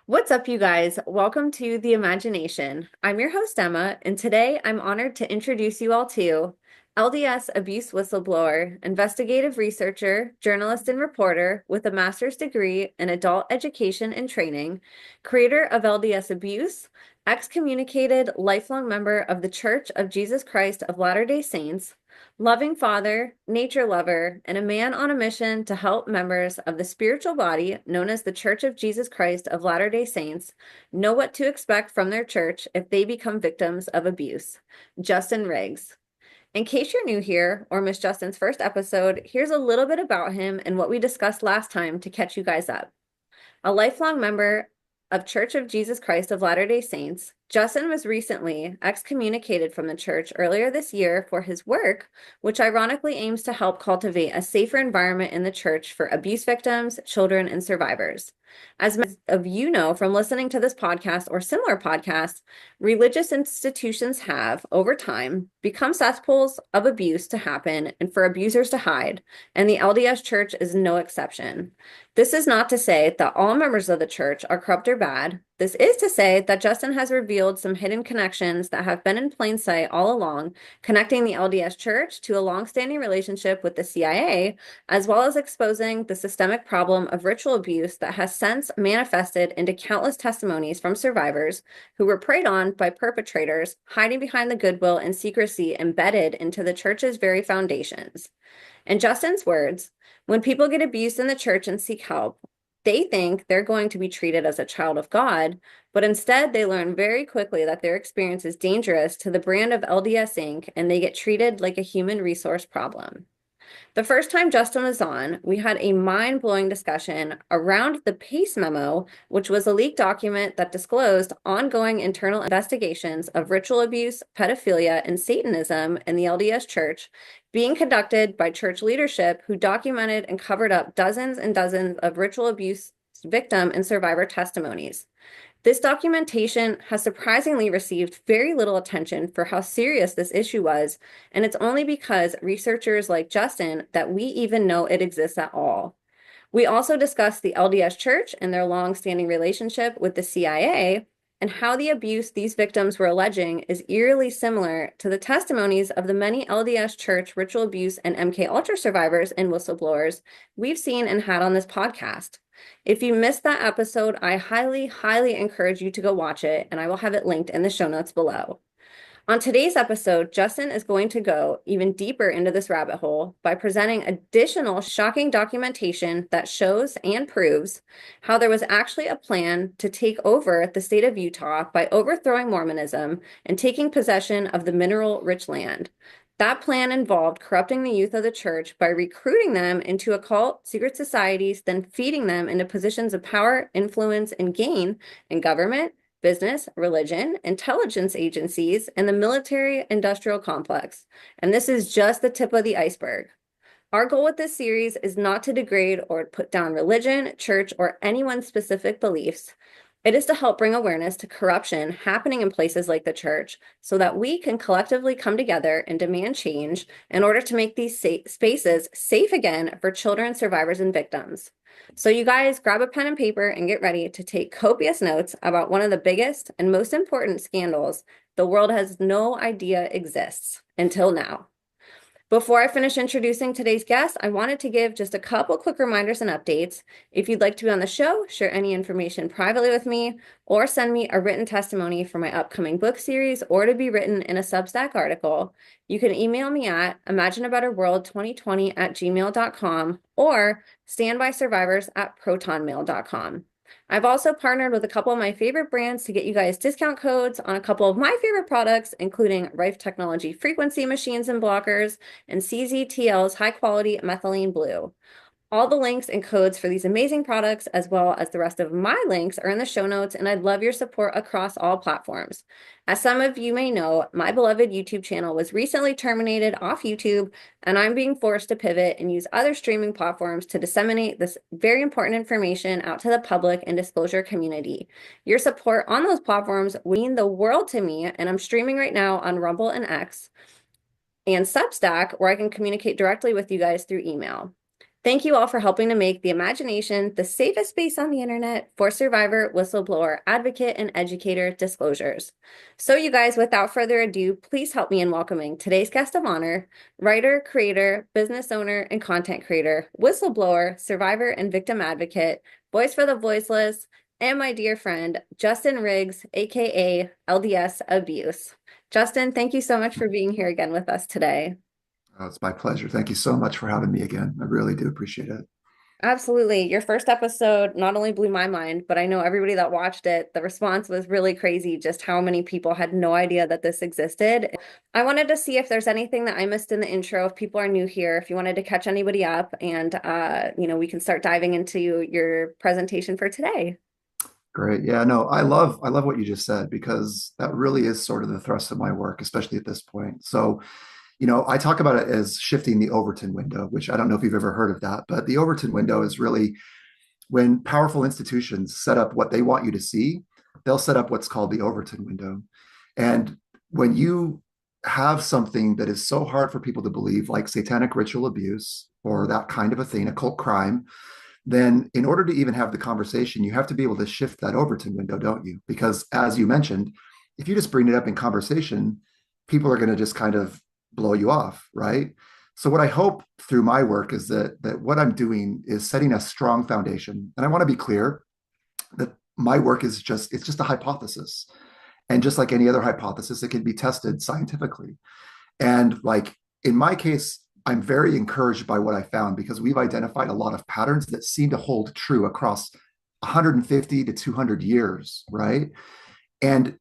What's up, you guys? Welcome to The Imagination. I'm your host, Emma, and today I'm honored to introduce you all to LDS Abuse whistleblower, investigative researcher, journalist, and reporter with a master's degree in adult education and training, creator of LDS Abuse, excommunicated lifelong member of the Church of Jesus Christ of Latter-day Saints, loving father, nature lover, and a man on a mission to help members of the spiritual body known as the Church of Jesus Christ of Latter-day Saints know what to expect from their church if they become victims of abuse. Justin Riggs. In case you're new here or missed Justin's first episode, here's a little bit about him and what we discussed last time to catch you guys up. A lifelong member of Church of Jesus Christ of Latter-day Saints, Justin was recently excommunicated from the church earlier this year for his work, which ironically aims to help cultivate a safer environment in the church for abuse victims, children, and survivors. As many of you know from listening to this podcast or similar podcasts, religious institutions have, over time, become cesspools of abuse to happen and for abusers to hide, and the LDS Church is no exception. This is not to say that all members of the church are corrupt or bad. This is to say that Justin has revealed some hidden connections that have been in plain sight all along, connecting the LDS Church to a long-standing relationship with the CIA, as well as exposing the systemic problem of ritual abuse that has since manifested into countless testimonies from survivors who were preyed on by perpetrators hiding behind the goodwill and secrecy embedded into the church's very foundations. In Justin's words, when people get abused in the church and seek help, they think they're going to be treated as a child of God, but instead they learn very quickly that their experience is dangerous to the brand of LDS Inc., and they get treated like a human resource problem. The first time Justin was on, we had a mind-blowing discussion around the PACE memo, which was a leaked document that disclosed ongoing internal investigations of ritual abuse, pedophilia, and Satanism in the LDS Church being conducted by church leadership who documented and covered up dozens and dozens of ritual abuse victim and survivor testimonies. This documentation has surprisingly received very little attention for how serious this issue was, and it's only because researchers like Justin that we even know it exists at all. We also discussed the LDS Church and their long-standing relationship with the CIA and how the abuse these victims were alleging is eerily similar to the testimonies of the many LDS Church ritual abuse and MK Ultra survivors and whistleblowers we've seen and had on this podcast. If you missed that episode, I highly, highly encourage you to go watch it, and I will have it linked in the show notes below. On today's episode, Justin is going to go even deeper into this rabbit hole by presenting additional shocking documentation that shows and proves how there was actually a plan to take over the state of Utah by overthrowing Mormonism and taking possession of the mineral-rich land. That plan involved corrupting the youth of the church by recruiting them into occult secret societies, then feeding them into positions of power, influence, and gain in government, business, religion, intelligence agencies, and the military-industrial complex. And this is just the tip of the iceberg. Our goal with this series is not to degrade or put down religion, church, or anyone's specific beliefs. It is to help bring awareness to corruption happening in places like the church so that we can collectively come together and demand change in order to make these spaces safe again for children, survivors, and victims. So you guys grab a pen and paper and get ready to take copious notes about one of the biggest and most important scandals the world has no idea exists until now. Before I finish introducing today's guest, I wanted to give just a couple quick reminders and updates. If you'd like to be on the show, share any information privately with me, or send me a written testimony for my upcoming book series or to be written in a Substack article, you can email me at imagineabetterworld2020@gmail.com or standbysurvivors@protonmail.com. I've also partnered with a couple of my favorite brands to get you guys discount codes on a couple of my favorite products, including Rife Technology frequency machines and blockers and CZTL's high-quality methylene blue. All the links and codes for these amazing products, as well as the rest of my links, are in the show notes, and I'd love your support across all platforms. As some of you may know, my beloved YouTube channel was recently terminated off YouTube, and I'm being forced to pivot and use other streaming platforms to disseminate this very important information out to the public and disclosure community. Your support on those platforms would mean the world to me, and I'm streaming right now on Rumble and X and Substack, where I can communicate directly with you guys through email. Thank you all for helping to make the imagination the safest space on the internet for survivor, whistleblower, advocate, and educator disclosures. So, you guys, without further ado, please help me in welcoming today's guest of honor, writer, creator, business owner, and content creator, whistleblower, survivor, and victim advocate, voice for the voiceless, and my dear friend, Justin Riggs, aka LDS Abuse. Justin, thank you so much for being here again with us today. It's my pleasure. Thank you so much for having me again. I really do appreciate it. Absolutely. Your first episode not only blew my mind, but I know everybody that watched it, the response was really crazy, just how many people had no idea that this existed. I wanted to see if there's anything that I missed in the intro, if people are new here, if you wanted to catch anybody up, and we can start diving into your presentation for today. Great. Yeah, no, I love what you just said because that really is sort of the thrust of my work, especially at this point. So, I talk about it as shifting the Overton window, which I don't know if you've ever heard of that, but the Overton window is really when powerful institutions set up what they want you to see, they'll set up what's called the Overton window. And when you have something that is so hard for people to believe, like satanic ritual abuse or that kind of a thing, occult crime, then in order to even have the conversation, you have to be able to shift that Overton window, don't you? Because as you mentioned, if you just bring it up in conversation, people are going to just kind of blow you off, right? So what I hope through my work is that what I'm doing is setting a strong foundation. And I want to be clear that my work is just a hypothesis. And just like any other hypothesis, it can be tested scientifically. And like in my case, I'm very encouraged by what I found because we've identified a lot of patterns that seem to hold true across 150 to 200 years, right? And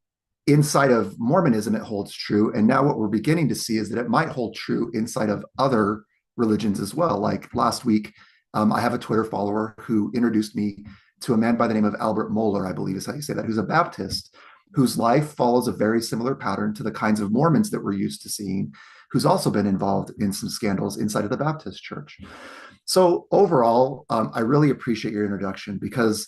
inside of Mormonism, it holds true. And now what we're beginning to see is that it might hold true inside of other religions as well. Like last week, I have a Twitter follower who introduced me to a man by the name of Albert Mohler, I believe is how you say that, who's a Baptist, whose life follows a very similar pattern to the kinds of Mormons that we're used to seeing, who's also been involved in some scandals inside of the Baptist church. So overall, I really appreciate your introduction because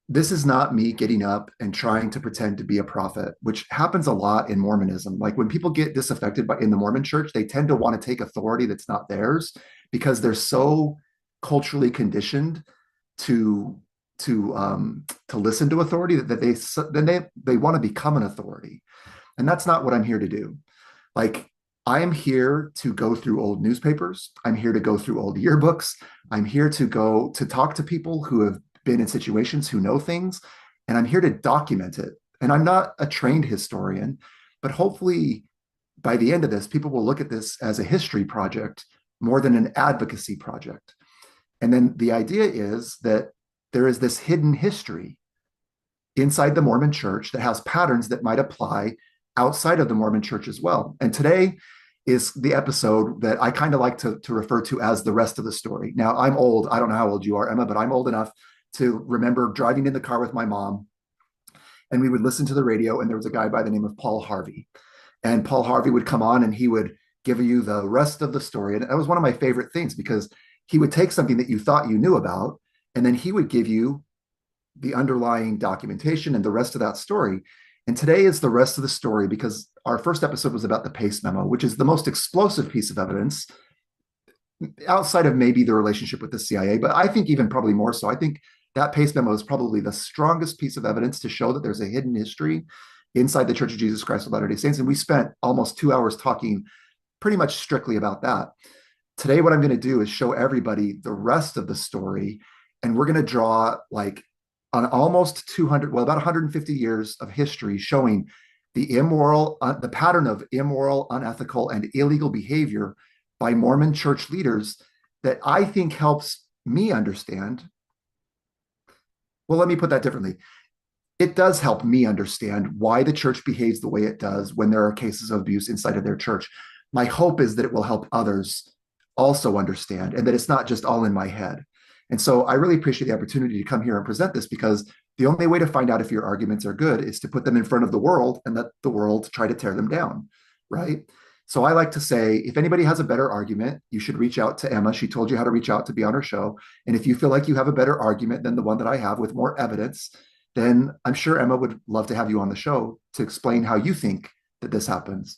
this is not me getting up and trying to pretend to be a prophet, which happens a lot in Mormonism. Like when people get disaffected in the Mormon church, they tend to want to take authority that's not theirs because they're so culturally conditioned to to listen to authority that they want to become an authority, and that's not what I'm here to do. Like I am here to go through old newspapers. I'm here to go through old yearbooks. I'm here to go to talk to people who have been in situations who know things, and I'm here to document it. And I'm not a trained historian, but hopefully by the end of this, people will look at this as a history project more than an advocacy project. And then the idea is that there is this hidden history inside the Mormon church that has patterns that might apply outside of the Mormon church as well. And today is the episode that I kind of like to refer to as the rest of the story. Now, I'm old. I don't know how old you are, Emma, but I'm old enough to remember driving in the car with my mom, and we would listen to the radio, and there was a guy by the name of Paul Harvey. And Paul Harvey would come on and he would give you the rest of the story. And that was one of my favorite things because he would take something that you thought you knew about, and then he would give you the underlying documentation and the rest of that story. And today is the rest of the story because our first episode was about the Pace Memo, which is the most explosive piece of evidence outside of maybe the relationship with the CIA, but I think even probably more so. I think that Pace Memo is probably the strongest piece of evidence to show that there's a hidden history inside the Church of Jesus Christ of Latter-day Saints. And we spent almost 2 hours talking pretty much strictly about that. Today, what I'm going to do is show everybody the rest of the story. And we're going to draw like on almost 200, well, about 150 years of history showing the pattern of immoral, unethical, and illegal behavior by Mormon church leaders that I think helps me understand. Well, let me put that differently. It does help me understand why the church behaves the way it does when there are cases of abuse inside of their church. My hope is that it will help others also understand and that it's not just all in my head. And so I really appreciate the opportunity to come here and present this because the only way to find out if your arguments are good is to put them in front of the world and let the world try to tear them down, right? So I like to say, if anybody has a better argument, you should reach out to Emma. She told you how to reach out to be on her show. And if you feel like you have a better argument than the one that I have with more evidence, then I'm sure Emma would love to have you on the show to explain how you think that this happens.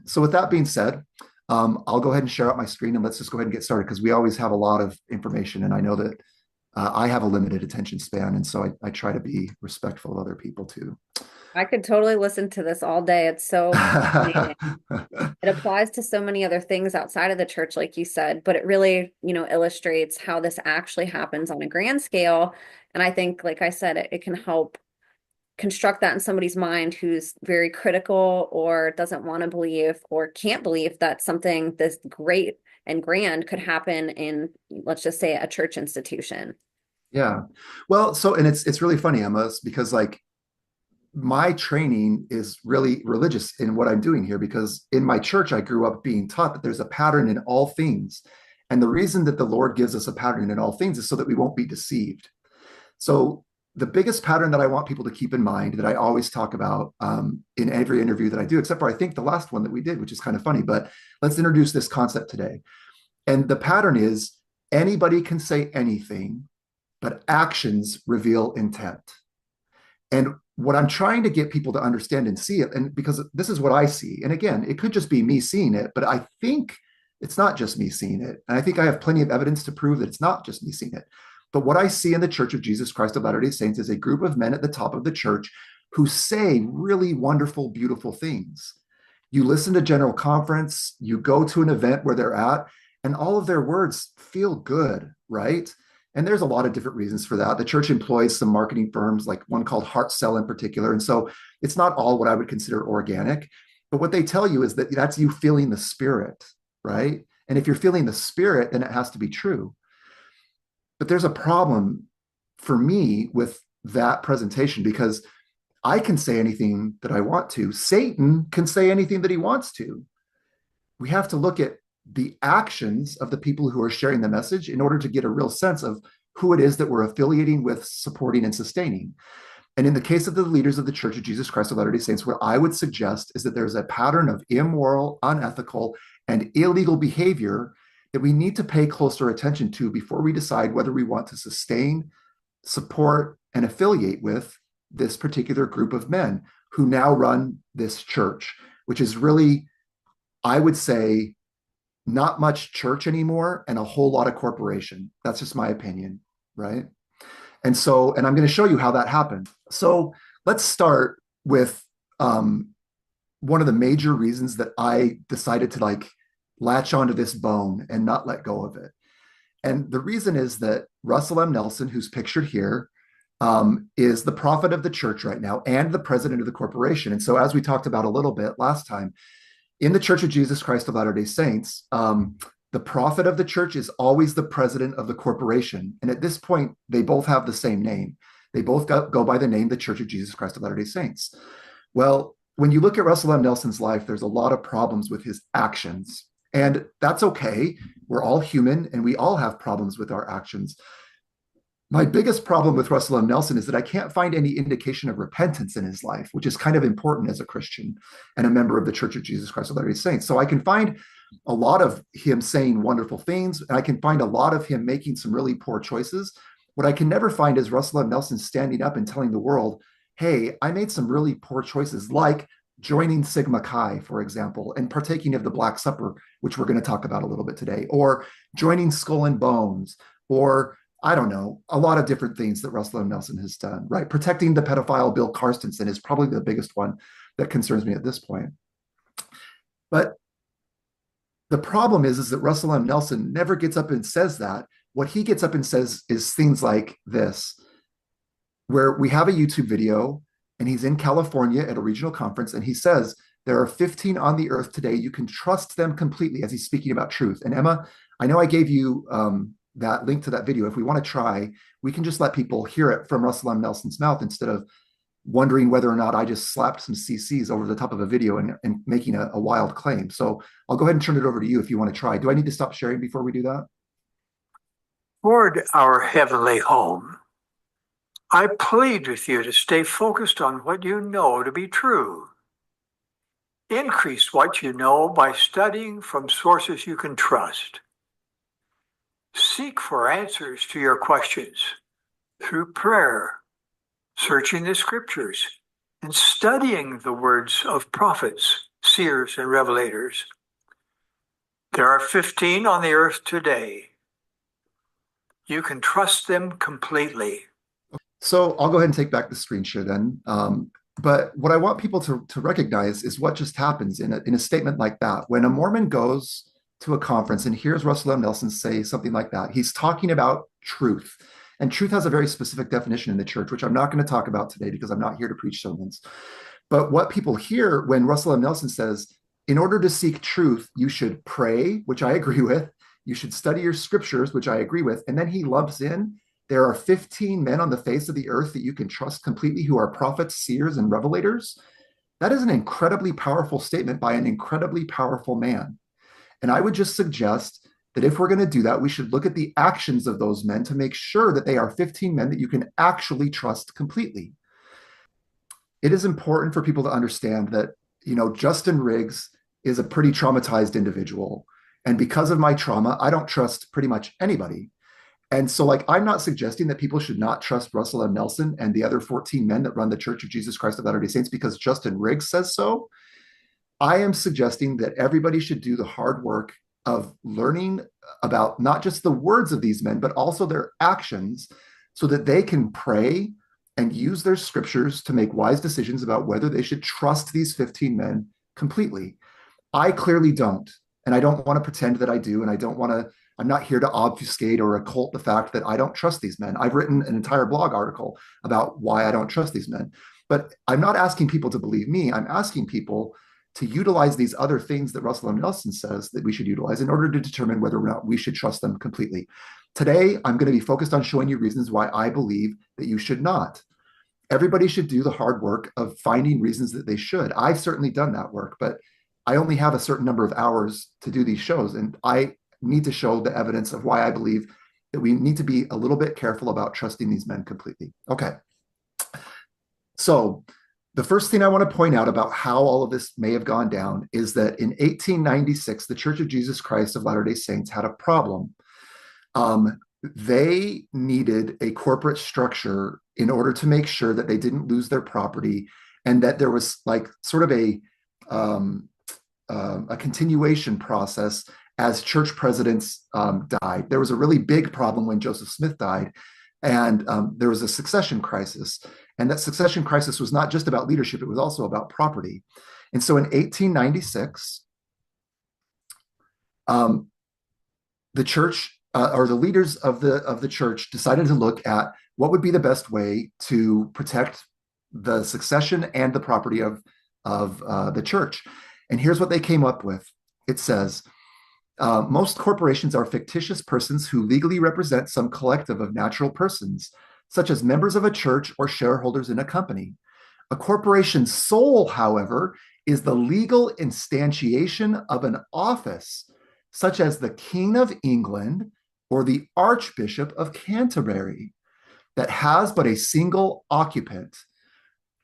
So with that being said, I'll go ahead and share out my screen and let's just go ahead and get started because we always have a lot of information. And I know that I have a limited attention span. And so I try to be respectful of other people too. I could totally listen to this all day. It's so fascinating. It applies to so many other things outside of the church, like you said, but it really, illustrates how this actually happens on a grand scale. And I think, like I said, it can help construct that in somebody's mind who's very critical or doesn't want to believe or can't believe that something this great and grand could happen in, let's just say, a church institution. Yeah. Well, so and it's really funny, Emma, because like my training is really religious in what I'm doing here because in my church I grew up being taught that there's a pattern in all things. And the reason that the Lord gives us a pattern in all things is so that we won't be deceived. So the biggest pattern that I want people to keep in mind that I always talk about in every interview that I do, except for I think the last one that we did, which is kind of funny, but let's introduce this concept today. And the pattern is anybody can say anything, but actions reveal intent. And what I'm trying to get people to understand and see it, and because this is what I see, and again, it could just be me seeing it, but I think it's not just me seeing it. And I think I have plenty of evidence to prove that it's not just me seeing it. But what I see in the Church of Jesus Christ of Latter-day Saints is a group of men at the top of the church who say really wonderful, beautiful things. You listen to General Conference, you go to an event where they're at, and all of their words feel good, right? And there's a lot of different reasons for that. The church employs some marketing firms, like one called Heart Cell in particular. And so it's not all what I would consider organic. But what they tell you is that that's you feeling the spirit, right? And if you're feeling the spirit, then it has to be true. But there's a problem for me with that presentation because I can say anything that I want to. Satan can say anything that he wants to. We have to look at the actions of the people who are sharing the message in order to get a real sense of who it is that we're affiliating with, supporting, and sustaining. And in the case of the leaders of the Church of Jesus Christ of Latter-day Saints, what I would suggest is that there's a pattern of immoral, unethical, and illegal behavior that we need to pay closer attention to before we decide whether we want to sustain, support, and affiliate with this particular group of men who now run this church, which is really, I would say, not much church anymore and a whole lot of corporation. That's just my opinion, right? And I'm going to show you how that happened. So let's start with one of the major reasons that I decided to like latch onto this bone and not let go of it. And the reason is that Russell M. Nelson, who's pictured here, is the prophet of the church right now and the president of the corporation. And so, as we talked about a little bit last time, in the Church of Jesus Christ of Latter-day Saints, the prophet of the church is always the president of the corporation. And at this point, they both have the same name. They both go by the name the Church of Jesus Christ of Latter-day Saints. Well, when you look at Russell M. Nelson's life, there's a lot of problems with his actions. And that's okay. We're all human and we all have problems with our actions. My biggest problem with Russell M. Nelson is that I can't find any indication of repentance in his life, which is kind of important as a Christian and a member of the Church of Jesus Christ of Latter-day Saints. So I can find a lot of him saying wonderful things, and I can find a lot of him making some really poor choices. What I can never find is Russell M. Nelson standing up and telling the world, hey, I made some really poor choices, like joining Sigmakai, for example, and partaking of the Black Supper, which we're going to talk about a little bit today, or joining Skull and Bones, or I don't know, a lot of different things that Russell M. Nelson has done, right? Protecting the pedophile Bill Karstensen is probably the biggest one that concerns me at this point. But the problem is that Russell M. Nelson never gets up and says that. What he gets up and says is things like this, where we have a YouTube video and he's in California at a regional conference and he says, there are 15 on the earth today. You can trust them completely as he's speaking about truth. And Emma, I know I gave you that link to that video. If we want to try, we can just let people hear it from Russell M. Nelson's mouth instead of wondering whether or not I just slapped some CCs over the top of a video and making a wild claim. So I'll go ahead and turn it over to you if you want to try. Do I need to stop sharing before we do that? Toward our heavenly home, I plead with you to stay focused on what you know to be true. Increase what you know by studying from sources you can trust. Seek for answers to your questions through prayer, searching the scriptures, and studying the words of prophets, seers, and revelators. There are 15 on the earth today. You can trust them completely. So I'll go ahead and take back the screen share then. But what I want people to recognize is what just happens in a statement like that. When a Mormon goes to a conference and hears Russell M. Nelson say something like that, he's talking about truth. And truth has a very specific definition in the church, which I'm not going to talk about today because I'm not here to preach sermons. But what people hear when Russell M. Nelson says, in order to seek truth, you should pray, which I agree with. You should study your scriptures, which I agree with. And then he lumps in, there are 15 men on the face of the earth that you can trust completely who are prophets, seers, and revelators. That is an incredibly powerful statement by an incredibly powerful man. And I would just suggest that if we're going to do that, we should look at the actions of those men to make sure that they are 15 men that you can actually trust completely. It is important for people to understand that, Justin Riggs is a pretty traumatized individual. And because of my trauma, I don't trust pretty much anybody. And so, I'm not suggesting that people should not trust Russell M. Nelson and the other 14 men that run the Church of Jesus Christ of Latter-day Saints because Justin Riggs says so. I am suggesting that everybody should do the hard work of learning about not just the words of these men, but also their actions so that they can pray and use their scriptures to make wise decisions about whether they should trust these 15 men completely. I clearly don't. And I don't want to pretend that I do. And I'm not here to obfuscate or occult the fact that I don't trust these men. I've written an entire blog article about why I don't trust these men. But I'm not asking people to believe me. I'm asking people to utilize these other things that Russell M. Nelson says that we should utilize in order to determine whether or not we should trust them completely. Today, I'm going to be focused on showing you reasons why I believe that you should not. Everybody should do the hard work of finding reasons that they should. I've certainly done that work, but I only have a certain number of hours to do these shows, and I need to show the evidence of why I believe that we need to be a little bit careful about trusting these men completely. Okay. So the first thing I want to point out about how all of this may have gone down is that in 1896, the Church of Jesus Christ of Latter-day Saints had a problem. They needed a corporate structure in order to make sure that they didn't lose their property and that there was sort of a continuation process as church presidents died. There was a really big problem when Joseph Smith died, and there was a succession crisis. And that succession crisis was not just about leadership, it was also about property. And so in 1896, the church or the leaders of the church decided to look at what would be the best way to protect the succession and the property of the church. And here's what they came up with. It says, most corporations are fictitious persons who legally represent some collective of natural persons, such as members of a church or shareholders in a company. A corporation's soul, however, is the legal instantiation of an office, such as the King of England or the Archbishop of Canterbury, that has but a single occupant.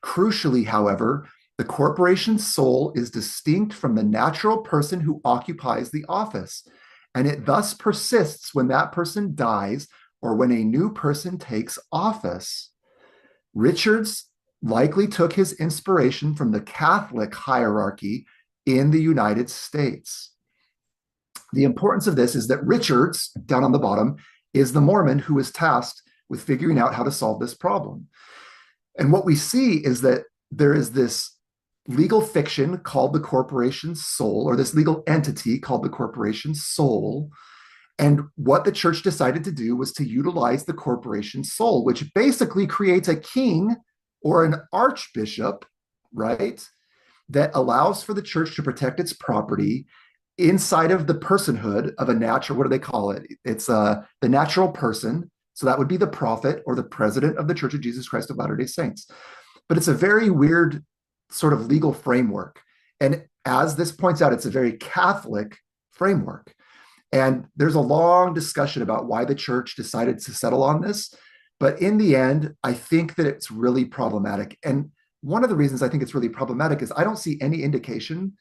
Crucially, however, the corporation's soul is distinct from the natural person who occupies the office, and it thus persists when that person dies or when a new person takes office. Richards likely took his inspiration from the Catholic hierarchy in the United States. The importance of this is that Richards, down on the bottom, is the Mormon who is tasked with figuring out how to solve this problem. And what we see is that there is this legal fiction called the corporation's soul, or this legal entity called the corporation's soul. And what the church decided to do was to utilize the corporation's soul, which basically creates a king or an archbishop, right, that allows for the church to protect its property inside of the personhood of a natural, what do they call it? It's the natural person. So that would be the prophet or the president of the Church of Jesus Christ of Latter-day Saints. But it's a very weird sort of legal framework. And as this points out, it's a very Catholic framework. And there's a long discussion about why the church decided to settle on this. But in the end, I think that it's really problematic. And one of the reasons I think it's really problematic is I don't see any indication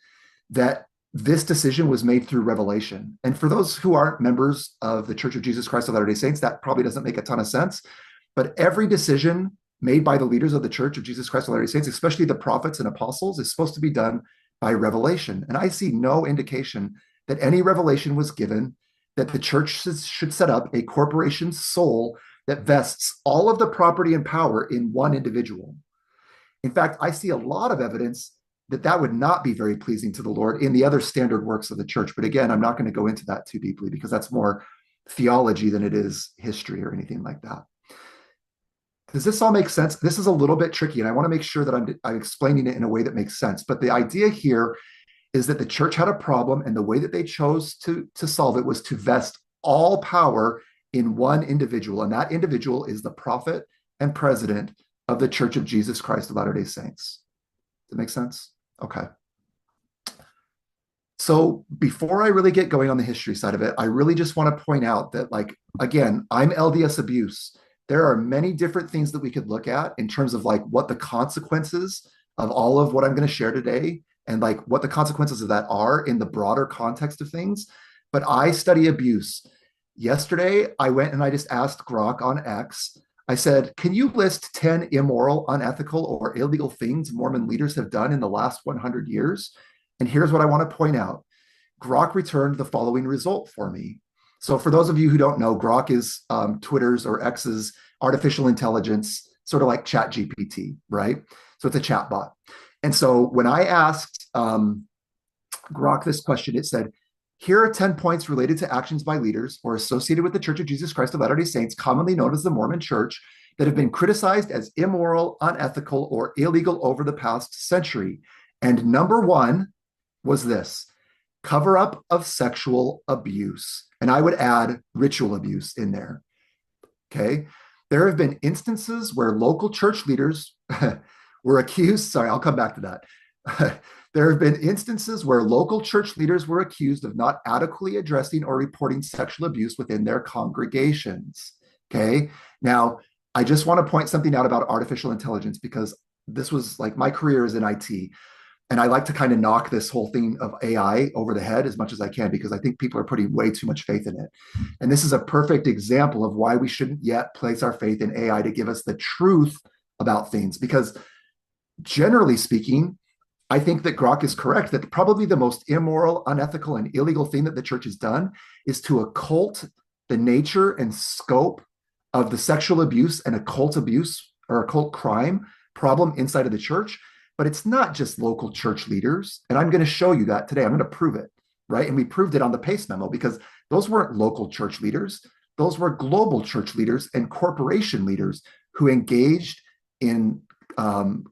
that this decision was made through revelation. And for those who aren't members of the Church of Jesus Christ of Latter-day Saints, that probably doesn't make a ton of sense. But every decision made by the leaders of the Church of Jesus Christ of Latter-day Saints, especially the prophets and apostles, is supposed to be done by revelation. And I see no indication that any revelation was given that the church should set up a corporation sole that vests all of the property and power in one individual. In fact, I see a lot of evidence that that would not be very pleasing to the Lord in the other standard works of the church. But again, I'm not going to go into that too deeply because that's more theology than it is history or anything like that. Does this all make sense? This is a little bit tricky, and I want to make sure that I'm explaining it in a way that makes sense. But the idea here is that the church had a problem, and the way that they chose to solve it was to vest all power in one individual, and that individual is the prophet and president of the Church of Jesus Christ of Latter-day Saints. Does that make sense? Okay. So before I really get going on the history side of it, I really just want to point out that, like, again, I'm LDS Abuse. There are many different things that we could look at in terms of like what the consequences of all of what I'm going to share today and like what the consequences of that are in the broader context of things. But I study abuse. Yesterday, I went and I just asked Grok on X. I said, can you list 10 immoral, unethical, or illegal things Mormon leaders have done in the last 100 years? And here's what I want to point out. Grok returned the following result for me. So for those of you who don't know, Grok is Twitter's or X's artificial intelligence, sort of like ChatGPT, right? So it's a chatbot. And so when I asked Grok this question, it said, here are 10 points related to actions by leaders or associated with the Church of Jesus Christ of Latter-day Saints, commonly known as the Mormon Church, that have been criticized as immoral, unethical, or illegal over the past century. And number one was this: cover up of sexual abuse. And I would add ritual abuse in there. Okay. There have been instances where local church leaders were accused. Sorry, I'll come back to that. There have been instances where local church leaders were accused of not adequately addressing or reporting sexual abuse within their congregations. Okay. Now, I just want to point something out about artificial intelligence because this was like my career is in IT. And I like to kind of knock this whole thing of AI over the head as much as I can because I think people are putting way too much faith in it. And this is a perfect example of why we shouldn't yet place our faith in AI to give us the truth about things. Because generally speaking, I think that Grok is correct that probably the most immoral, unethical, and illegal thing that the church has done is to occult the nature and scope of the sexual abuse and occult abuse or occult crime problem inside of the church. But it's not just local church leaders. And I'm going to show you that today. I'm going to prove it, right? And we proved it on the PACE memo because those weren't local church leaders. Those were global church leaders and corporation leaders who engaged in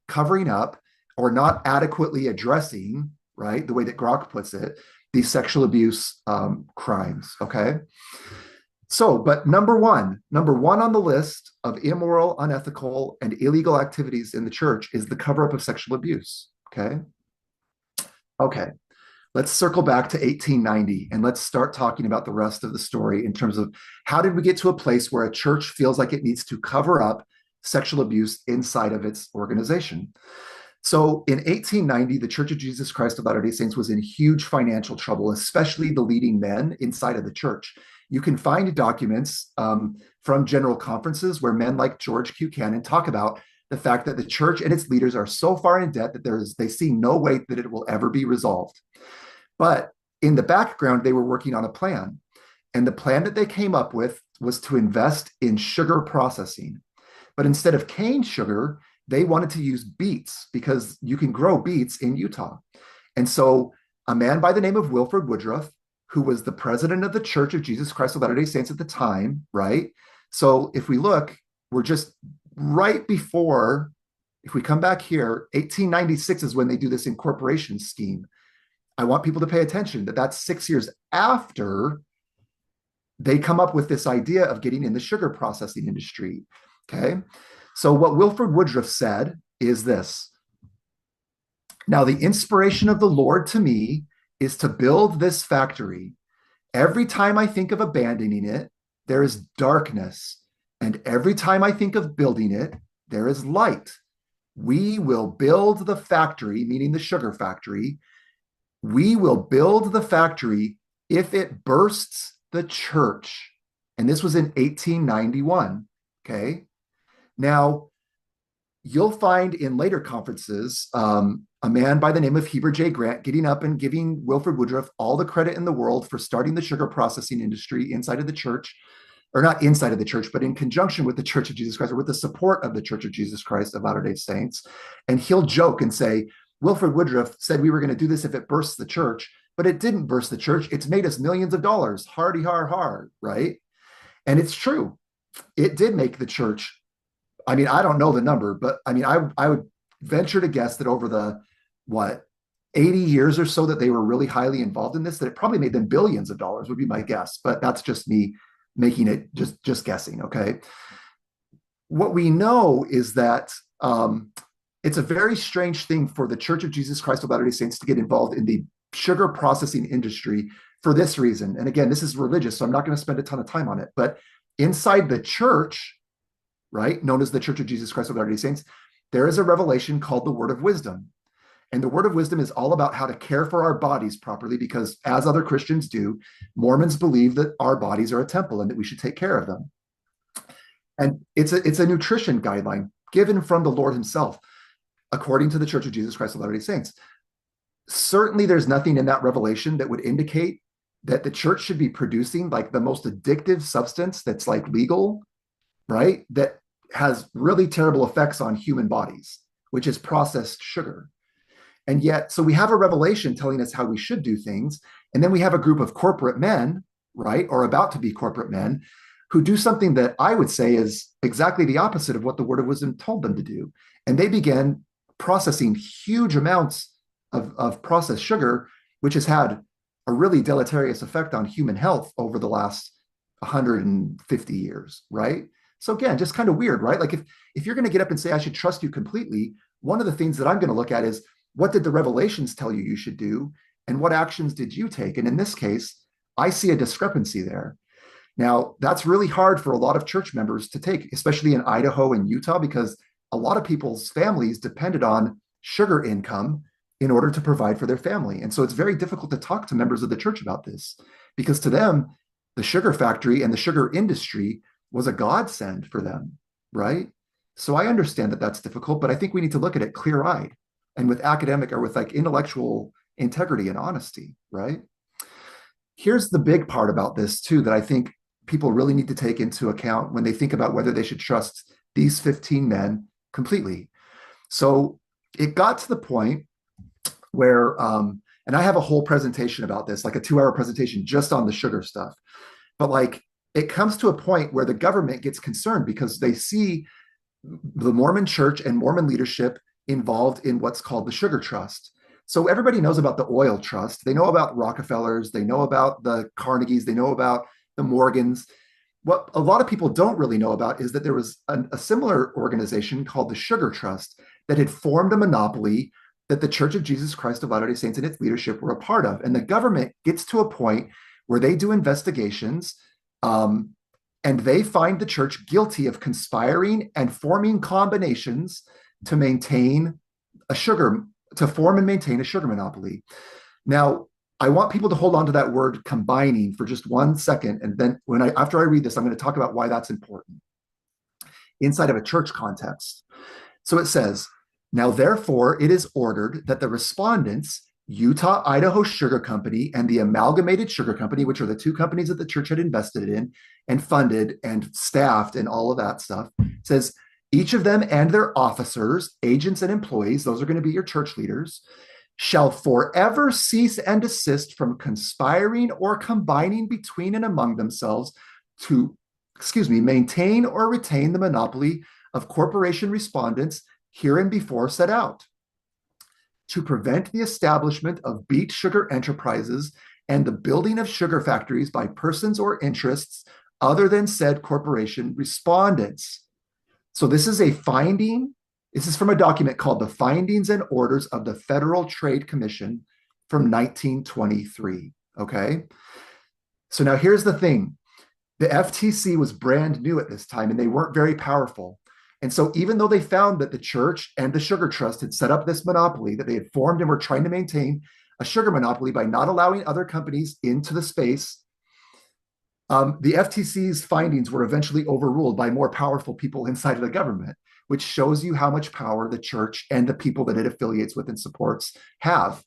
covering up or not adequately addressing, right, the way that Grok puts it, these sexual abuse crimes, okay? So, but number one on the list of immoral, unethical, and illegal activities in the church is the cover-up of sexual abuse, okay? Okay, let's circle back to 1890 and let's start talking about the rest of the story in terms of how did we get to a place where a church feels like it needs to cover up sexual abuse inside of its organization. So in 1890, the Church of Jesus Christ of Latter-day Saints was in huge financial trouble, especially the leading men inside of the church. You can find documents from general conferences where men like George Q. Canon talk about the fact that the church and its leaders are so far in debt that they see no way that it will ever be resolved. But in the background, they were working on a plan. And the plan that they came up with was to invest in sugar processing. But instead of cane sugar, they wanted to use beets because you can grow beets in Utah. And so a man by the name of Wilford Woodruff, who was the president of the Church of Jesus Christ of Latter-day Saints at the time, right? So if we look, we're just right before, if we come back here, 1896 is when they do this incorporation scheme. I want people to pay attention that that's 6 years after they come up with this idea of getting in the sugar processing industry, okay? So what Wilford Woodruff said is this: now the inspiration of the Lord to me is to build this factory. Every time I think of abandoning it, there is darkness. And every time I think of building it, there is light. We will build the factory, meaning the sugar factory. We will build the factory if it bursts the church. And this was in 1891, okay? Now, you'll find in later conferences a man by the name of Heber J. Grant getting up and giving Wilford Woodruff all the credit in the world for starting the sugar processing industry inside of the church, or not inside of the church, but in conjunction with the Church of Jesus Christ, or with the support of the Church of Jesus Christ of Latter-day Saints. And he'll joke and say, Wilford Woodruff said we were going to do this if it bursts the church, but it didn't burst the church. It's made us millions of dollars. Hardy har har, right? And it's true. It did make the church. I mean, I don't know the number, but I mean, I would venture to guess that over the, what, 80 years or so that they were really highly involved in this, that it probably made them billions of dollars would be my guess. But that's just me making it, just guessing, okay? What we know is that it's a very strange thing for the Church of Jesus Christ of Latter-day Saints to get involved in the sugar processing industry for this reason. And again, this is religious, so I'm not going to spend a ton of time on it. But inside the church, right, known as the Church of Jesus Christ of Latter-day Saints, there is a revelation called the Word of Wisdom. And the Word of Wisdom is all about how to care for our bodies properly, because as other Christians do, Mormons believe that our bodies are a temple and that we should take care of them. And it's a nutrition guideline given from the Lord himself, according to the Church of Jesus Christ of Latter-day Saints. Certainly there's nothing in that revelation that would indicate that the church should be producing like the most addictive substance that's like legal, right? That has really terrible effects on human bodies, which is processed sugar. And yet, so we have a revelation telling us how we should do things. And then we have a group of corporate men, right, or about to be corporate men, who do something that I would say is exactly the opposite of what the Word of Wisdom told them to do. And they began processing huge amounts of processed sugar, which has had a really deleterious effect on human health over the last 150 years, right? So again, just kind of weird, right? Like if you're going to get up and say, I should trust you completely, one of the things that I'm going to look at is, what did the revelations tell you should do? And what actions did you take? And in this case, I see a discrepancy there. Now, that's really hard for a lot of church members to take, especially in Idaho and Utah, because a lot of people's families depended on sugar income in order to provide for their family. And so it's very difficult to talk to members of the church about this, because to them, the sugar factory and the sugar industry was a godsend for them, right? So I understand that that's difficult, but I think we need to look at it clear-eyed and with academic or with like intellectual integrity and honesty, right? Here's the big part about this too, that I think people really need to take into account when they think about whether they should trust these 15 men completely. So it got to the point where, and I have a whole presentation about this, like a 2-hour presentation just on the sugar stuff, but like it comes to a point where the government gets concerned because they see the Mormon church and Mormon leadership involved in what's called the Sugar Trust. So everybody knows about the oil trust. They know about Rockefellers. They know about the Carnegies. They know about the Morgans. What a lot of people don't really know about is that there was a similar organization called the Sugar Trust that had formed a monopoly that the Church of Jesus Christ of Latter-day Saints and its leadership were a part of. And the government gets to a point where they do investigations and they find the church guilty of conspiring and forming combinations to form and maintain a sugar monopoly. Now, I want people to hold on to that word combining for just 1 second. And then after I read this, I'm going to talk about why that's important inside of a church context. So it says, now, therefore, it is ordered that the respondents, Utah Idaho Sugar Company and the Amalgamated Sugar Company, which are the two companies that the church had invested in and funded and staffed and all of that stuff, says each of them and their officers, agents, and employees, those are going to be your church leaders, shall forever cease and desist from conspiring or combining between and among themselves to, maintain or retain the monopoly of corporation respondents hereinbefore set out, to prevent the establishment of beet sugar enterprises and the building of sugar factories by persons or interests other than said corporation respondents. So this is a finding. This is from a document called the Findings and Orders of the Federal Trade Commission from 1923, okay? So now here's the thing. The FTC was brand new at this time and they weren't very powerful. And so even though they found that the church and the Sugar Trust had set up this monopoly, that they had formed and were trying to maintain a sugar monopoly by not allowing other companies into the space, the FTC's findings were eventually overruled by more powerful people inside of the government, which shows you how much power the church and the people that it affiliates with and supports have.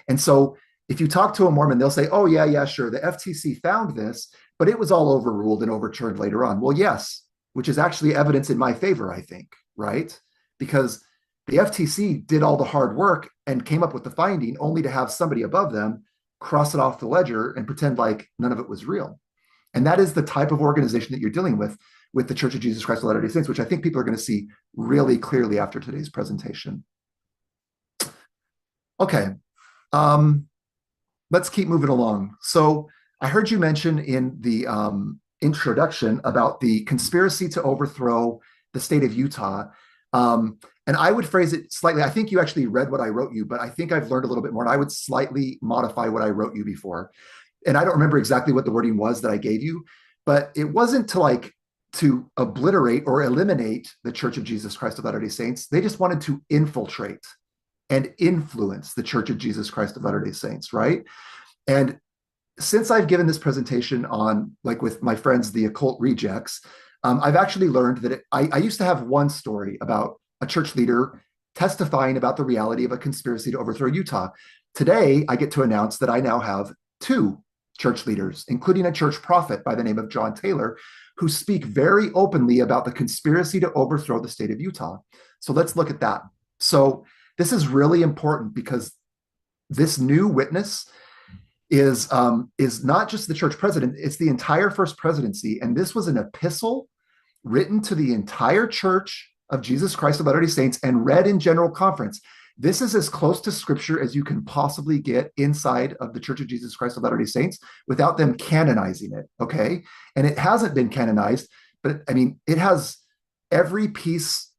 And so if you talk to a Mormon, they'll say, oh, yeah, sure. The FTC found this, but it was all overruled and overturned later on. Well, yes, which is actually evidence in my favor, I think, right? Because the FTC did all the hard work and came up with the finding only to have somebody above them cross it off the ledger and pretend like none of it was real. And that is the type of organization that you're dealing with the Church of Jesus Christ of Latter-day Saints, which I think people are going to see really clearly after today's presentation. Okay, let's keep moving along. So I heard you mention in the introduction about the conspiracy to overthrow the state of Utah. And I would phrase it slightly. I think you actually read what I wrote you, but I think I've learned a little bit more, and I would slightly modify what I wrote you before. And I don't remember exactly what the wording was that I gave you, but it wasn't to obliterate or eliminate the Church of Jesus Christ of Latter-day Saints. They just wanted to infiltrate and influence the Church of Jesus Christ of Latter-day Saints, right? And since I've given this presentation on, like with my friends, the occult rejects, I've actually learned that I used to have one story about a church leader testifying about the reality of a conspiracy to overthrow Utah. Today, I get to announce that I now have two church leaders, including a church prophet by the name of John Taylor, who speak very openly about the conspiracy to overthrow the state of Utah. So let's look at that. So this is really important because this new witness is not just the church president, it's the entire first presidency. And this was an epistle written to the entire church of Jesus Christ of Latter-day Saints and read in general conference. This is as close to scripture as you can possibly get inside of the Church of Jesus Christ of Latter-day Saints without them canonizing it, okay? And it hasn't been canonized, but I mean, it has every piece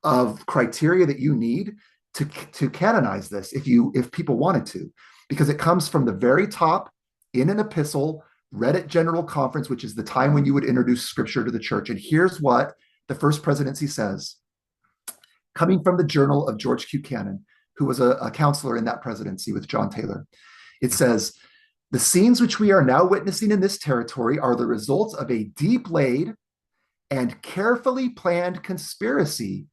of criteria that you need to canonize this if people wanted to, because it comes from the very top in an epistle read at general conference, which is the time when you would introduce scripture to the church. And here's what the first presidency says, coming from the journal of George Q. Canon, who was a counselor in that presidency with John Taylor. It says, the scenes which we are now witnessing in this territory are the results of a deep laid and carefully planned conspiracy,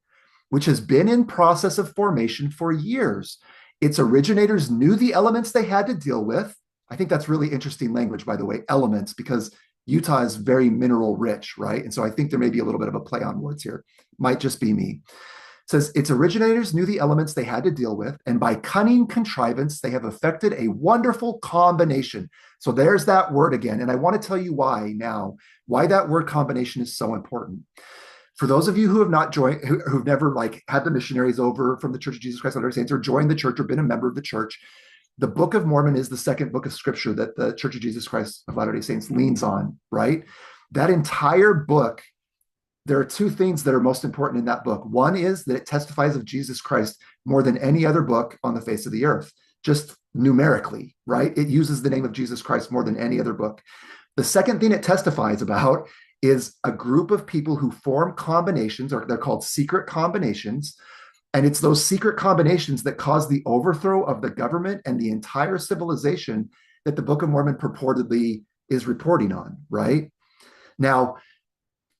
which has been in process of formation for years. Its originators knew the elements they had to deal with. I think that's really interesting language, by the way, elements, because Utah is very mineral rich, right? And so I think there may be a little bit of a play on words here. Might just be me. It says, its originators knew the elements they had to deal with, and by cunning contrivance, they have effected a wonderful combination. So there's that word again. And I want to tell you why that word combination is so important. For those of you who have not joined, who've never had the missionaries over from the Church of Jesus Christ of Latter-day Saints or joined the church or been a member of the church, the Book of Mormon is the second book of scripture that the Church of Jesus Christ of Latter-day Saints leans on, right? That entire book, there are two things that are most important in that book. One is that it testifies of Jesus Christ more than any other book on the face of the earth, just numerically, right? It uses the name of Jesus Christ more than any other book. The second thing it testifies about is a group of people who form combinations, or they're called secret combinations. And it's those secret combinations that cause the overthrow of the government and the entire civilization that the Book of Mormon purportedly is reporting on, right? Now,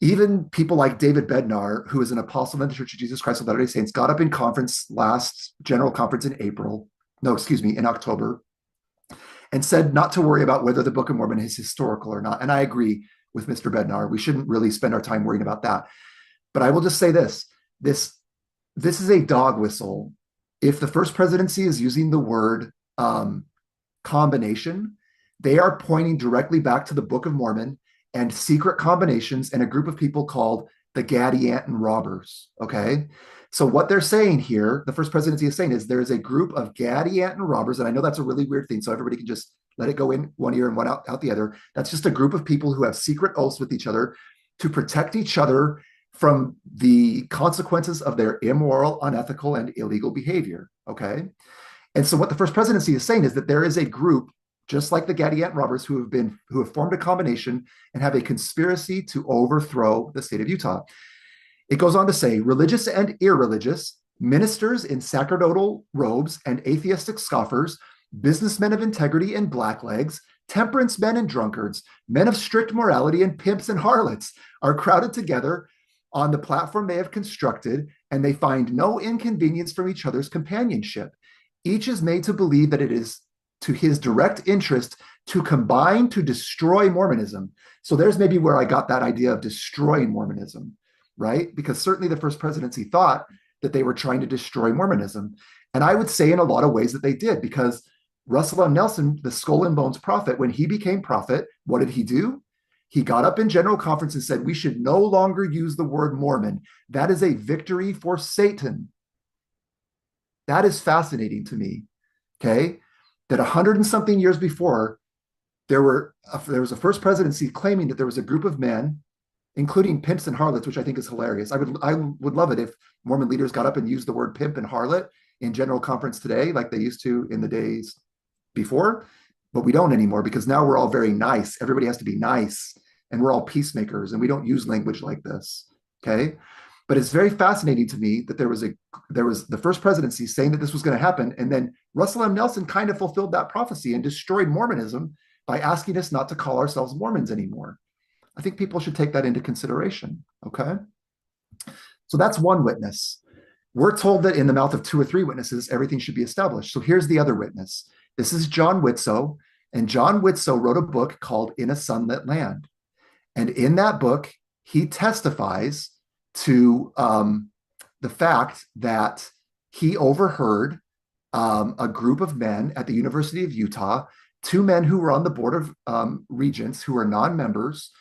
even people like David Bednar, who is an apostle in the Church of Jesus Christ of Latter-day Saints, got up in conference, last general conference in October, and said not to worry about whether the Book of Mormon is historical or not. And I agree with Mr. Bednar. We shouldn't really spend our time worrying about that. But I will just say this is a dog whistle. If the first presidency is using the word combination, they are pointing directly back to the Book of Mormon and secret combinations and a group of people called the Gadianton robbers, okay? So what they're saying here, the first presidency is saying, is there's a group of Gadianton robbers, and I know that's a really weird thing, so everybody can just let it go in one ear and one out the other. That's just a group of people who have secret oaths with each other to protect each other from the consequences of their immoral, unethical, and illegal behavior, okay? And so what the first presidency is saying is that there is a group, just like the Gadianton robbers, who have formed a combination and have a conspiracy to overthrow the state of Utah. It goes on to say, religious and irreligious, ministers in sacerdotal robes and atheistic scoffers, businessmen of integrity and blacklegs, temperance men and drunkards, men of strict morality and pimps and harlots are crowded together on the platform they have constructed, and they find no inconvenience from each other's companionship. Each is made to believe that it is to his direct interest to combine to destroy Mormonism. So there's maybe where I got that idea of destroying Mormonism, right? Because certainly the first presidency thought that they were trying to destroy Mormonism. And I would say in a lot of ways that they did, because Russell M. Nelson, the skull and bones prophet, when he became prophet, what did he do? He got up in general conference and said, we should no longer use the word Mormon. That is a victory for Satan. That is fascinating to me, okay? That 100 and something years before, there was a first presidency claiming that there was a group of men, including pimps and harlots, which I think is hilarious. I would love it if Mormon leaders got up and used the word pimp and harlot in general conference today, like they used to in the days before, but we don't anymore because now we're all very nice. Everybody has to be nice, and we're all peacemakers, and we don't use language like this, okay? But it's very fascinating to me that there was the first presidency saying that this was going to happen, and then Russell M. Nelson kind of fulfilled that prophecy and destroyed Mormonism by asking us not to call ourselves Mormons anymore. I think people should take that into consideration, okay? So that's one witness. We're told that in the mouth of 2 or 3 witnesses, everything should be established. So here's the other witness. This is John Whitsoe, and John Whitsoe wrote a book called In a Sunlit Land. And in that book, he testifies to the fact that he overheard a group of men at the University of Utah, 2 men who were on the board of regents who are non-members,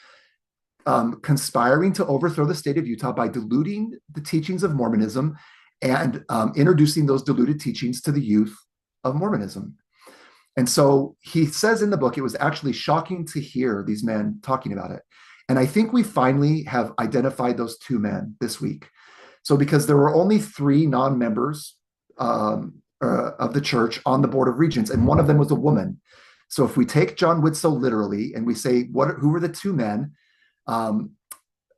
conspiring to overthrow the state of Utah by diluting the teachings of Mormonism and introducing those diluted teachings to the youth of Mormonism. And so he says in the book, it was actually shocking to hear these men talking about it. And I think we finally have identified those 2 men this week. So because there were only 3 non-members of the church on the board of regents, and one of them was a woman. So if we take John Whitsoe literally and we say, who were the 2 men on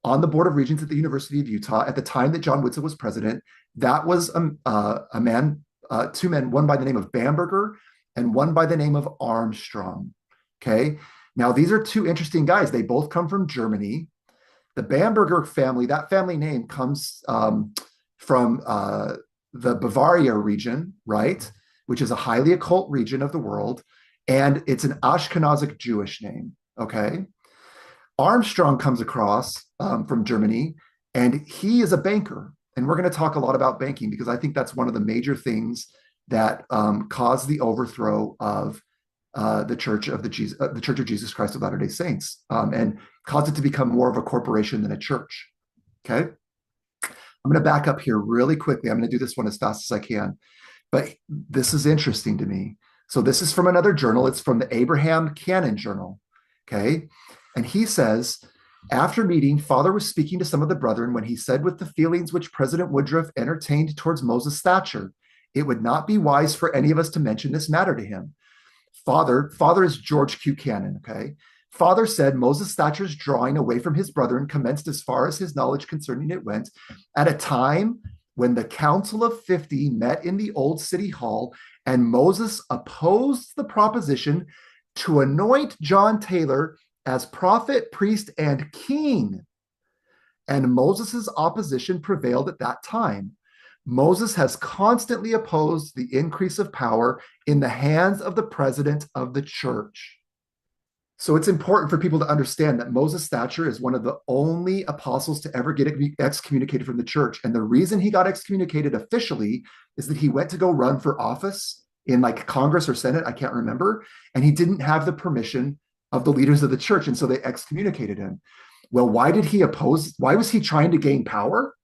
the board of regents at the University of Utah at the time that John Whitsoe was president, that was a man, 2 men, one by the name of Bamberger and one by the name of Armstrong. Okay. Now, these are 2 interesting guys. They both come from Germany. The Bamberger family, that family name comes from the Bavaria region, right? Which is a highly occult region of the world. And it's an Ashkenazic Jewish name. Okay. Armstrong comes across from Germany, and he is a banker. And we're going to talk a lot about banking because I think that's one of the major things that caused the overthrow of the Church of Jesus Christ of Latter-day Saints, and caused it to become more of a corporation than a church. Okay, I'm going to back up here really quickly. I'm going to do this one as fast as I can, but this is interesting to me. So this is from another journal. It's from the Abraham Canon journal. Okay, and he says, after meeting, Father was speaking to some of the brethren when he said, with the feelings which President Woodruff entertained towards Moses Thatcher, it would not be wise for any of us to mention this matter to him. Father is George Q. Canon, okay? Father said Moses Thatcher's drawing away from his brethren commenced as far as his knowledge concerning it went at a time when the Council of 50 met in the old city hall, and Moses opposed the proposition to anoint John Taylor as prophet, priest, and king. And Moses's opposition prevailed at that time. Moses has constantly opposed the increase of power in the hands of the president of the church. So it's important for people to understand that Moses Thatcher is one of the only apostles to ever get excommunicated from the church. And the reason he got excommunicated officially is that he went to go run for office in like Congress or Senate, I can't remember, and he didn't have the permission of the leaders of the church. And so they excommunicated him. Well, why did he oppose? Why was he trying to gain power?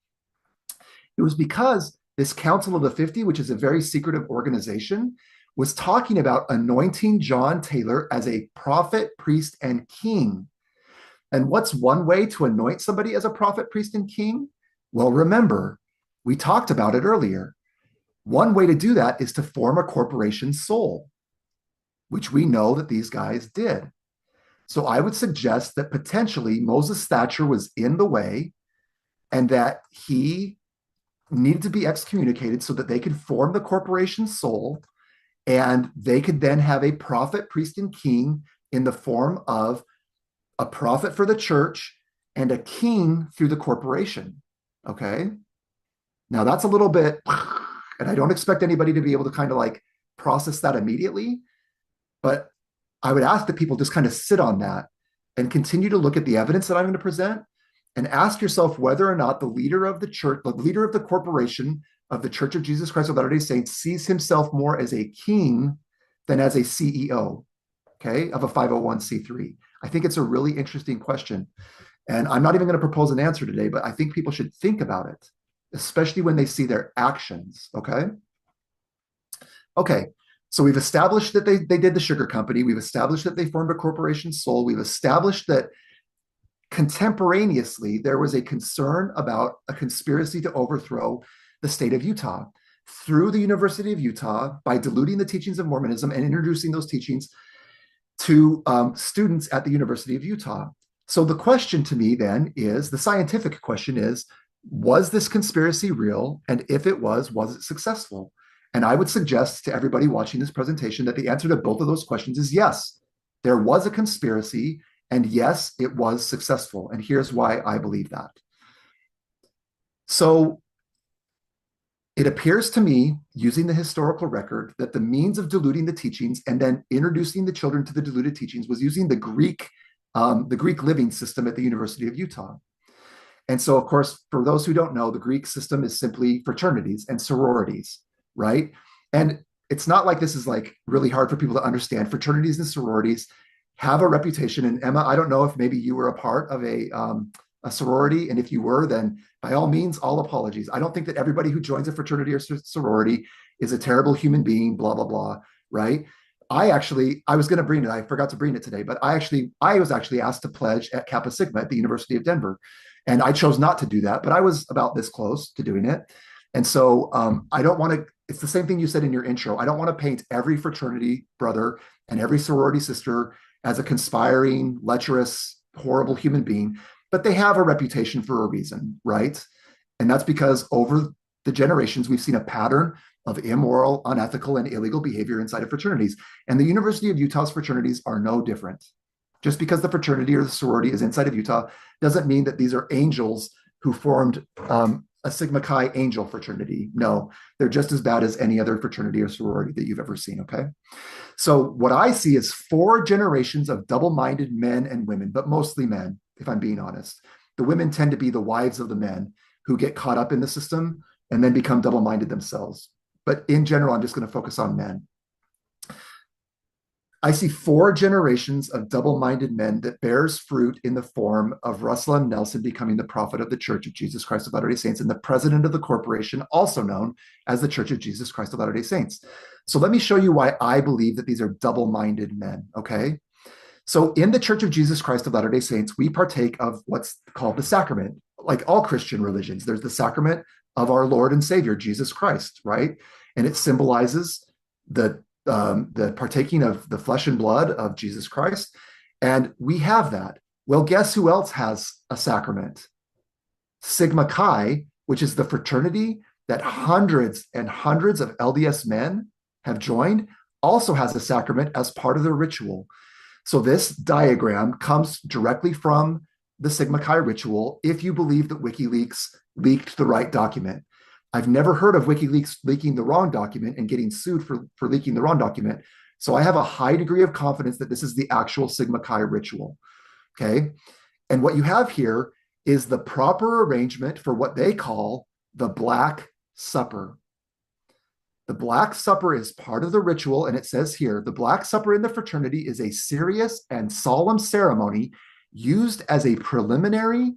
It was because this Council of the 50, which is a very secretive organization, was talking about anointing John Taylor as a prophet, priest, and king. And what's one way to anoint somebody as a prophet, priest, and king? Well, remember, we talked about it earlier. One way to do that is to form a corporation soul, which we know that these guys did. So I would suggest that potentially Moses Thatcher was in the way and that he needed to be excommunicated so that they could form the corporation soul, and they could then have a prophet, priest, and king in the form of a prophet for the church and a king through the corporation. Okay. Now that's a little bit, and I don't expect anybody to be able to kind of like process that immediately, but I would ask that people just kind of sit on that and continue to look at the evidence that I'm going to present and ask yourself whether or not the leader of the church, the leader of the corporation of the Church of Jesus Christ of Latter-day Saints sees himself more as a king than as a CEO, okay, of a 501c3. I think it's a really interesting question. And I'm not even going to propose an answer today, but I think people should think about it, especially when they see their actions, okay? Okay, so we've established that they did the sugar company. We've established that they formed a corporation soul. We've established that contemporaneously there was a concern about a conspiracy to overthrow the state of Utah through the University of Utah by diluting the teachings of Mormonism and introducing those teachings to students at the University of Utah. So the question to me then is, the scientific question is, was this conspiracy real? And if it was it successful? And I would suggest to everybody watching this presentation that the answer to both of those questions is yes. There was a conspiracy, and yes, it was successful. And here's why I believe that. So it appears to me, using the historical record, that the means of diluting the teachings and then introducing the children to the diluted teachings was using the Greek living system at the University of Utah. And so, of course, for those who don't know, the Greek system is simply fraternities and sororities, right? And it's not like this is like really hard for people to understand. Fraternities and sororities have a reputation. And Emma, I don't know if maybe you were a part of a sorority. And if you were, then by all means, all apologies. I don't think that everybody who joins a fraternity or sorority is a terrible human being, blah, blah, blah, right? I was going to bring it. I forgot to bring it today, but I was actually asked to pledge at Kappa Sigma at the University of Denver. And I chose not to do that, but I was about this close to doing it. And so I don't want to, it's the same thing you said in your intro. I don't want to paint every fraternity brother and every sorority sister as a conspiring, lecherous, horrible human being, but they have a reputation for a reason, right? And that's because over the generations, we've seen a pattern of immoral, unethical, and illegal behavior inside of fraternities. And the University of Utah's fraternities are no different. Just because the fraternity or the sorority is inside of Utah doesn't mean that these are angels who formed a Sigma Chi angel fraternity. No, they're just as bad as any other fraternity or sorority that you've ever seen, okay? So what I see is 4 generations of double-minded men and women, but mostly men, if I'm being honest. The women tend to be the wives of the men who get caught up in the system and then become double-minded themselves. But in general, I'm just going to focus on men. I see 4 generations of double-minded men that bears fruit in the form of Russell M. Nelson becoming the prophet of the Church of Jesus Christ of Latter-day Saints and the president of the corporation, also known as the Church of Jesus Christ of Latter-day Saints. So let me show you why I believe that these are double-minded men, okay? So in the Church of Jesus Christ of Latter-day Saints, we partake of what's called the sacrament. Like all Christian religions, there's the sacrament of our Lord and Savior, Jesus Christ, right? And it symbolizes the partaking of the flesh and blood of Jesus Christ. And we have that. Well, guess who else has a sacrament? Sigma Chi, which is the fraternity that hundreds and hundreds of LDS men have joined, also has a sacrament as part of their ritual. So this diagram comes directly from the Sigmakai Ritual if you believe that WikiLeaks leaked the right document. I've never heard of WikiLeaks leaking the wrong document and getting sued for leaking the wrong document. So I have a high degree of confidence that this is the actual Sigmakai Ritual, okay? And what you have here is the proper arrangement for what they call the Black Supper. The Black Supper is part of the ritual, and it says here, the Black Supper in the fraternity is a serious and solemn ceremony used as a preliminary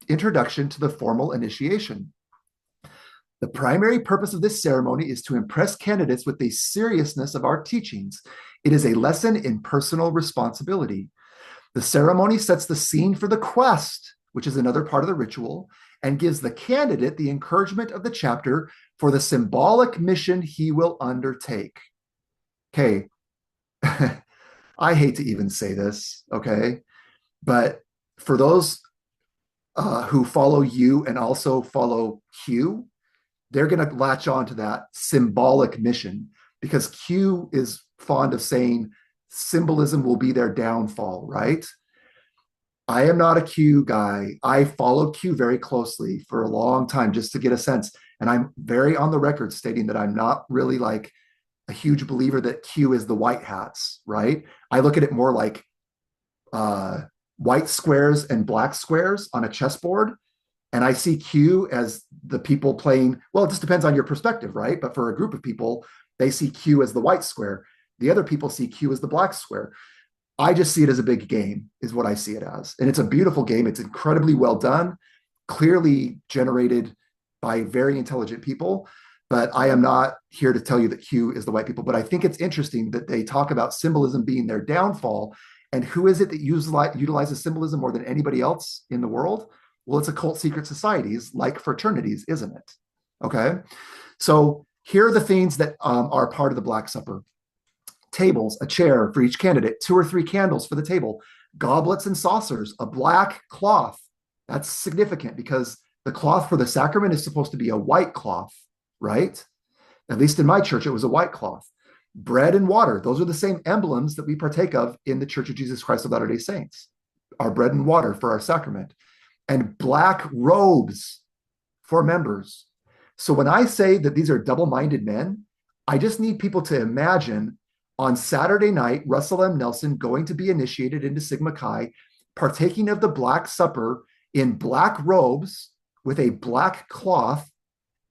introduction to the formal initiation. The primary purpose of this ceremony is to impress candidates with the seriousness of our teachings. It is a lesson in personal responsibility. The ceremony sets the scene for the quest, which is another part of the ritual, and gives the candidate the encouragement of the chapter for the symbolic mission he will undertake. Okay, I hate to even say this, okay? But for those who follow you and also follow Q, they're going to latch on to that symbolic mission because Q is fond of saying symbolism will be their downfall, right? I am not a Q guy. I followed Q very closely for a long time just to get a sense. And I'm very on the record stating that I'm not really like a huge believer that Q is the white hats, right? I look at it more like uh, white squares and black squares on a chessboard. And I see Q as the people playing, well, it just depends on your perspective, right? But for a group of people, they see Q as the white square. The other people see Q as the black square. I just see it as a big game, is what I see it as. And it's a beautiful game. It's incredibly well done, clearly generated by very intelligent people. But I am not here to tell you that Q is the white people. But I think it's interesting that they talk about symbolism being their downfall. And who is it that utilizes symbolism more than anybody else in the world? Well, it's occult secret societies like fraternities, isn't it? Okay. So here are the things that are part of the Black Supper: tables, a chair for each candidate, 2 or 3 candles for the table, goblets and saucers, a black cloth. That's significant because the cloth for the sacrament is supposed to be a white cloth, right? At least in my church, it was a white cloth. Bread and water, those are the same emblems that we partake of in the Church of Jesus Christ of Latter-day Saints, our bread and water for our sacrament. And black robes for members. So when I say that these are double-minded men, I just need people to imagine on Saturday night, Russell M. Nelson going to be initiated into Sigma Chi, partaking of the Black Supper in black robes with a black cloth,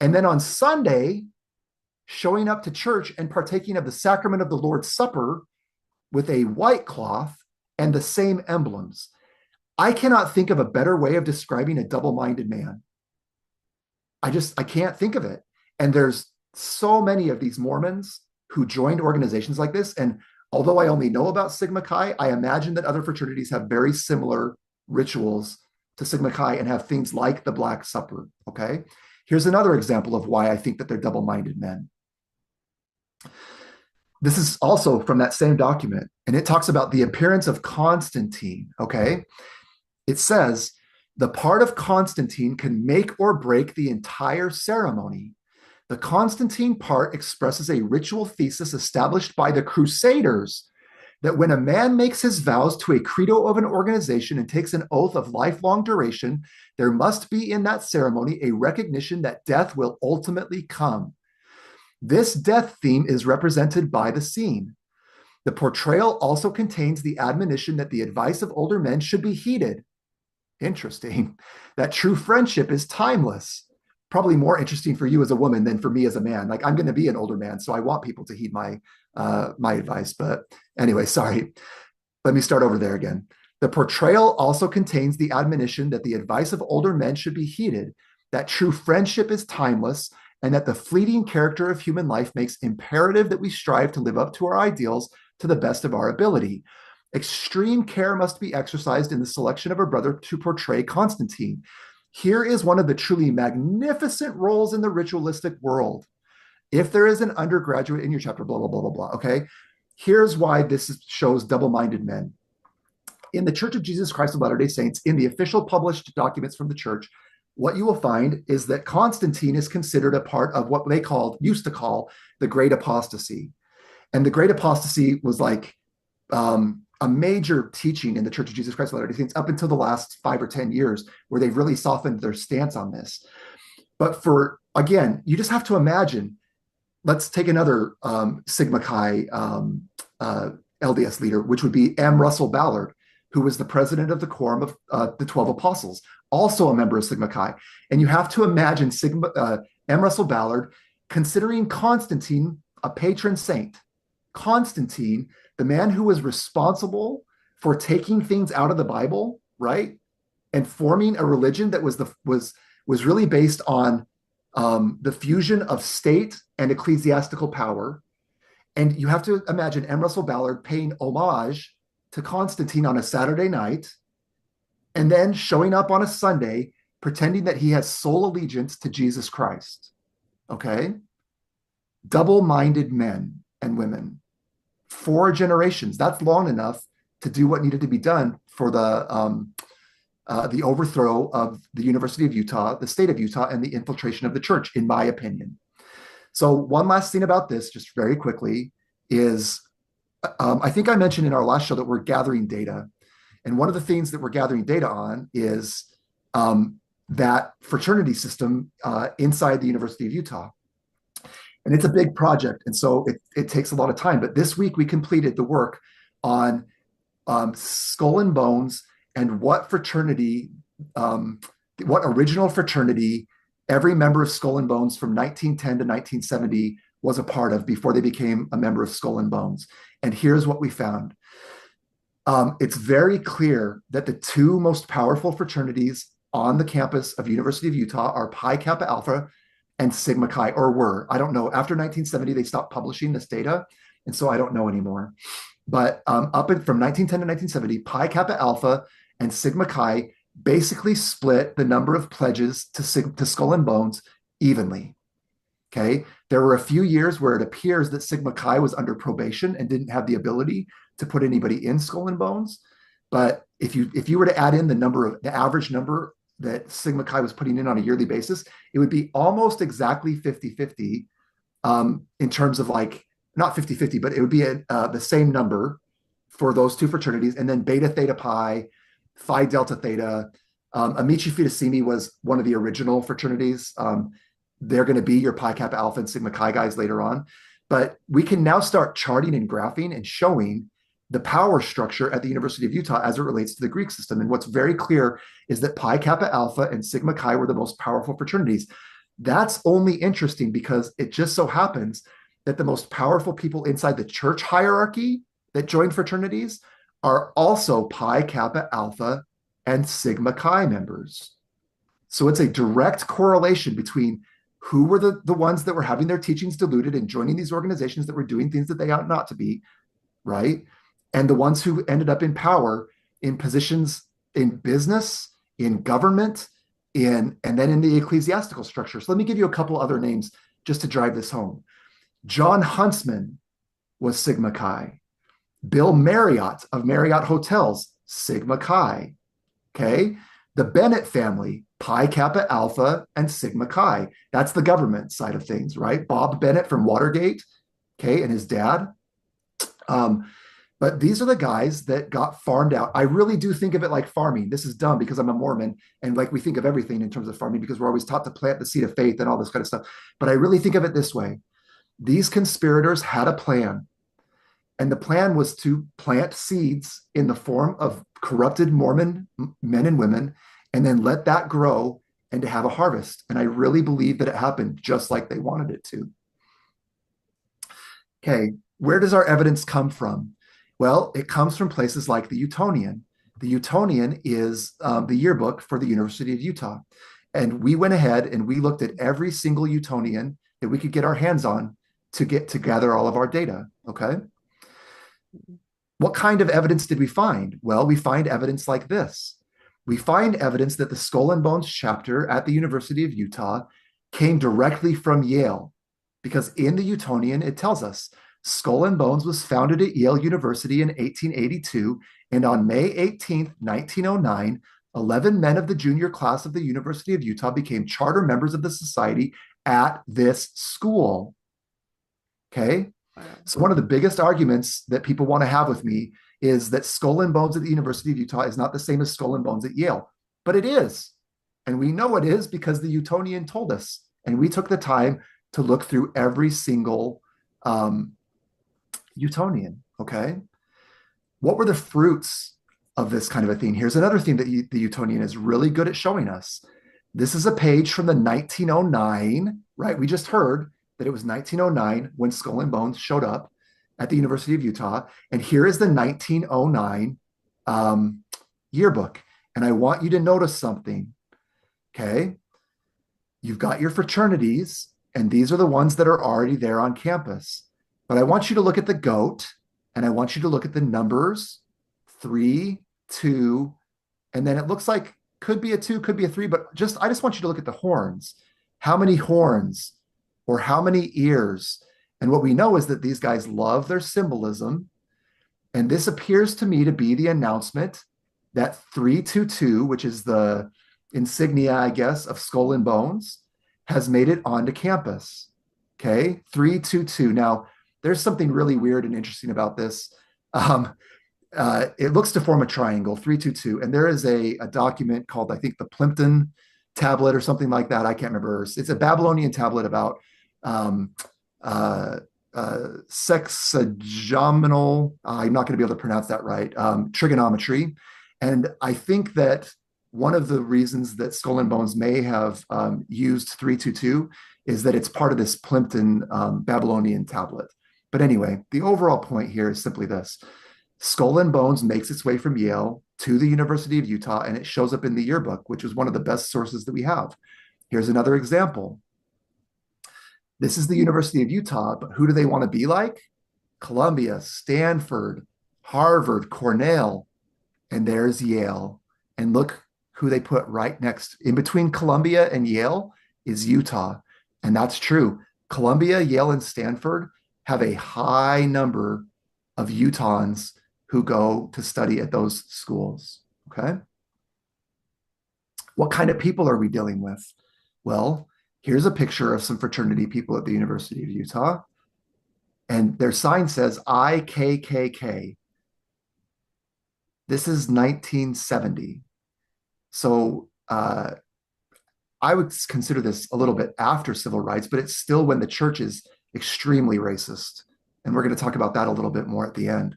and then on Sunday, showing up to church and partaking of the sacrament of the Lord's Supper with a white cloth and the same emblems. I cannot think of a better way of describing a double-minded man. I can't think of it. And there's so many of these Mormons who joined organizations like this. And although I only know about Sigma Chi, I imagine that other fraternities have very similar rituals to Sigma Chi and have things like the Black Supper. Okay. Here's another example of why I think that they're double-minded men. This is also from that same document, and it talks about the appearance of Constantine. Okay. It says, the part of Constantine can make or break the entire ceremony. The Constantine part expresses a ritual thesis established by the Crusaders that when a man makes his vows to a credo of an organization and takes an oath of lifelong duration, there must be in that ceremony a recognition that death will ultimately come. This death theme is represented by the scene. The portrayal also contains the admonition that the advice of older men should be heeded. Interesting. That true friendship is timeless. Probably more interesting for you as a woman than for me as a man. Like, I'm going to be an older man, so I want people to heed my advice. But anyway, sorry. Let me start over there again. The portrayal also contains the admonition that the advice of older men should be heeded, that true friendship is timeless, and that the fleeting character of human life makes imperative that we strive to live up to our ideals to the best of our ability. Extreme care must be exercised in the selection of a brother to portray Constantine. Here is one of the truly magnificent roles in the ritualistic world. If there is an undergraduate in your chapter, blah, blah, blah, blah, blah, okay? Here's why this shows double-minded men. In the Church of Jesus Christ of Latter-day Saints, in the official published documents from the church, what you will find is that Constantine is considered a part of what they used to call the Great Apostasy. And the Great Apostasy was like a major teaching in the Church of Jesus Christ of Latter-day Saints up until the last 5 or 10 years, where they've really softened their stance on this. But again, you just have to imagine, let's take another Sigma Chi LDS leader, which would be M. Russell Ballard, who was the president of the Quorum of the 12 Apostles, also a member of Sigma Chi. And you have to imagine M. Russell Ballard considering Constantine a patron saint. Constantine, the man who was responsible for taking things out of the Bible, right, and forming a religion that was really based on the fusion of state and ecclesiastical power. And you have to imagine M. Russell Ballard paying homage to Constantine on a Saturday night, and then showing up on a Sunday pretending that he has sole allegiance to Jesus Christ. Okay? Double-minded men and women. 4 generations. That's long enough to do what needed to be done for the overthrow of the University of Utah, the state of Utah, and the infiltration of the church, in my opinion. So one last thing about this, just very quickly, is I think I mentioned in our last show that we're gathering data. And one of the things that we're gathering data on is that fraternity system inside the University of Utah. And it's a big project. And so it takes a lot of time. But this week we completed the work on Skull and Bones and what fraternity, what original fraternity every member of Skull and Bones from 1910 to 1970 was a part of before they became a member of Skull and Bones. And here's what we found. It's very clear that the two most powerful fraternities on the campus of University of Utah are Pi Kappa Alpha and Sigma Chi, or were. I don't know. After 1970, they stopped publishing this data, and so I don't know anymore. But from 1910 to 1970, Pi Kappa Alpha and Sigma Chi basically split the number of pledges to Skull and Bones evenly. Okay, there were a few years where it appears that Sigma Chi was under probation and didn't have the ability to put anybody in Skull and Bones. But if you were to add in the average number that Sigma Chi was putting in on a yearly basis, it would be almost exactly 50-50 in terms of like, not 50-50, but it would be the same number for those two fraternities. And then Beta Theta Pi, Phi Delta Theta, Amici Phi was one of the original fraternities. They're going to be your Pi Kappa Alpha and Sigma Chi guys later on. But we can now start charting and graphing and showing the power structure at the University of Utah as it relates to the Greek system. And what's very clear is that Pi Kappa Alpha and Sigma Chi were the most powerful fraternities. That's only interesting because it just so happens that the most powerful people inside the church hierarchy that joined fraternities are also Pi Kappa Alpha and Sigma Chi members. So it's a direct correlation between who were the ones that were having their teachings diluted and joining these organizations that were doing things that they ought not to be, right? And the ones who ended up in power in positions in business, in government, and then in the ecclesiastical structure. So let me give you a couple other names just to drive this home. John Huntsman was Sigma Chi. Bill Marriott of Marriott Hotels, Sigma Chi. Okay. The Bennett family, Pi Kappa Alpha and Sigma Chi. That's the government side of things, right? Bob Bennett from Watergate, okay, and his dad. But these are the guys that got farmed out. I really do think of it like farming. This is dumb because I'm a Mormon and like we think of everything in terms of farming because we're always taught to plant the seed of faith and all this kind of stuff. But I really think of it this way. These conspirators had a plan. And the plan was to plant seeds in the form of corrupted Mormon men and women, and then let that grow and to have a harvest. And I really believe that it happened just like they wanted it to. Okay, where does our evidence come from? Well, it comes from places like the Utonian. The Utonian is the yearbook for the University of Utah. And we went ahead and we looked at every single Utonian that we could get our hands on to gather all of our data, okay? What kind of evidence did we find? Well, we find evidence like this. We find evidence that the Skull and Bones chapter at the University of Utah came directly from Yale, because in the Utonian, it tells us Skull and Bones was founded at Yale University in 1882, and on May 18th, 1909, 11 men of the junior class of the University of Utah became charter members of the society at this school. Okay? Wow. So one of the biggest arguments that people want to have with me is that Skull and Bones at the University of Utah is not the same as Skull and Bones at Yale, but it is. And we know it is because the Utonian told us, and we took the time to look through every single Utonian, okay? What were the fruits of this kind of a thing? Here's another thing that the Utonian is really good at showing us. This is a page from the 1909, right? We just heard that it was 1909 when Skull and Bones showed up at the University of Utah. And here is the 1909 yearbook. And I want you to notice something, okay? You've got your fraternities, and these are the ones that are already there on campus. But I want you to look at the goat, and I want you to look at the numbers, 3, 2, and then it looks like could be a 2, could be a 3, but I just want you to look at the horns. How many horns or how many ears? And what we know is that these guys love their symbolism. And this appears to me to be the announcement that 322, which is the insignia, I guess, of Skull and Bones, has made it onto campus. Okay, 322. Now, there's something really weird and interesting about this. it looks to form a triangle, 322. And there is a document called, I think, the Plimpton tablet or something like that. I can't remember. It's a Babylonian tablet about um, uh, sexageminal, I'm not going to be able to pronounce that right, trigonometry. And I think that one of the reasons that Skull and Bones may have used 322 is that it's part of this Plimpton Babylonian tablet. But anyway, the overall point here is simply this. Skull and Bones makes its way from Yale to the University of Utah, and it shows up in the yearbook, which is one of the best sources that we have. Here's another example. This is the University of Utah, but who do they want to be like? Columbia, Stanford, Harvard, Cornell, and there's Yale. And look who they put right next. In between Columbia and Yale is Utah. And that's true. Columbia, Yale, and Stanford have a high number of Utahns who go to study at those schools. Okay. What kind of people are we dealing with? Well, here's a picture of some fraternity people at the University of Utah. And their sign says IKKK. This is 1970. So I would consider this a little bit after civil rights, but it's still when the church is extremely racist. And we're going to talk about that a little bit more at the end.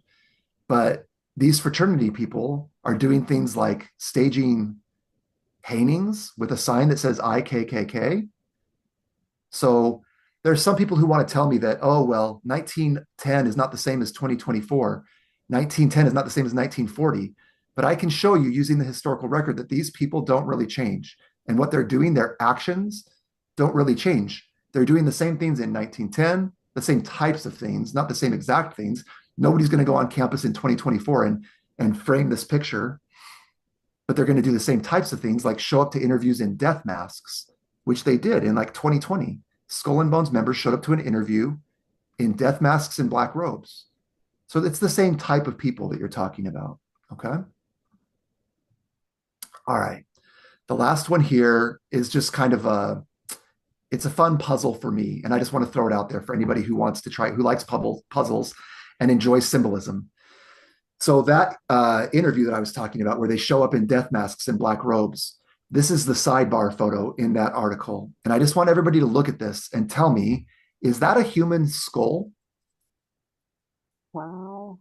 But these fraternity people are doing things like staging hangings with a sign that says IKKK. So there's some people who want to tell me that, oh, well, 1910 is not the same as 2024. 1910 is not the same as 1940. But I can show you using the historical record that these people don't really change. And what they're doing, their actions don't really change. They're doing the same things in 1910, the same types of things, not the same exact things. Nobody's going to go on campus in 2024 and frame this picture, but they're going to do the same types of things, like show up to interviews in death masks, which they did in like 2020. Skull and Bones members showed up to an interview in death masks and black robes. So it's the same type of people that you're talking about. Okay. All right. The last one here is just kind of it's a fun puzzle for me. And I just want to throw it out there for anybody who wants to try, who likes puzzles and enjoys symbolism. So that interview that I was talking about, where they show up in death masks and black robes, this is the sidebar photo in that article. And I just want everybody to look at this and tell me, is that a human skull? Wow.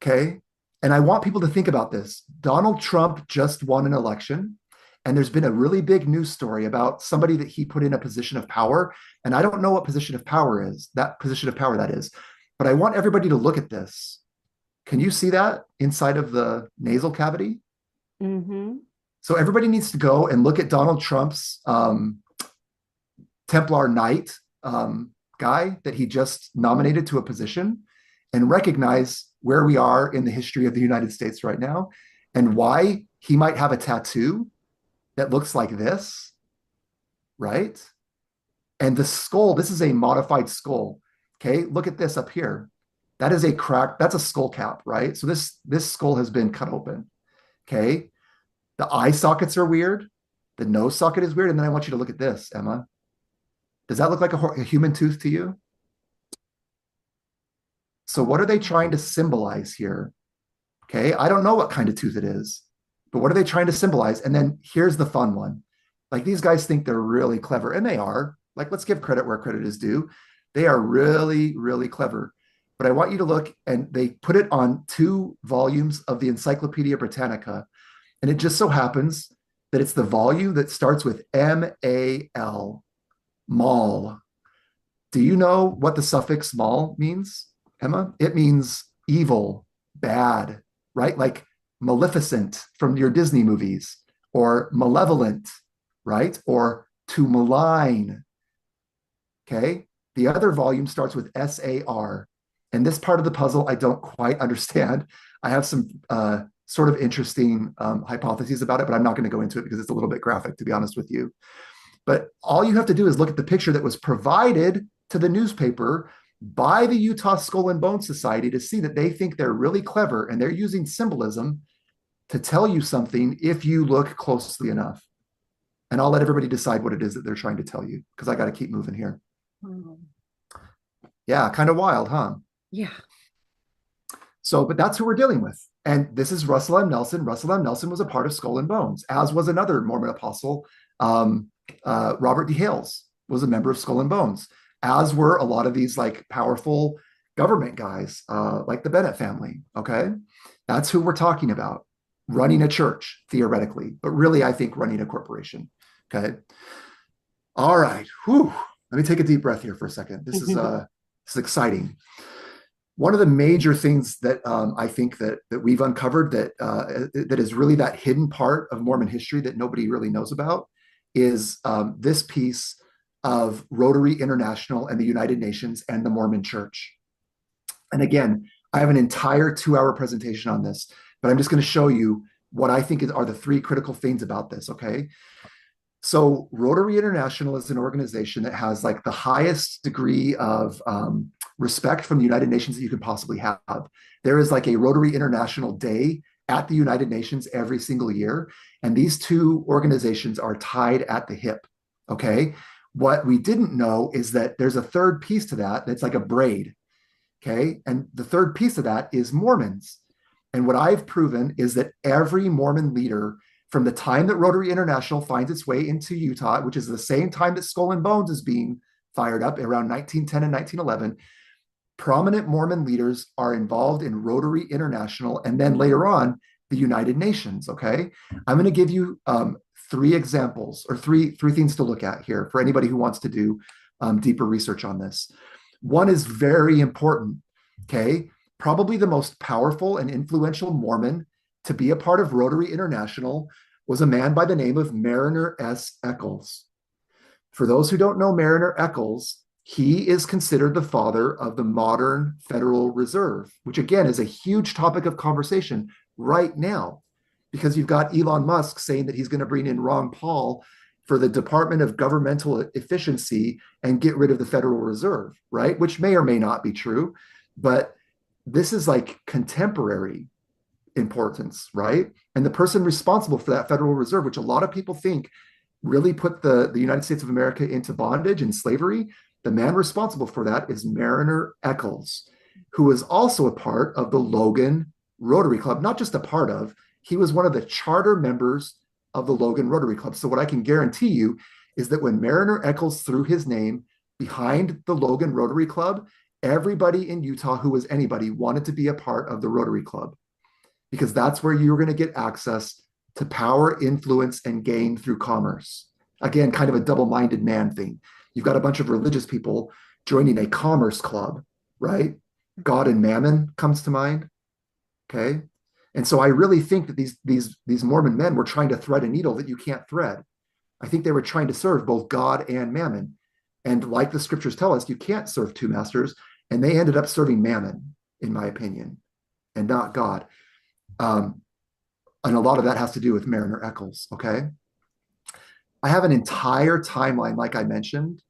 Okay. And I want people to think about this. Donald Trump just won an election, and there's been a really big news story about somebody that he put in a position of power. And I don't know what position of power is, that position of power that is, but I want everybody to look at this. Can you see that inside of the nasal cavity? Mm-hmm. So everybody needs to go and look at Donald Trump's Templar Knight guy that he just nominated to a position, and recognize where we are in the history of the United States right now and why he might have a tattoo that looks like this, right? And the skull, this is a modified skull. Okay, look at this up here. That is a crack, that's a skull cap, right? So this skull has been cut open. Okay. The eye sockets are weird. The nose socket is weird. And then I want you to look at this, Emma. Does that look like a human tooth to you? So what are they trying to symbolize here? Okay, I don't know what kind of tooth it is, but what are they trying to symbolize? And then here's the fun one. Like, these guys think they're really clever, and they are. Like, let's give credit where credit is due. They are really, really clever. But I want you to look, and they put it on 2 volumes of the Encyclopedia Britannica. And it just so happens that it's the volume that starts with M-A-L, mal. Do you know what the suffix mal means, Emma? It means evil, bad, right? Like Maleficent from your Disney movies, or malevolent, right? Or to malign. Okay. The other volume starts with S-A-R. And this part of the puzzle, I don't quite understand. I have some sort of interesting hypotheses about it, but I'm not going to go into it because it's a little bit graphic, to be honest with you. But all you have to do is look at the picture that was provided to the newspaper by the Utah Skull and Bone Society to see that they think they're really clever, and they're using symbolism to tell you something if you look closely enough. And I'll let everybody decide what it is that they're trying to tell you, because I got to keep moving here. Yeah, kind of wild, huh? Yeah. So, but that's who we're dealing with. And this is Russell M. Nelson. Russell M. Nelson was a part of Skull and Bones, as was another Mormon apostle, Robert D. Hales was a member of Skull and Bones, as were a lot of these like powerful government guys, like the Bennett family. Okay. That's who we're talking about. Running a church, theoretically, but really, I think running a corporation. Okay. All right. Whew. Let me take a deep breath here for a second. This is exciting. One of the major things that I think that we've uncovered that is really that hidden part of Mormon history that nobody really knows about is this piece of Rotary International and the United Nations and the Mormon Church. And again, I have an entire 2-hour presentation on this, but I'm just going to show you what I think are the 3 critical things about this, okay? So Rotary International is an organization that has like the highest degree of respect from the United Nations that you could possibly have. There is like a Rotary International Day at the United Nations every single year. And these 2 organizations are tied at the hip, okay? What we didn't know is that there's a third piece to that that's like a braid, okay? And the third piece of that is Mormons. And what I've proven is that every Mormon leader from the time that Rotary International finds its way into Utah, which is the same time that Skull and Bones is being fired up around 1910 and 1911, prominent Mormon leaders are involved in Rotary International and then later on the United Nations, okay? I'm going to give you 3 examples or three things to look at here for anybody who wants to do deeper research on this. One is very important, okay? Probably the most powerful and influential Mormon to be a part of Rotary International was a man by the name of Mariner S. Eccles. For those who don't know Mariner Eccles, he is considered the father of the modern Federal Reserve, which again is a huge topic of conversation right now, because you've got Elon Musk saying that he's going to bring in Ron Paul for the Department of Governmental Efficiency and get rid of the Federal Reserve, right? Which may or may not be true, but this is like contemporary importance, right? And the person responsible for that Federal Reserve, which a lot of people think really put the United States of America into bondage and slavery, the man responsible for that is Mariner Eccles, who was also a part of the Logan Rotary Club, not just a part of, he was one of the charter members of the Logan Rotary Club. So what I can guarantee you is that when Mariner Eccles threw his name behind the Logan Rotary Club, everybody in Utah who was anybody wanted to be a part of the Rotary Club, because that's where you're going to get access to power, influence, and gain through commerce. Again, kind of a double-minded man thing. You've got a bunch of religious people joining a commerce club, right? God and Mammon comes to mind, okay? And so I really think that these Mormon men were trying to thread a needle that you can't thread. I think they were trying to serve both God and Mammon. And like the scriptures tell us, you can't serve 2 masters. And they ended up serving Mammon, in my opinion, and not God. And a lot of that has to do with Mariner Eccles, okay? I have an entire timeline, like I mentioned,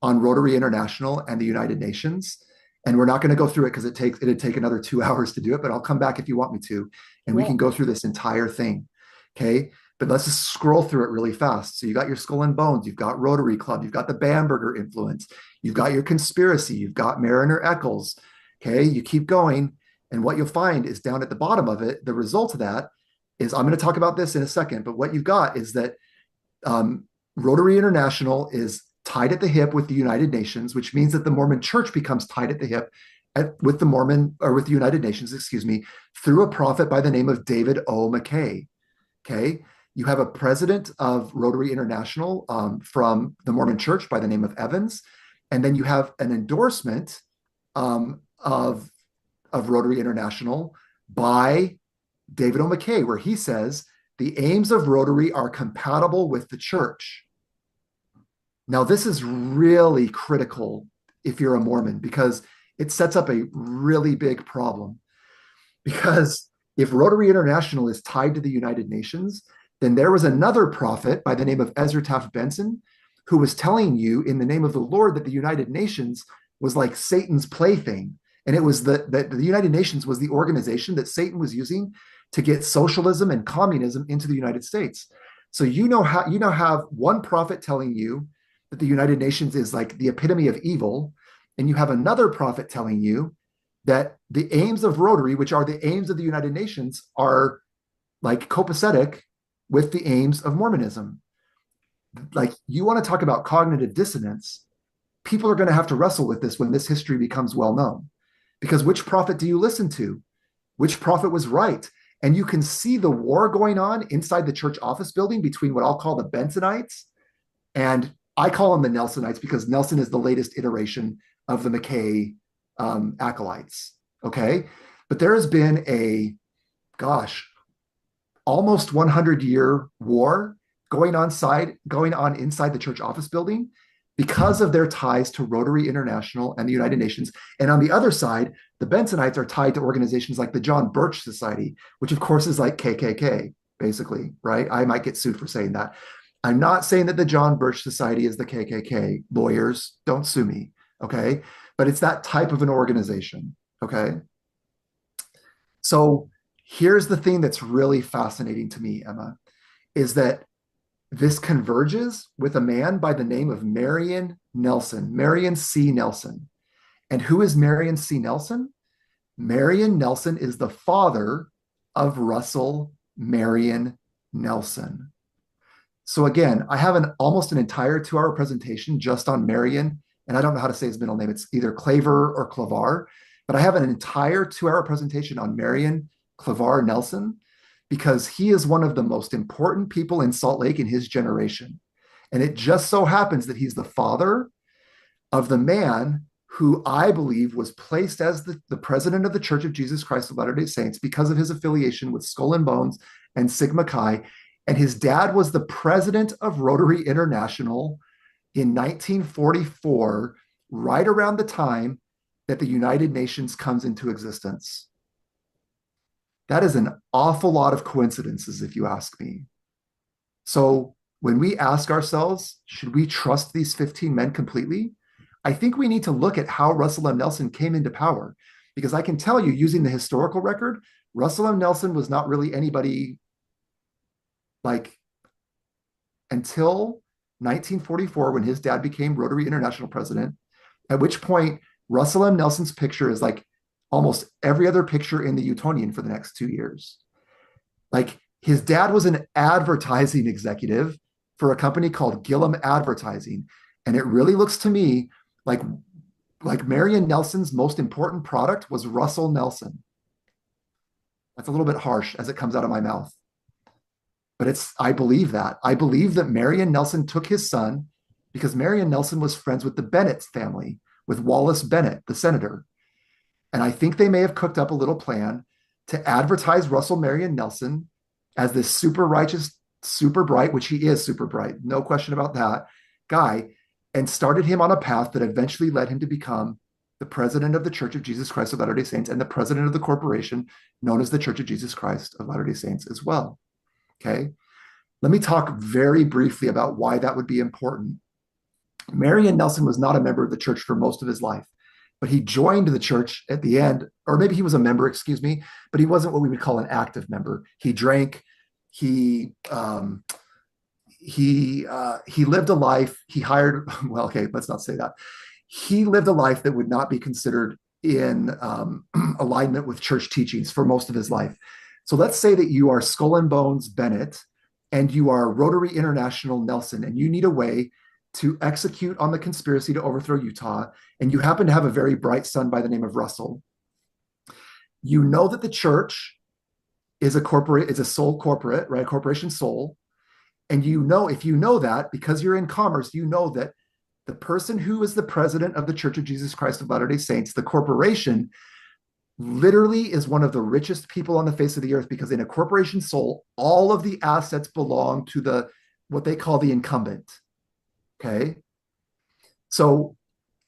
on Rotary International and the United Nations. And we're not going to go through it because it'd take another 2 hours to do it, but I'll come back if you want me to, and we can go through this entire thing, okay? But let's just scroll through it really fast. So you got your Skull and Bones, you've got Rotary Club, you've got the Bamberger influence, you've got your conspiracy, you've got Mariner Eccles, okay? You keep going, and what you'll find is down at the bottom of it, the result of that is, I'm going to talk about this in a second, but what you've got is that Rotary International is tied at the hip with the United Nations, which means that the Mormon Church becomes tied at the hip with the United Nations, through a prophet by the name of David O. McKay. Okay, you have a president of Rotary International from the Mormon Church by the name of Evans, and then you have an endorsement of Rotary International by David O. McKay, where he says the aims of Rotary are compatible with the church. Now, this is really critical if you're a Mormon, because it sets up a really big problem. Because if Rotary International is tied to the United Nations, then there was another prophet by the name of Ezra Taft Benson who was telling you in the name of the Lord that the United Nations was like Satan's plaything. And it was that the United Nations was the organization that Satan was using to get socialism and communism into the United States. So you have one prophet telling you that the United Nations is like the epitome of evil, and you have another prophet telling you that the aims of Rotary, which are the aims of the United Nations, are like copacetic with the aims of Mormonism. Like, you want to talk about cognitive dissonance, people are going to have to wrestle with this when this history becomes well known. Because which prophet do you listen to? Which prophet was right? And you can see the war going on inside the church office building between what I'll call the Bensonites, and I call them the Nelsonites because Nelson is the latest iteration of the Mackay acolytes. Okay. But there has been almost 100-year war going on inside the church office building because of their ties to Rotary International and the United Nations. And on the other side, the Bensonites are tied to organizations like the John Birch Society, which of course is like KKK, basically, right? I might get sued for saying that. I'm not saying that the John Birch Society is the KKK. Lawyers, don't sue me, okay? But it's that type of an organization, okay? So here's the thing that's really fascinating to me, Emma, is that this converges with a man by the name of Marion C. Nelson. And who is Marion C. Nelson? Marion Nelson is the father of Russell Marion Nelson. So again, I have almost an entire 2-hour presentation just on Marion, and I don't know how to say his middle name. It's either Claver or Clavar, but I have an entire 2-hour presentation on Marion Clavar Nelson, because he is one of the most important people in Salt Lake in his generation. And it just so happens that he's the father of the man who I believe was placed as the president of the Church of Jesus Christ of Latter-day Saints because of his affiliation with Skull and Bones and Sigmakai. And his dad was the president of Rotary International in 1944, right around the time that the United Nations comes into existence. That is an awful lot of coincidences, if you ask me. So when we ask ourselves, should we trust these 15 men completely? I think we need to look at how Russell M. Nelson came into power, because I can tell you, using the historical record, Russell M. Nelson was not really anybody like until 1944, when his dad became Rotary International president, at which point Russell M. Nelson's picture is like almost every other picture in the Utonian for the next 2 years. Like, his dad was an advertising executive for a company called Gillum Advertising. And it really looks to me like Marion Nelson's most important product was Russell Nelson. That's a little bit harsh as it comes out of my mouth. But I believe that. I believe that Marion Nelson took his son because Marion Nelson was friends with the Bennett family, with Wallace Bennett, the senator. And I think they may have cooked up a little plan to advertise Russell Marion Nelson as this super righteous, super bright, which he is super bright, no question about that, guy, and started him on a path that eventually led him to become the president of the Church of Jesus Christ of Latter-day Saints and the president of the corporation known as the Church of Jesus Christ of Latter-day Saints as well. Okay. Let me talk very briefly about why that would be important. Marion Nelson was not a member of the church for most of his life, but he joined the church at the end, or maybe he was a member, excuse me, but he wasn't what we would call an active member. He drank, he lived a life, he hired, well, okay, let's not say that. He lived a life that would not be considered in alignment with church teachings for most of his life. So let's say that you are Skull and Bones Bennett and you are Rotary International Nelson, and you need a way to execute on the conspiracy to overthrow Utah, and you happen to have a very bright son by the name of Russell. You know that the church is a sole corporate, right? A corporation sole. And you know, if you know that, because you're in commerce, you know that the person who is the president of the Church of Jesus Christ of Latter-day Saints, the corporation, literally is one of the richest people on the face of the earth, because in a corporation sole, all of the assets belong to what they call the incumbent. Okay. So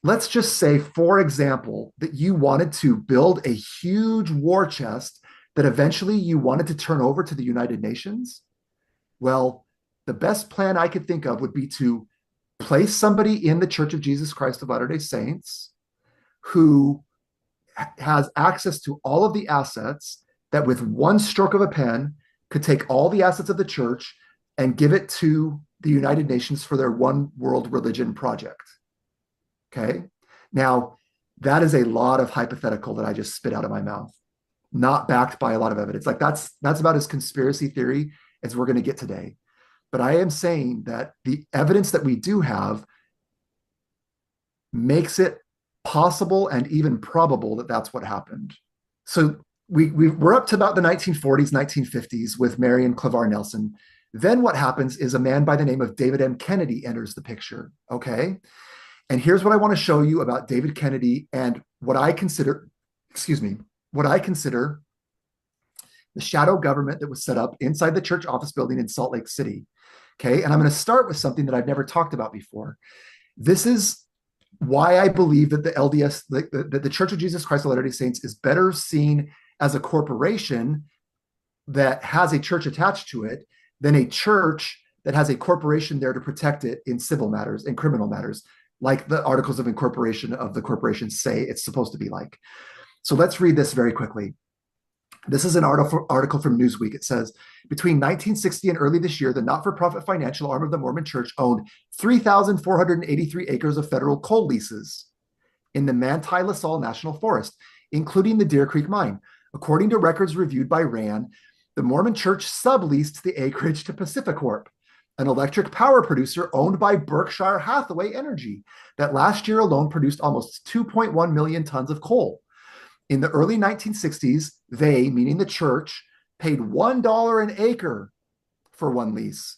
let's just say, for example, that you wanted to build a huge war chest that eventually you wanted to turn over to the United Nations. Well, the best plan I could think of would be to place somebody in the Church of Jesus Christ of Latter-day Saints who has access to all of the assets, that with one stroke of a pen could take all the assets of the church and give it to the United Nations for their one world religion project. Okay. Now, That is a lot of hypothetical that I just spit out of my mouth, not backed by a lot of evidence. Like that's about as conspiracy theory as we're going to get today. But I am saying that the evidence that we do have makes it possible and even probable that that's what happened. So we're up to about the 1940s, 1950s with Marion Clavar Nelson. Then what happens is a man by the name of David M. Kennedy enters the picture. Okay. And here's what I want to show you about David Kennedy and what I consider, what I consider the shadow government that was set up inside the church office building in Salt Lake City. Okay. And I'm going to start with something that I've never talked about before. This is why I believe that the LDS, that the Church of Jesus Christ of Latter-day Saints is better seen as a corporation that has a church attached to it than a church that has a corporation there to protect it in civil matters and criminal matters, like the articles of incorporation of the corporation say it's supposed to be like. So let's read this very quickly. This is an article from Newsweek. It says, between 1960 and early this year, the not-for-profit financial arm of the Mormon Church owned 3,483 acres of federal coal leases in the Manti-La Sal National Forest, including the Deer Creek Mine. According to records reviewed by RAND, the Mormon Church subleased the acreage to PacifiCorp, an electric power producer owned by Berkshire Hathaway Energy, that last year alone produced almost 2.1 million tons of coal. In the early 1960s, they, meaning the church, paid $1 an acre for one lease,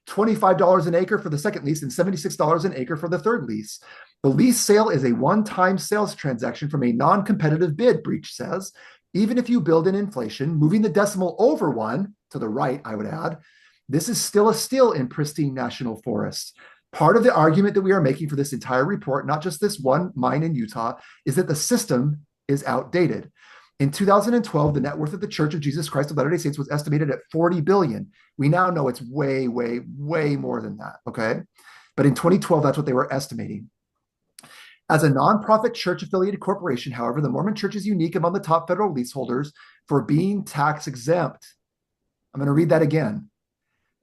$25 an acre for the second lease, and $76 an acre for the third lease. The lease sale is a one-time sales transaction from a non-competitive bid, Breach says. Even if you build in inflation, moving the decimal over one, to the right, I would add, this is still a steal in pristine national forests. Part of the argument that we are making for this entire report, not just this one mine in Utah, is that the system is outdated. In 2012, the net worth of the Church of Jesus Christ of Latter-day Saints was estimated at $40 billion. We now know it's way, way, way more than that, okay? But in 2012, that's what they were estimating. As a nonprofit church-affiliated corporation, however, the Mormon Church is unique among the top federal leaseholders for being tax exempt. I'm going to read that again.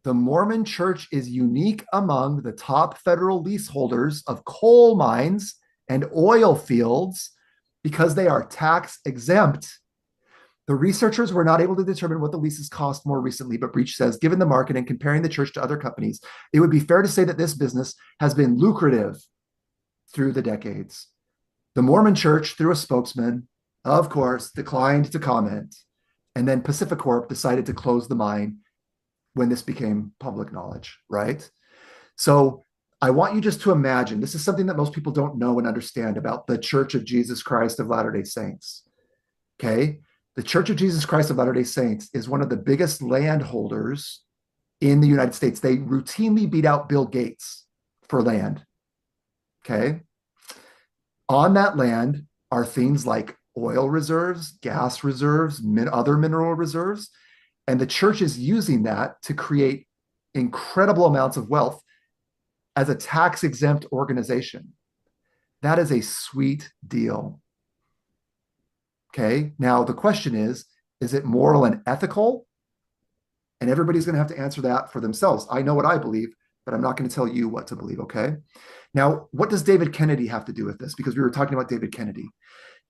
The Mormon Church is unique among the top federal leaseholders of coal mines and oil fields because they are tax exempt. The researchers were not able to determine what the leases cost more recently, but Breach says, given the market and comparing the church to other companies, it would be fair to say that this business has been lucrative through the decades. The Mormon Church, through a spokesman, of course, declined to comment. And then PacifiCorp decided to close the mine when this became public knowledge, right? So I want you just to imagine, this is something that most people don't know and understand about the Church of Jesus Christ of Latter-day Saints, okay? The Church of Jesus Christ of Latter-day Saints is one of the biggest landholders in the United States. They routinely beat out Bill Gates for land, okay? On that land are things like oil reserves, gas reserves, other mineral reserves, and the church is using that to create incredible amounts of wealth as a tax-exempt organization. That is a sweet deal. Okay, now the question is it moral and ethical? And everybody's going to have to answer that for themselves. I know what I believe, but I'm not going to tell you what to believe, okay? Now, what does David Kennedy have to do with this? Because we were talking about David Kennedy.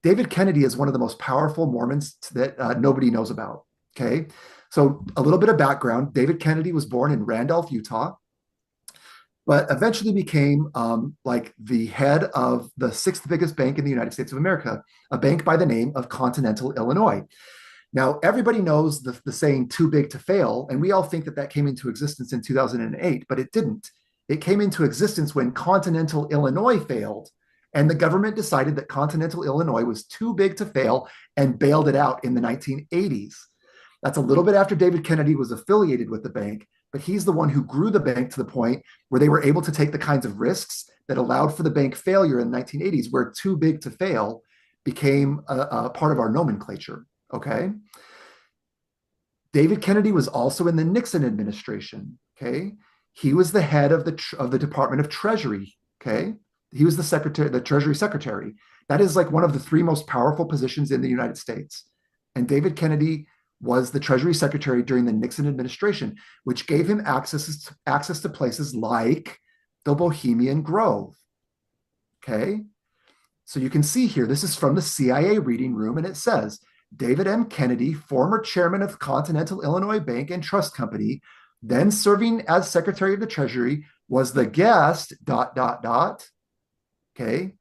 David Kennedy is one of the most powerful Mormons that nobody knows about, okay? So a little bit of background. David Kennedy was born in Randolph, Utah, but eventually became like the head of the sixth biggest bank in the United States of America, a bank by the name of Continental Illinois. Now, everybody knows the saying too big to fail, and we all think that that came into existence in 2008, but it didn't. It came into existence when Continental Illinois failed, and the government decided that Continental Illinois was too big to fail and bailed it out in the 1980s. That's a little bit after David Kennedy was affiliated with the bank, but he's the one who grew the bank to the point where they were able to take the kinds of risks that allowed for the bank failure in the 1980s, where too big to fail became a part of our nomenclature, okay? David Kennedy was also in the Nixon administration, okay? He was the head of the Department of Treasury, okay? He was the Treasury Secretary. That is like one of the three most powerful positions in the United States. And David Kennedy was the Treasury Secretary during the Nixon administration, which gave him access to places like the Bohemian Grove, okay? So you can see here, this is from the CIA reading room, and it says, David M. Kennedy, former chairman of Continental Illinois Bank and Trust Company, then serving as Secretary of the Treasury, was the guest, dot, dot, dot. Okay.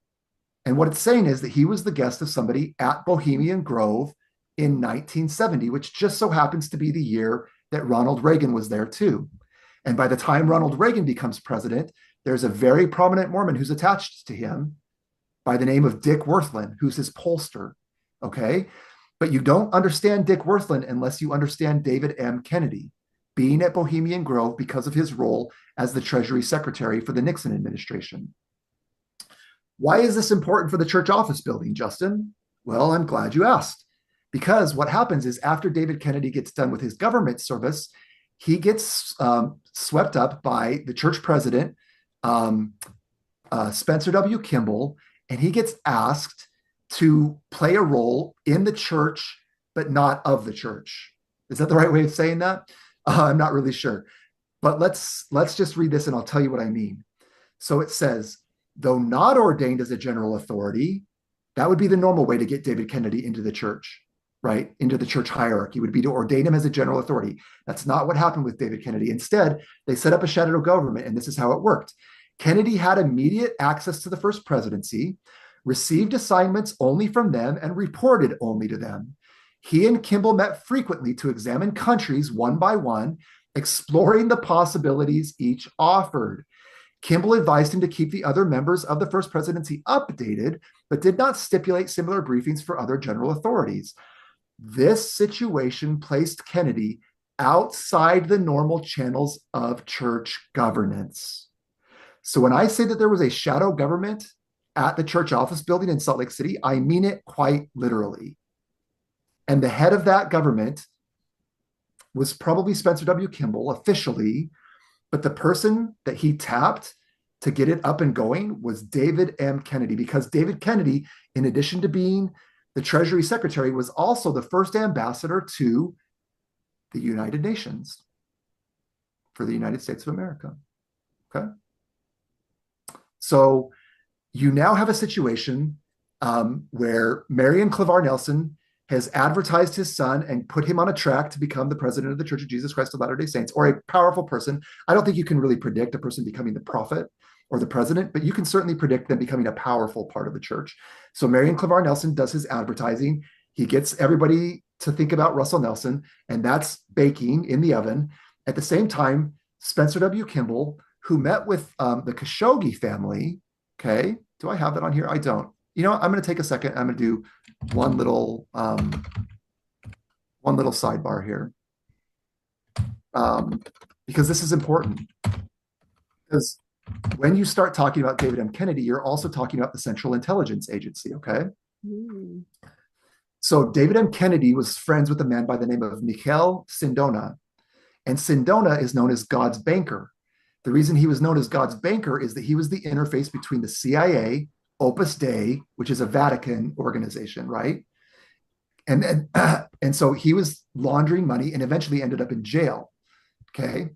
And what it's saying is that he was the guest of somebody at Bohemian Grove in 1970, which just so happens to be the year that Ronald Reagan was there too. And by the time Ronald Reagan becomes president, there's a very prominent Mormon who's attached to him by the name of Dick Worthland, who's his pollster. Okay. But you don't understand Dick Worthland unless you understand David M. Kennedy being at Bohemian Grove because of his role as the Treasury Secretary for the Nixon administration. Why is this important for the church office building, Justin? Well, I'm glad you asked. Because what happens is after David Kennedy gets done with his government service, he gets swept up by the church president, Spencer W. Kimball, and he gets asked to play a role in the church, but not of the church. Is that the right way of saying that? I'm not really sure. But let's just read this and I'll tell you what I mean. So it says, though not ordained as a general authority, that would be the normal way to get David Kennedy into the church, right? Into the church hierarchy would be to ordain him as a general authority. That's not what happened with David Kennedy. Instead, they set up a shadow government, and this is how it worked. Kennedy had immediate access to the first presidency, received assignments only from them, and reported only to them. He and Kimball met frequently to examine countries one by one, exploring the possibilities each offered. Kimball advised him to keep the other members of the first presidency updated, but did not stipulate similar briefings for other general authorities. This situation placed Kennedy outside the normal channels of church governance. So when I say that there was a shadow government at the church office building in Salt Lake City, I mean it quite literally. And the head of that government was probably Spencer W. Kimball officially, but the person that he tapped to get it up and going was David M. Kennedy, because David Kennedy, in addition to being the Treasury Secretary, was also the first ambassador to the United Nations for the United States of America. Okay. So you now have a situation where Marion Clavar Nelson has advertised his son and put him on a track to become the president of the Church of Jesus Christ of Latter-day Saints, or a powerful person. I don't think you can really predict a person becoming the prophet or the president, but you can certainly predict them becoming a powerful part of the church. So Marion Clavar Nelson does his advertising. He gets everybody to think about Russell Nelson, and that's baking in the oven. At the same time, Spencer W. Kimball, who met with the Khashoggi family, okay, do I have that on here? I don't. You know, I'm going to take a second. I'm going to do one little sidebar here, because this is important. Because when you start talking about David M. Kennedy, you're also talking about the Central Intelligence Agency, okay? Mm. So David M. Kennedy was friends with a man by the name of Mikhail Sindona, and Sindona is known as God's banker. The reason he was known as God's banker is that he was the interface between the CIA, Opus Dei, which is a Vatican organization, right? And so he was laundering money and eventually ended up in jail. Okay.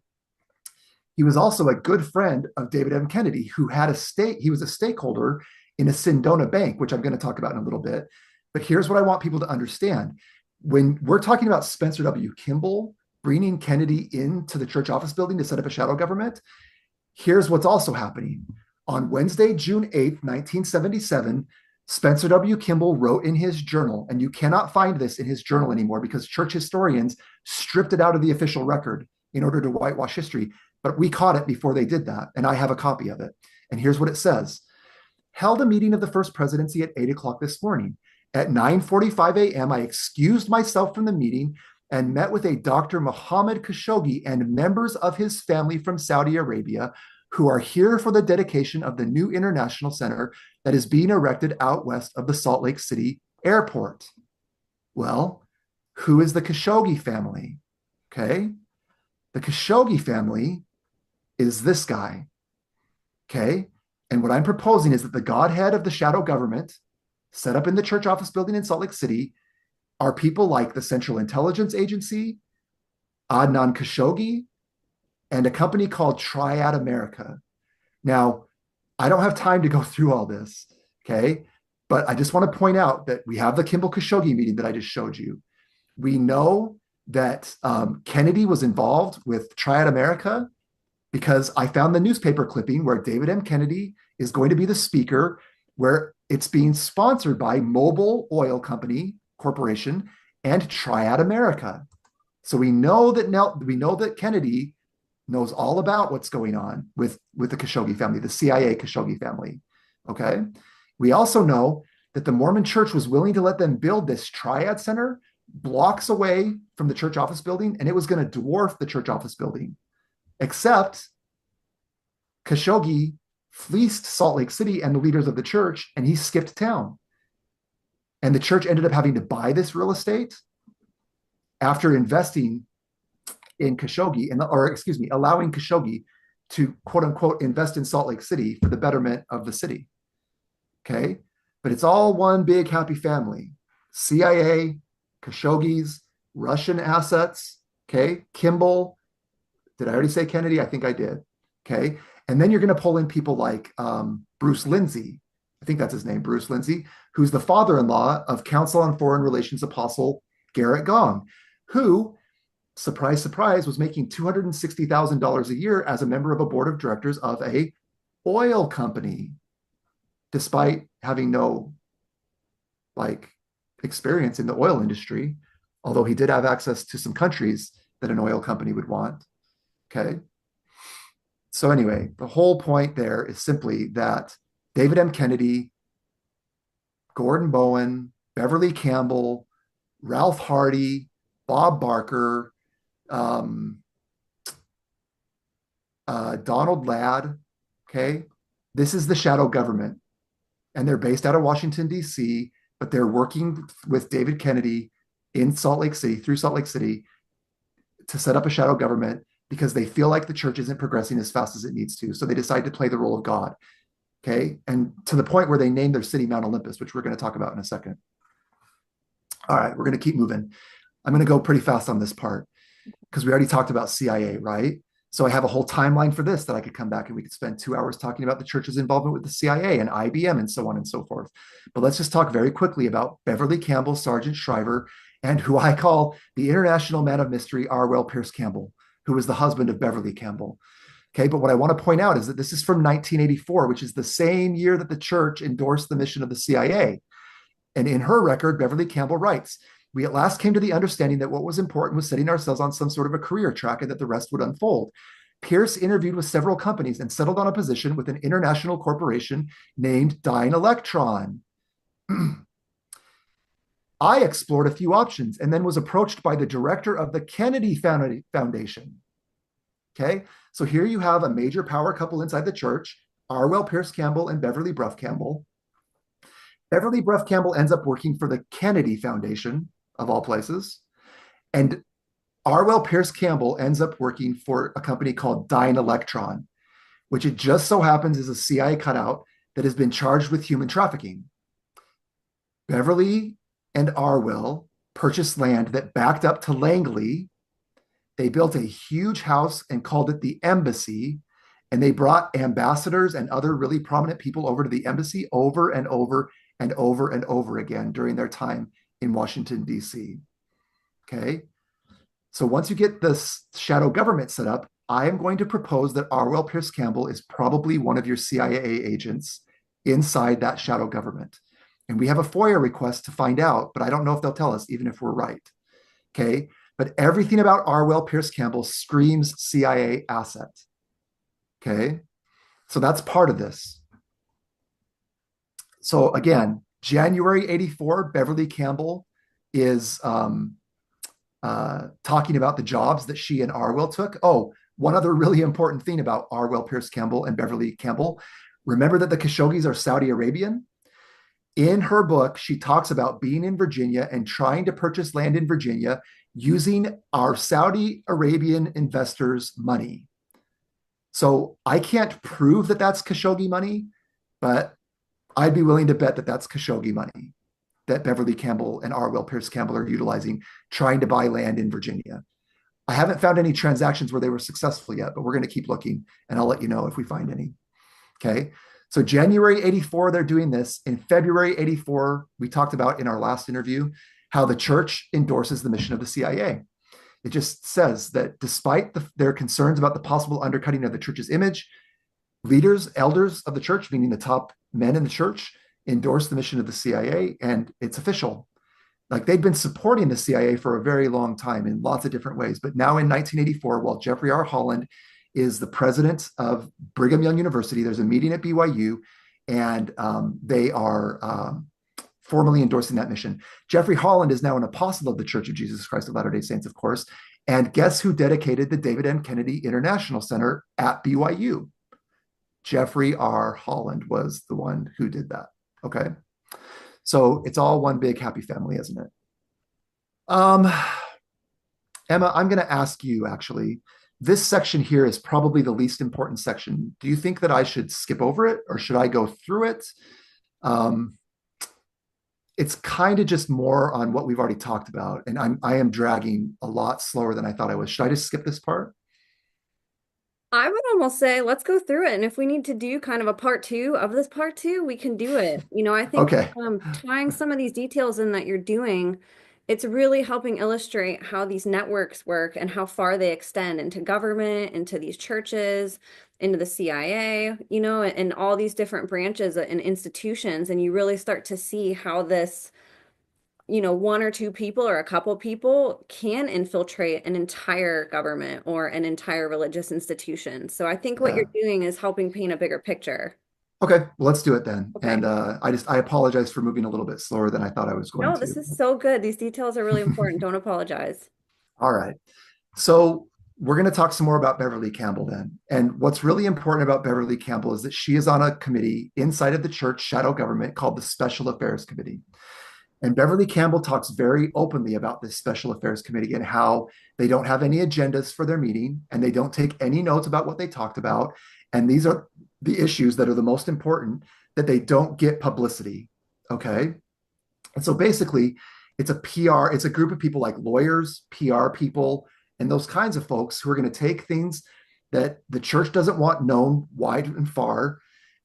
He was also a good friend of David M. Kennedy, who had he was a stakeholder in a Sindona bank, which I'm going to talk about in a little bit. But here's what I want people to understand. When we're talking about Spencer W. Kimball bringing Kennedy into the church office building to set up a shadow government, here's what's also happening. On Wednesday, June 8th, 1977, Spencer W. Kimball wrote in his journal, and you cannot find this in his journal anymore because church historians stripped it out of the official record in order to whitewash history. But we caught it before they did that, and I have a copy of it. And here's what it says. Held a meeting of the first presidency at 8 o'clock this morning. At 9:45 a.m., I excused myself from the meeting and met with a Dr. Mohammed Khashoggi and members of his family from Saudi Arabia, who are here for the dedication of the new international center that is being erected out west of the Salt Lake City airport. Well, who is the Khashoggi family? Okay. The Khashoggi family is this guy. Okay. And what I'm proposing is that the Godhead of the shadow government set up in the church office building in Salt Lake City are people like the Central Intelligence Agency, Adnan Khashoggi, and a company called Triad America. Now, I don't have time to go through all this, okay? But I just want to point out that we have the Kimball Khashoggi meeting that I just showed you. We know that Kennedy was involved with Triad America because I found the newspaper clipping where David M. Kennedy is going to be the speaker, where it's being sponsored by Mobil Oil Company Corporation and Triad America. So we know that Kennedy knows all about what's going on with the Khashoggi family, the CIA Khashoggi family. Okay. We also know that the Mormon church was willing to let them build this Triad Center blocks away from the church office building, and it was going to dwarf the church office building. Except Khashoggi fleeced Salt Lake City and the leaders of the church, and he skipped town. And the church ended up having to buy this real estate after investing in Khashoggi, allowing Khashoggi to quote unquote invest in Salt Lake City for the betterment of the city. Okay. But it's all one big happy family. CIA, Khashoggis, Russian assets. Okay. Kimball. Did I already say Kennedy? I think I did. Okay. And then you're going to pull in people like Bruce Lindsay. I think that's his name, Bruce Lindsay, who's the father-in-law of Council on Foreign Relations apostle Garrett Gong, who, surprise, surprise, was making $260,000 a year as a member of a board of directors of a oil company, despite having no experience in the oil industry, although he did have access to some countries that an oil company would want. Okay. So anyway, the whole point there is simply that David M. Kennedy, Gordon Bowen, Beverly Campbell, Ralph Hardy, Bob Barker, Donald Ladd, okay? This is the shadow government. And they're based out of Washington, D.C., but they're working with David Kennedy in Salt Lake City, through Salt Lake City, to set up a shadow government because they feel like the church isn't progressing as fast as it needs to. So they decide to play the role of God, okay? And to the point where they name their city Mount Olympus, which we're going to talk about in a second. All right, we're going to keep moving. I'm going to go pretty fast on this part because we already talked about CIA, right? So I have a whole timeline for this that I could come back and we could spend 2 hours talking about the church's involvement with the CIA and IBM and so on and so forth. But let's just talk very quickly about Beverly Campbell, Sergeant Shriver, and who I call the international man of mystery, Arwell Pierce Campbell, who was the husband of Beverly Campbell. Okay, but what I want to point out is that this is from 1984, which is the same year that the church endorsed the mission of the CIA. And in her record, Beverly Campbell writes, "We at last came to the understanding that what was important was setting ourselves on some sort of a career track and that the rest would unfold. Pierce interviewed with several companies and settled on a position with an international corporation named Dyne Electron. I explored a few options and then was approached by the director of the Kennedy Foundation." Okay, so here you have a major power couple inside the church, Arwell Pierce Campbell and Beverly Bruff Campbell. Beverly Bruff Campbell ends up working for the Kennedy Foundation, of all places. And Arwell Pierce Campbell ends up working for a company called Dyne Electron, which it just so happens is a CIA cutout that has been charged with human trafficking. Beverly and Arwell purchased land that backed up to Langley. They built a huge house and called it the Embassy. And they brought ambassadors and other really prominent people over to the embassy over and over and over and over again during their time in Washington, D.C. Okay. So once you get this shadow government set up, I am going to propose that Arwell Pierce Campbell is probably one of your CIA agents inside that shadow government. And we have a FOIA request to find out, but I don't know if they'll tell us, even if we're right. Okay. But everything about Arwell Pierce Campbell screams CIA asset. Okay. So that's part of this. So again, January 84, Beverly Campbell is talking about the jobs that she and Arwell took. Oh, one other really important thing about Arwell Pierce Campbell and Beverly Campbell. Remember that the Khashoggis are Saudi Arabian? In her book, she talks about being in Virginia and trying to purchase land in Virginia using our Saudi Arabian investors' money. So I can't prove that that's Khashoggi money, but I'd be willing to bet that that's Khashoggi money that Beverly Campbell and Arwell Pierce Campbell are utilizing, trying to buy land in Virginia. I haven't found any transactions where they were successful yet, but we're going to keep looking and I'll let you know if we find any. Okay. So January 84, they're doing this. In February 84, we talked about in our last interview how the church endorses the mission of the CIA. It just says that despite their concerns about the possible undercutting of the church's image, leaders, elders of the church, meaning the top men in the church, endorse the mission of the CIA, and it's official. Like they'd been supporting the CIA for a very long time in lots of different ways. But now in 1984, while Jeffrey R. Holland is the president of Brigham Young University, there's a meeting at BYU, and they are formally endorsing that mission. Jeffrey Holland is now an apostle of the Church of Jesus Christ of Latter-day Saints, of course. And guess who dedicated the David M. Kennedy International Center at BYU? Jeffrey R. Holland was the one who did that. Okay. So it's all one big happy family, isn't it? Emma, I'm going to ask you actually. This section here is probably the least important section. Do you think that I should skip over it or should I go through it? It's kind of just more on what we've already talked about, and I am dragging a lot slower than I thought I was. Should I just skip this part? I would almost say let's go through it. And if we need to do kind of a part two of this part two, we can do it. I think Okay. tying some of these details in that you're doing, it's really helping illustrate how these networks work and how far they extend into government, into these churches, into the CIA, and all these different branches and institutions. And you really start to see how this one or two people or a couple people can infiltrate an entire government or an entire religious institution. So I think what you're Yeah. doing is helping paint a bigger picture. Okay, well, let's do it then. Okay. And I apologize for moving a little bit slower than I thought I was going No, this to. is so good. These details are really important. Don't apologize. All right. So we're going to talk some more about Beverly Campbell then. And what's really important about Beverly Campbell is that she is on a committee inside of the church shadow government called the Special Affairs Committee. And Beverly Campbell talks very openly about this Special Affairs Committee and how they don't have any agendas for their meeting and they don't take any notes about what they talked about. And these are the issues that are the most important, that they don't get publicity. Okay. And so basically, it's a PR, it's a group of people like lawyers, PR people, and those kinds of folks who are going to take things that the church doesn't want known wide and far,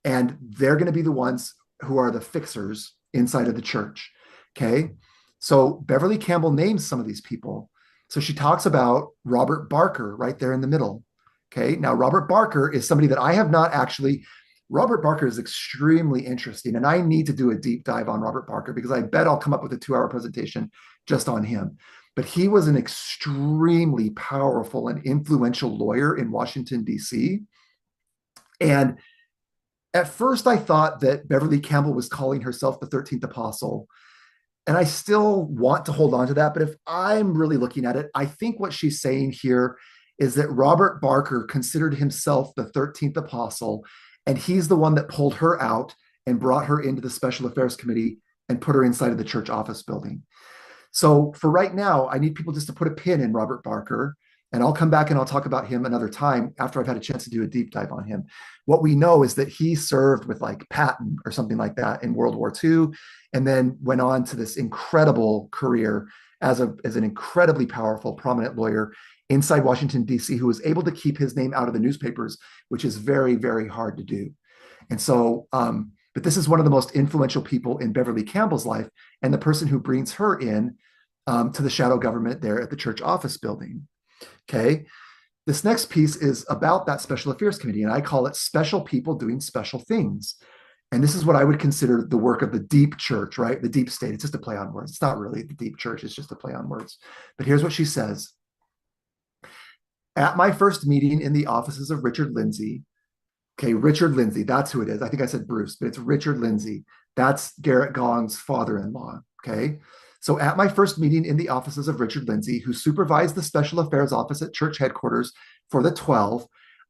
and they're going to be the ones who are the fixers inside of the church. Okay. So Beverly Campbell names some of these people. So she talks about Robert Barker right there in the middle. Okay. Now, Robert Barker is somebody that I have not actually. Robert Barker is extremely interesting, and I need to do a deep dive on Robert Barker because I bet I'll come up with a 2-hour presentation just on him. But he was an extremely powerful and influential lawyer in Washington, D.C. And at first, I thought that Beverly Campbell was calling herself the 13th apostle. And I still want to hold on to that. But if I'm really looking at it, I think what she's saying here is that Robert Barker considered himself the 13th apostle, and he's the one that pulled her out and brought her into the Special Affairs Committee and put her inside of the church office building. So for right now, I need people just to put a pin in Robert Barker, and I'll come back and I'll talk about him another time after I've had a chance to do a deep dive on him. What we know is that he served with like Patton or something like that in World War II, and then went on to this incredible career as an incredibly powerful, prominent lawyer inside Washington, D.C., who was able to keep his name out of the newspapers, which is very, very hard to do. And so, but this is one of the most influential people in Beverly Campbell's life, and the person who brings her in to the shadow government there at the church office building. Okay. This next piece is about that Special Affairs Committee, and I call it Special People Doing Special Things. And this is what I would consider the work of the deep church, right? The deep state. It's just a play on words. It's not really the deep church. It's just a play on words. But here's what she says. At my first meeting in the offices of Richard Lindsay, okay, Richard Lindsay, that's who it is. I think I said Bruce, but it's Richard Lindsay. That's Garrett Gong's father-in-law, okay? So at my first meeting in the offices of Richard Lindsay, who supervised the Special Affairs Office at church headquarters for the 12,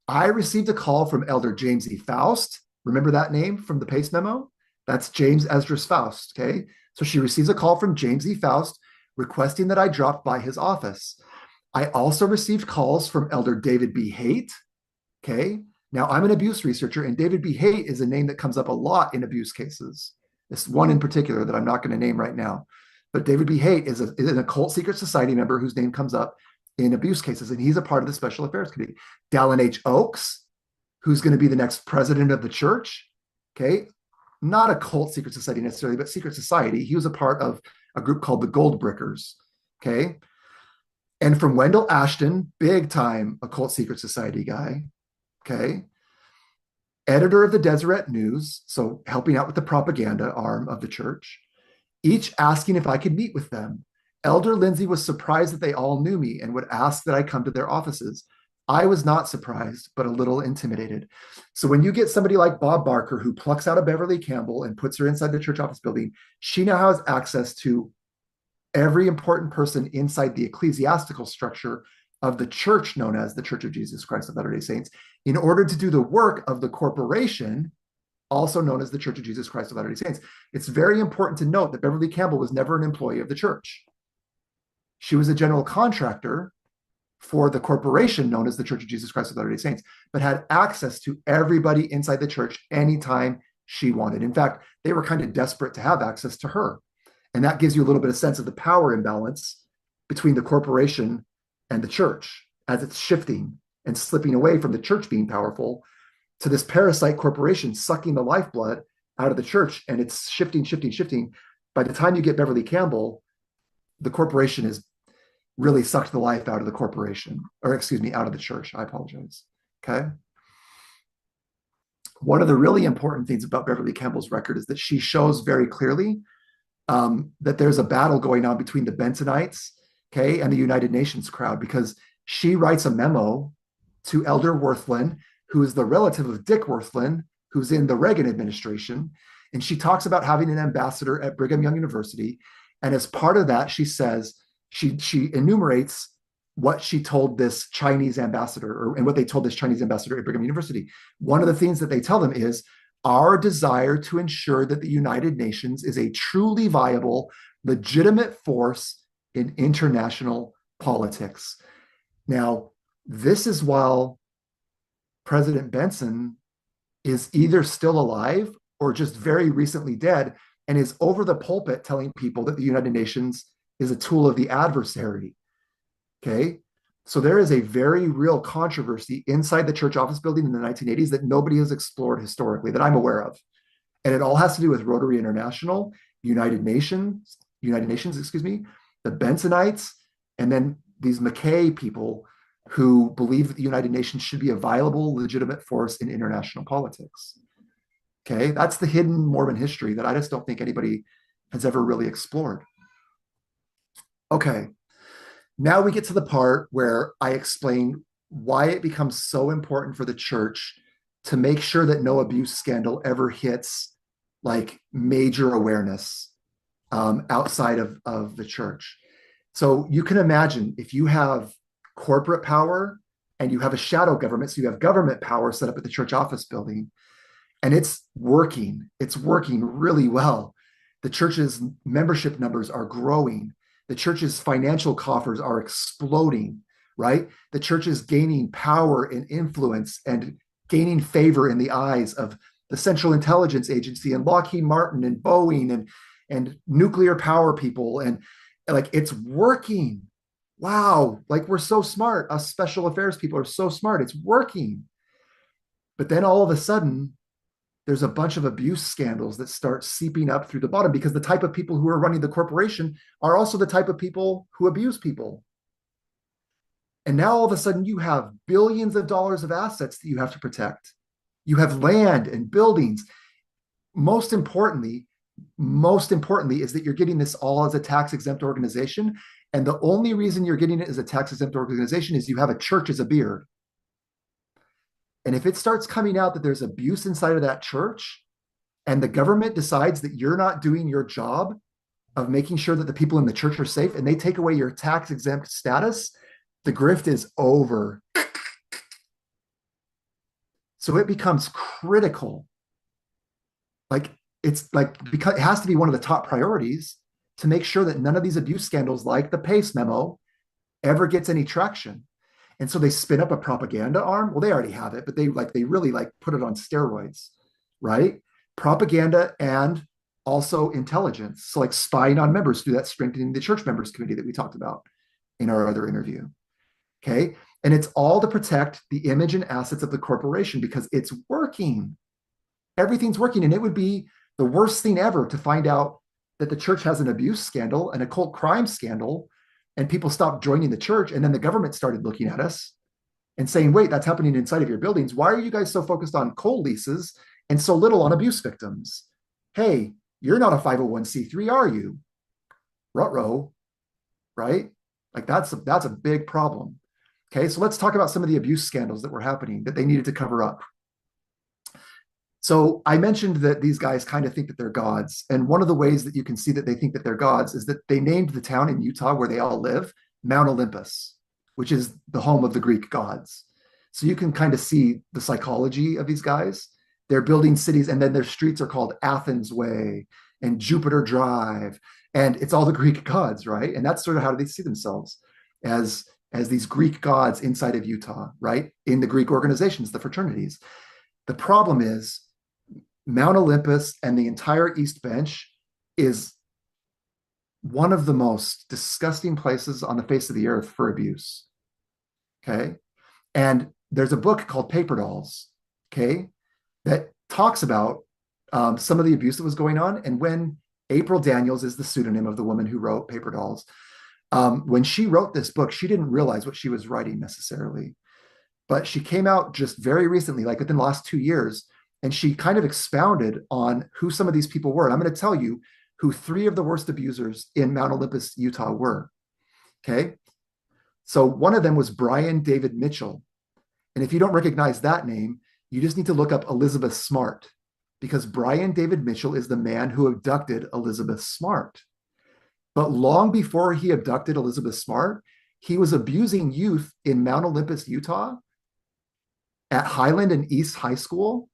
I received a call from Elder James E. Faust. Remember that name from the Pace memo? That's James Esdras Faust, okay? So she receives a call from James E. Faust requesting that I drop by his office. I also received calls from Elder David B. Haight, okay? Now, I'm an abuse researcher, and David B. Haight is a name that comes up a lot in abuse cases. This one in particular that I'm not going to name right now. But David B. Haight is an occult secret society member whose name comes up in abuse cases, and he's a part of the Special Affairs Committee. Dallin H. Oaks, who's going to be the next president of the church, Okay. Not a cult secret society necessarily, but secret society. He was a part of a group called the Goldbrickers. Okay. And from Wendell Ashton, big time occult secret society guy. Okay. Editor of the Deseret News, so helping out with the propaganda arm of the church, each asking if I could meet with them. Elder Lindsay was surprised that they all knew me and would ask that I come to their offices. I was not surprised, but a little intimidated. So when you get somebody like Bob Barker, who plucks out a Beverly Campbell and puts her inside the church office building, she now has access to every important person inside the ecclesiastical structure of the church known as the Church of Jesus Christ of Latter-day Saints in order to do the work of the corporation, also known as the Church of Jesus Christ of Latter-day Saints. It's very important to note that Beverly Campbell was never an employee of the church. She was a general contractor for the corporation known as the Church of Jesus Christ of Latter-day Saints, but had access to everybody inside the church anytime she wanted. In fact, they were kind of desperate to have access to her. And that gives you a little bit of sense of the power imbalance between the corporation and the church as it's shifting and slipping away from the church being powerful to this parasite corporation sucking the lifeblood out of the church. And it's shifting, shifting, shifting. By the time you get Beverly Campbell, the corporation is really sucked the life out of the corporation, or excuse me, out of the church. I apologize. Okay. One of the really important things about Beverly Campbell's record is that she shows very clearly that there's a battle going on between the Bensonites, okay, and the United Nations crowd, because she writes a memo to Elder Worthlin, who is the relative of Dick Worthlin, who's in the Reagan administration. And she talks about having an ambassador at Brigham Young University. And as part of that, she says, she enumerates what she told this Chinese ambassador, and what they told this Chinese ambassador at Brigham University. One of the things that they tell them is our desire to ensure that the United Nations is a truly viable, legitimate force in international politics. Now, this is while President Benson is either still alive or just very recently dead and is over the pulpit telling people that the United Nations is a tool of the adversary. Okay. So there is a very real controversy inside the church office building in the 1980s that nobody has explored historically that I'm aware of. And it all has to do with Rotary International, United Nations, the Bensonites, and then these McKay people who believe that the United Nations should be a viable, legitimate force in international politics. Okay, that's the hidden Mormon history that I just don't think anybody has ever really explored. Okay, now we get to the part where I explain why it becomes so important for the church to make sure that no abuse scandal ever hits like major awareness outside of the church. So you can imagine if you have corporate power and you have a shadow government, so you have government power set up at the church office building, and it's working really well. The church's membership numbers are growing. The church's financial coffers are exploding, right? The church is gaining power and influence and gaining favor in the eyes of the Central Intelligence Agency and Lockheed Martin and Boeing and nuclear power people. And like, it's working. Wow. Like, we're so smart. Us special affairs people are so smart. It's working. But then all of a sudden, there's a bunch of abuse scandals that start seeping up through the bottom, because the type of people who are running the corporation are also the type of people who abuse people. And now all of a sudden you have billions of dollars of assets that you have to protect. You have land and buildings. Most importantly is that you're getting this all as a tax-exempt organization. And the only reason you're getting it as a tax-exempt organization is you have a church as a beard. And if it starts coming out that there's abuse inside of that church, and the government decides that you're not doing your job of making sure that the people in the church are safe, and they take away your tax-exempt status, the grift is over. So it becomes critical. Like, it's like, because it has to be one of the top priorities to make sure that none of these abuse scandals like the Pace memo ever gets any traction. And so they spin up a propaganda arm. Well, they already have it, but they really put it on steroids, right? Propaganda and also intelligence. So like spying on members through that strengthening the church members committee that we talked about in our other interview. Okay. And it's all to protect the image and assets of the corporation because it's working. Everything's working. And it would be the worst thing ever to find out that the church has an abuse scandal, an occult crime scandal, and people stopped joining the church. And then the government started looking at us and saying, wait, that's happening inside of your buildings. Why are you guys so focused on coal leases and so little on abuse victims? Hey, you're not a 501c3, are you? Ruh-roh, right? Like that's a big problem. Okay, so let's talk about some of the abuse scandals that were happening that they needed to cover up. So I mentioned that these guys kind of think that they're gods. And one of the ways that you can see that they think that they're gods is that they named the town in Utah where they all live Mount Olympus, which is the home of the Greek gods. So you can kind of see the psychology of these guys. They're building cities, and then their streets are called Athens Way and Jupiter Drive. And it's all the Greek gods, right? And that's sort of how they see themselves as these Greek gods inside of Utah, right? In the Greek organizations, the fraternities. The problem is Mount Olympus and the entire East Bench is one of the most disgusting places on the face of the earth for abuse. Okay. And there's a book called Paper Dolls, okay, that talks about some of the abuse that was going on. And when April Daniels is the pseudonym of the woman who wrote Paper Dolls, when she wrote this book, she didn't realize what she was writing necessarily. But she came out just very recently, like within the last 2 years, and she kind of expounded on who some of these people were. And I'm going to tell you who 3 of the worst abusers in Mount Olympus, Utah were. Okay. So one of them was Brian David Mitchell. And if you don't recognize that name, you just need to look up Elizabeth Smart, because Brian David Mitchell is the man who abducted Elizabeth Smart. But long before he abducted Elizabeth Smart, he was abusing youth in Mount Olympus, Utah, at Highland and East High School,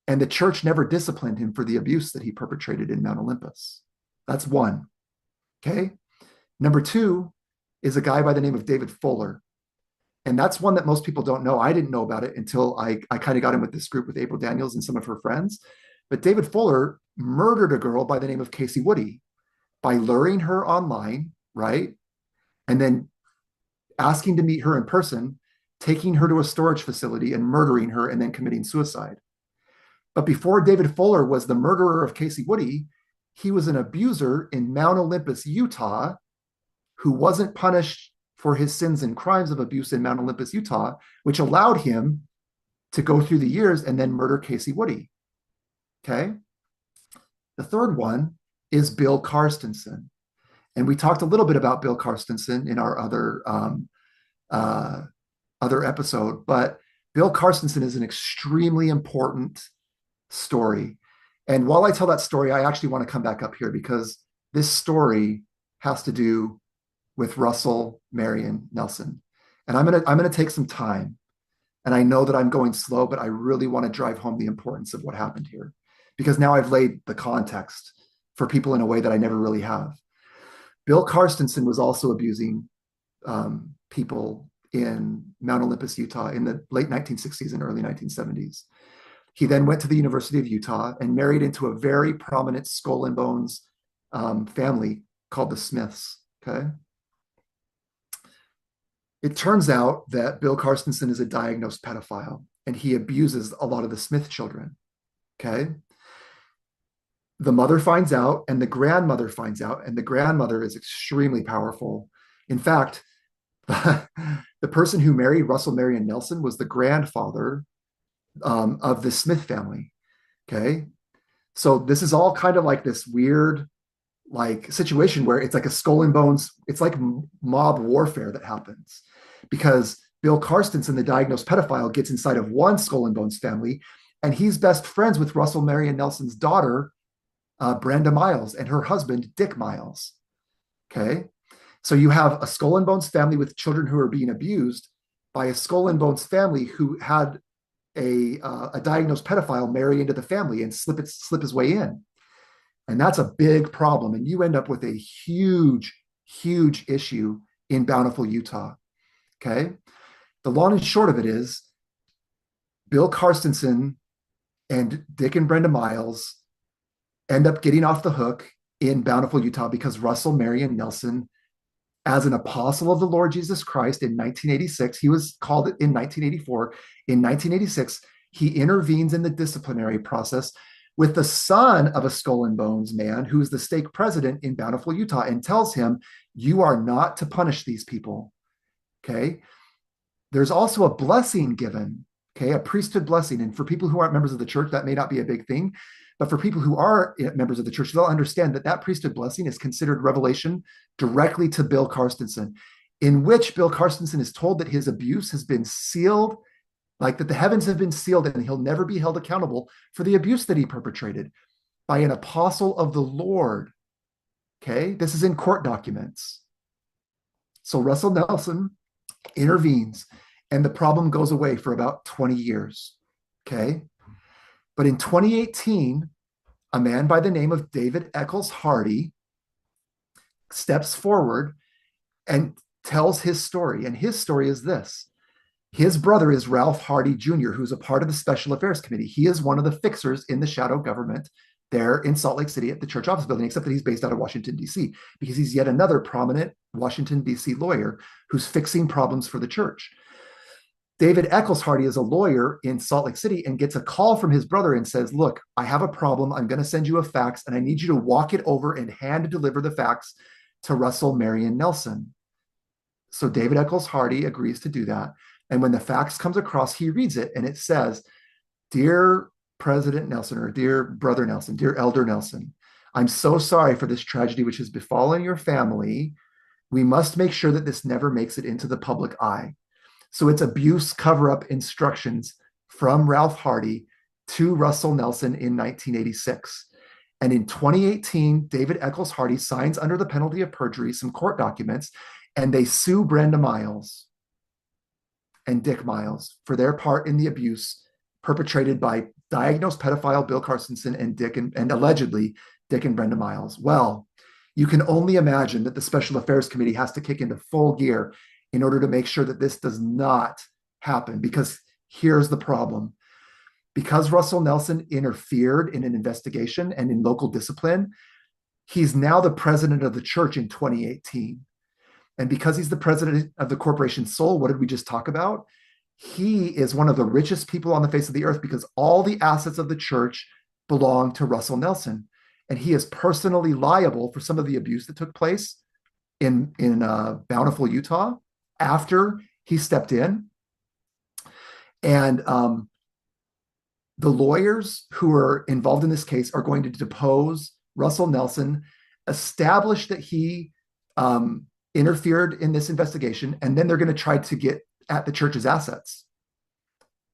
and the church never disciplined him for the abuse that he perpetrated in Mount Olympus. That's one. Okay. Number 2 is a guy by the name of David Fuller. And that's one that most people don't know. I didn't know about it until I kind of got in with this group with April Daniels and some of her friends. But David Fuller murdered a girl by the name of Casey Woody by luring her online, right? And then asking to meet her in person, taking her to a storage facility and murdering her, and then committing suicide. But before David Fuller was the murderer of Casey Woody, he was an abuser in Mount Olympus, Utah, who wasn't punished for his sins and crimes of abuse in Mount Olympus, Utah, which allowed him to go through the years and then murder Casey Woody. Okay. The third one is Bill Karstensen. And we talked a little bit about Bill Karstensen in our other episode, but Bill Karstensen is an extremely important story. And while I tell that story, I actually want to come back up here because this story has to do with Russell Marion Nelson. And I'm gonna take some time. And I know that I'm going slow, but I really want to drive home the importance of what happened here, because now I've laid the context for people in a way that I never really have. Bill Karstensen was also abusing people in Mount Olympus, Utah in the late 1960s and early 1970s. He then went to the University of Utah and married into a very prominent skull and bones family called the Smiths. Okay. It turns out that Bill Karstensen is a diagnosed pedophile and he abuses a lot of the Smith children. Okay. The mother finds out and the grandmother finds out, and the grandmother is extremely powerful. In fact, the person who married Russell Marion Nelson was the grandfather of the Smith family. Okay. So this is all kind of like this weird like situation where it's like a skull and bones, it's like mob warfare that happens because Bill Karstensen, the diagnosed pedophile, gets inside of one skull and bones family, and he's best friends with Russell Marion Nelson's daughter, Brenda Miles, and her husband, Dick Miles. Okay. So you have a skull and bones family with children who are being abused by a skull and bones family who had a diagnosed pedophile marry into the family and slip his way in. And that's a big problem. And you end up with a huge, huge issue in Bountiful, Utah. Okay. The long and short of it is Bill Karstensen and Dick and Brenda Miles end up getting off the hook in Bountiful, Utah, because Russell Marion Nelson, as an apostle of the Lord Jesus Christ in 1986, he was called it in 1984. In 1986, he intervenes in the disciplinary process with the son of a Skull and Bones man who is the stake president in Bountiful, Utah, and tells him, you are not to punish these people. Okay. There's also a blessing given, okay, a priesthood blessing. And for people who aren't members of the church, that may not be a big thing. But for people who are members of the church, they'll understand that that priesthood blessing is considered revelation directly to Bill Carstensen, in which Bill Carstensen is told that his abuse has been sealed, like that the heavens have been sealed and he'll never be held accountable for the abuse that he perpetrated by an apostle of the Lord. Okay, this is in court documents. So Russell Nelson intervenes and the problem goes away for about 20 years. Okay. But in 2018, a man by the name of David Eccles Hardy steps forward and tells his story. And his story is this. His brother is Ralph Hardy Jr., who's a part of the Special Affairs Committee. He is one of the fixers in the shadow government there in Salt Lake City at the church office building, except that he's based out of Washington, D.C., because he's yet another prominent Washington, D.C. lawyer who's fixing problems for the church. David Eccles Hardy is a lawyer in Salt Lake City and gets a call from his brother and says, look, I have a problem. I'm going to send you a fax and I need you to walk it over and hand deliver the fax to Russell Marion Nelson. So David Eccles Hardy agrees to do that. And when the fax comes across, he reads it and it says, Dear President Nelson, or Dear Brother Nelson, Dear Elder Nelson, I'm so sorry for this tragedy which has befallen your family. We must make sure that this never makes it into the public eye. So it's abuse cover-up instructions from Ralph Hardy to Russell Nelson in 1986. And in 2018, David Eccles Hardy signs under the penalty of perjury some court documents, and they sue Brenda Miles and Dick Miles for their part in the abuse perpetrated by diagnosed pedophile Bill Carstensen and Dick and allegedly Dick and Brenda Miles. Well, you can only imagine that the Special Affairs Committee has to kick into full gear in order to make sure that this does not happen, because here's the problem. Because Russell Nelson interfered in an investigation and in local discipline, he's now the president of the church in 2018. And because he's the president of the corporation Soul, what did we just talk about? He is one of the richest people on the face of the earth because all the assets of the church belong to Russell Nelson. And he is personally liable for some of the abuse that took place in Bountiful, Utah, after he stepped in. And the lawyers who are involved in this case are going to depose Russell Nelson, establish that he interfered in this investigation, and then they're going to try to get at the church's assets.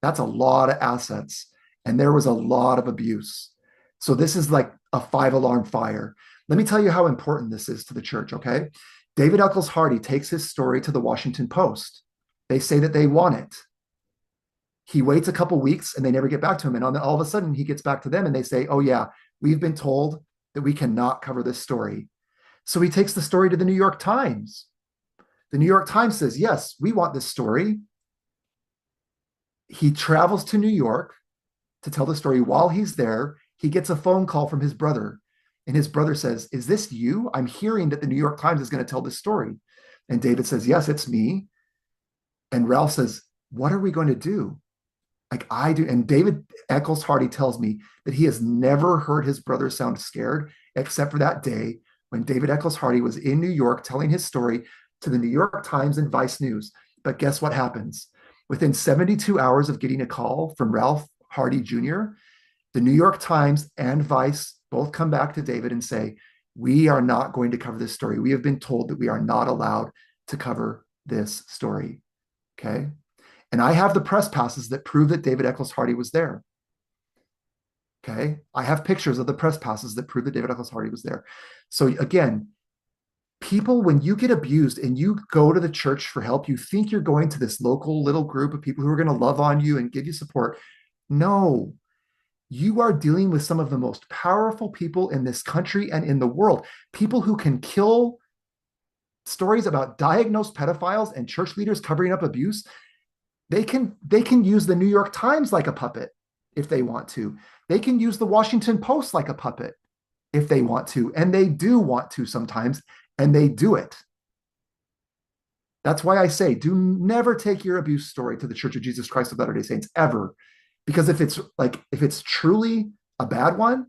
That's a lot of assets, and there was a lot of abuse. So this is like a 5-alarm fire. Let me tell you how important this is to the church, okay? David Eccles Hardy takes his story to the Washington Post. They say that they want it. He waits a couple weeks and they never get back to him. And all of a sudden he gets back to them and they say, oh yeah, we've been told that we cannot cover this story. So he takes the story to the New York Times. The New York Times says, yes, we want this story. He travels to New York to tell the story. While he's there, he gets a phone call from his brother. And his brother says, is this you? I'm hearing that the New York Times is going to tell this story. And David says, yes, it's me. And Ralph says, what are we going to do? Like I do. And David Eccles Hardy tells me that he has never heard his brother sound scared, except for that day when David Eccles Hardy was in New York telling his story to the New York Times and Vice News. But guess what happens? Within 72 hours of getting a call from Ralph Hardy Jr., the New York Times and Vice both come back to David and say, we are not going to cover this story. We have been told that we are not allowed to cover this story. Okay. And I have the press passes that prove that David Eccles Hardy was there. Okay. I have pictures of the press passes that prove that David Eccles Hardy was there. So again, people, when you get abused and you go to the church for help, you think you're going to this local little group of people who are going to love on you and give you support. No, you are dealing with some of the most powerful people in this country and in the world, people who can kill. Stories about diagnosed pedophiles and church leaders covering up abuse. They can use the New York Times like a puppet if they want to. They can use the Washington Post like a puppet if they want to. And they do want to sometimes, and they do it. That's why I say, do never take your abuse story to the Church of Jesus Christ of Latter-day Saints, ever. Because if it's truly a bad one,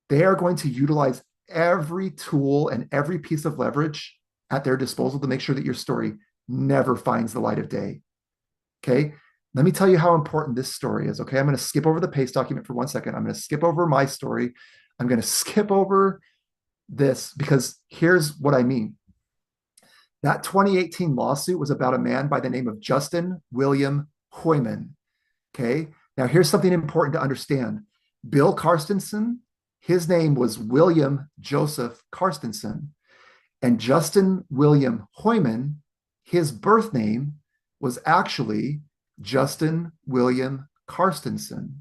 they are going to utilize every tool and every piece of leverage at their disposal to make sure that your story never finds the light of day. Okay. Let me tell you how important this story is. Okay. I'm going to skip over the PACE document for 1 second. I'm going to skip over my story. I'm going to skip over this because here's what I mean. That 2018 lawsuit was about a man by the name of Justin William Hoyman. Okay. Now, here's something important to understand. Bill Carstensen, his name was William Joseph Carstensen. And Justin William Hoyman, his birth name was actually Justin William Carstensen.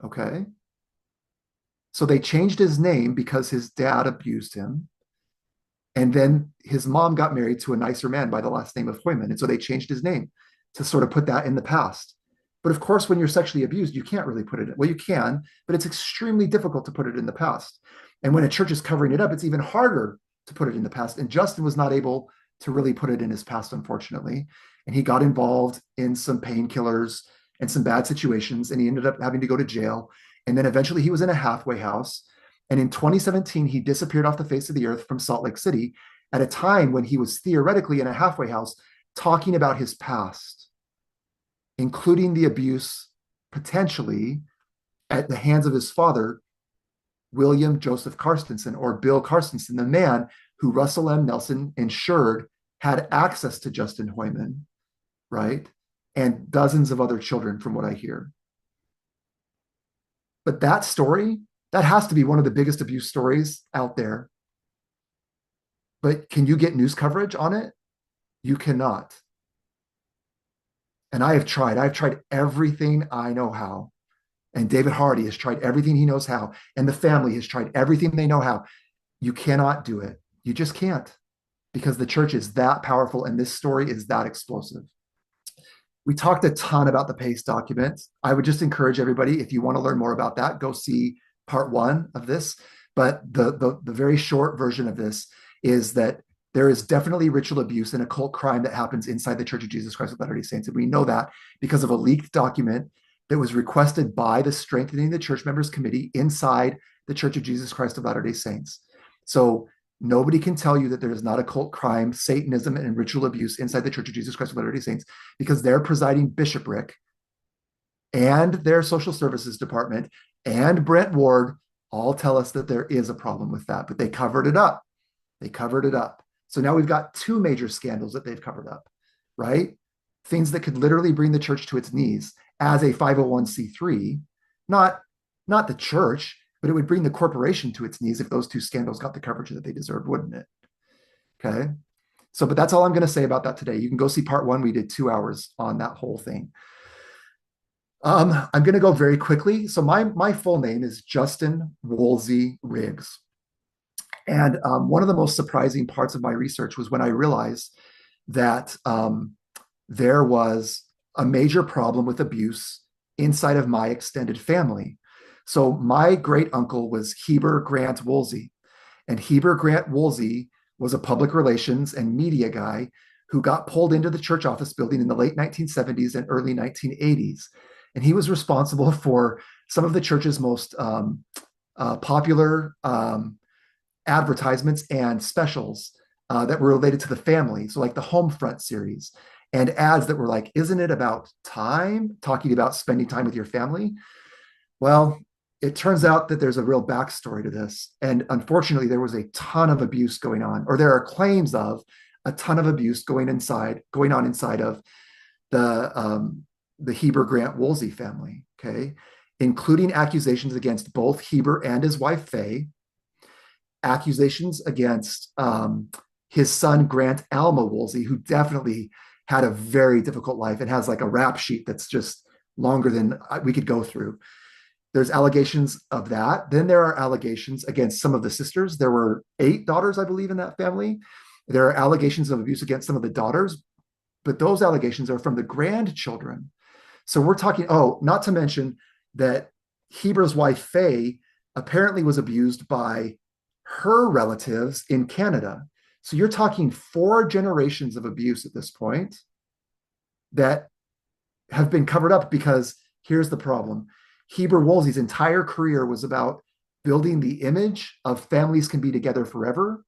Okay. So they changed his name because his dad abused him. And then his mom got married to a nicer man by the last name of Hoyman. And so they changed his name to sort of put that in the past. But of course, when you're sexually abused, you can't really put it in. Well, you can, but it's extremely difficult to put it in the past. And when a church is covering it up, it's even harder to put it in the past. And Justin was not able to really put it in his past, unfortunately. And he got involved in some painkillers and some bad situations. And he ended up having to go to jail. And then eventually he was in a halfway house. And in 2017, he disappeared off the face of the earth from Salt Lake City at a time when he was theoretically in a halfway house talking about his past, including the abuse potentially at the hands of his father, William Joseph Carstensen, or Bill Carstensen, the man who Russell M. Nelson ensured had access to Justin Hoyman, right? And dozens of other children, from what I hear. But that story, that has to be one of the biggest abuse stories out there. But can you get news coverage on it? You cannot. And I have tried. I've tried everything I know how. And David Hardy has tried everything he knows how. And the family has tried everything they know how. You cannot do it. You just can't, because the church is that powerful and this story is that explosive. We talked a ton about the PACE document. I would just encourage everybody, if you want to learn more about that, go see part 1 of this. But the very short version of this is that there is definitely ritual abuse and occult crime that happens inside the Church of Jesus Christ of Latter-day Saints. And we know that because of a leaked document that was requested by the Strengthening the Church Members Committee inside the Church of Jesus Christ of Latter-day Saints. So nobody can tell you that there is not occult crime, Satanism, and ritual abuse inside the Church of Jesus Christ of Latter-day Saints, because their presiding bishopric and their social services department and Brent Ward all tell us that there is a problem with that, but they covered it up. They covered it up. So now we've got 2 major scandals that they've covered up, right? Things that could literally bring the church to its knees as a 501c3, not the church, but it would bring the corporation to its knees if those 2 scandals got the coverage that they deserved, wouldn't it? Okay. So, but that's all I'm going to say about that today. You can go see part 1. We did 2 hours on that whole thing. I'm going to go very quickly. So my full name is Justin Woolsey Riggs. And one of the most surprising parts of my research was when I realized that there was a major problem with abuse inside of my extended family. So my great uncle was Heber Grant Woolsey, and Heber Grant Woolsey was a public relations and media guy who got pulled into the church office building in the late 1970s and early 1980s. And he was responsible for some of the church's most popular advertisements and specials that were related to the family. So like the Homefront series and ads that were like, isn't it about time? Talking about spending time with your family. Well, it turns out that there's a real backstory to this. And unfortunately, there was a ton of abuse going on, or there are claims of a ton of abuse going on inside of the Heber Grant Woolsey family, okay? Including accusations against both Heber and his wife, Faye, accusations against his son, Grant Alma Woolsey, who definitely had a very difficult life and has like a rap sheet that's just longer than we could go through. There's allegations of that. Then there are allegations against some of the sisters. There were 8 daughters, I believe, in that family. There are allegations of abuse against some of the daughters, but those allegations are from the grandchildren. So we're talking, not to mention that Heber's wife, Faye, apparently was abused by her relatives in Canada. So you're talking 4 generations of abuse at this point that have been covered up because here's the problem. Heber Woolsey's entire career was about building the image of families can be together forever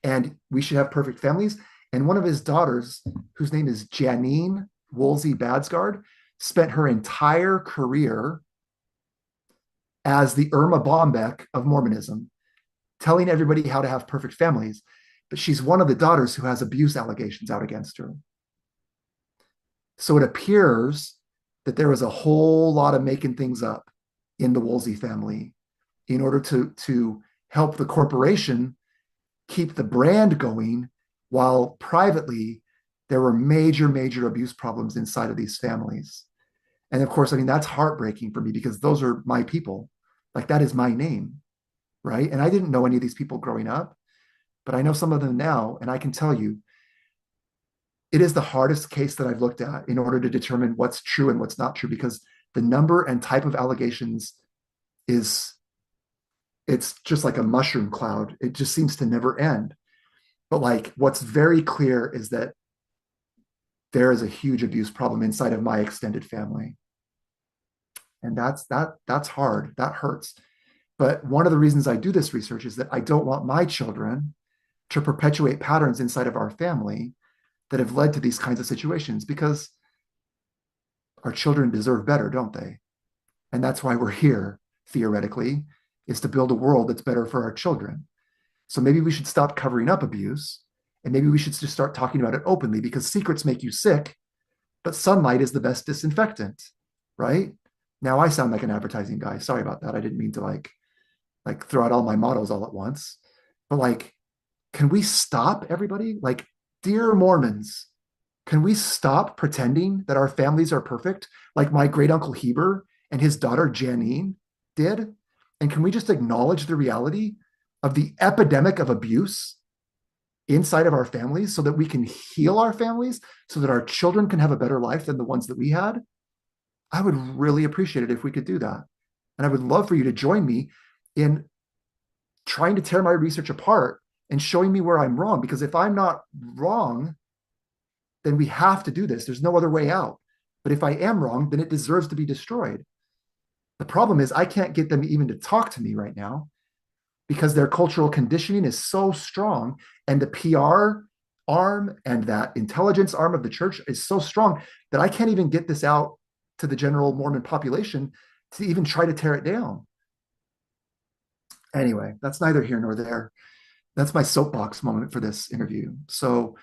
and we should have perfect families. And one of his daughters, whose name is Janine Woolsey Badsgard, spent her entire career as the Irma Bombeck of Mormonism, telling everybody how to have perfect families. But she's one of the daughters who has abuse allegations out against her. So it appears that there was a whole lot of making things up in the Woolsey family in order to help the corporation keep the brand going, while privately there were major abuse problems inside of these families. And of course, I mean, that's heartbreaking for me because those are my people. Like, that is my name, right? And I didn't know any of these people growing up, but I know some of them now. And I can tell you, it is the hardest case that I've looked at in order to determine what's true and what's not true, because the number and type of allegations it's just like a mushroom cloud. It just seems to never end. But like, what's very clear is that there is a huge abuse problem inside of my extended family. And that's hard. That hurts. But one of the reasons I do this research is that I don't want my children to perpetuate patterns inside of our family that have led to these kinds of situations, because our children deserve better, don't they? And that's why we're here, theoretically, is to build a world that's better for our children. So maybe we should stop covering up abuse, and maybe we should just start talking about it openly, because secrets make you sick, but sunlight is the best disinfectant, right? Now I sound like an advertising guy. Sorry about that. I didn't mean to like throw out all my mottos all at once. But like, can we stop, everybody? Like, dear Mormons, can we stop pretending that our families are perfect, like my great uncle Heber and his daughter Janine did? And can we just acknowledge the reality of the epidemic of abuse inside of our families so that we can heal our families, so that our children can have a better life than the ones that we had? I would really appreciate it if we could do that. And I would love for you to join me in trying to tear my research apart and showing me where I'm wrong. Because if I'm not wrong, then we have to do this. There's no other way out. But if I am wrong, then it deserves to be destroyed. The problem is I can't get them even to talk to me right now because their cultural conditioning is so strong, and the PR arm and that intelligence arm of the church is so strong that I can't even get this out to the general Mormon population to even try to tear it down. Anyway, that's neither here nor there. That's my soapbox moment for this interview. So,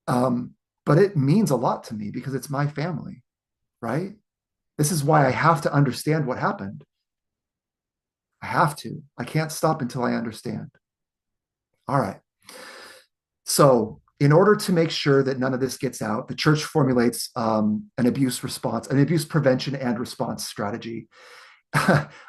but it means a lot to me because it's my family, right? This is why I have to understand what happened. I have to. I can't stop until I understand. All right. So, in order to make sure that none of this gets out, the church formulates an abuse prevention and response strategy.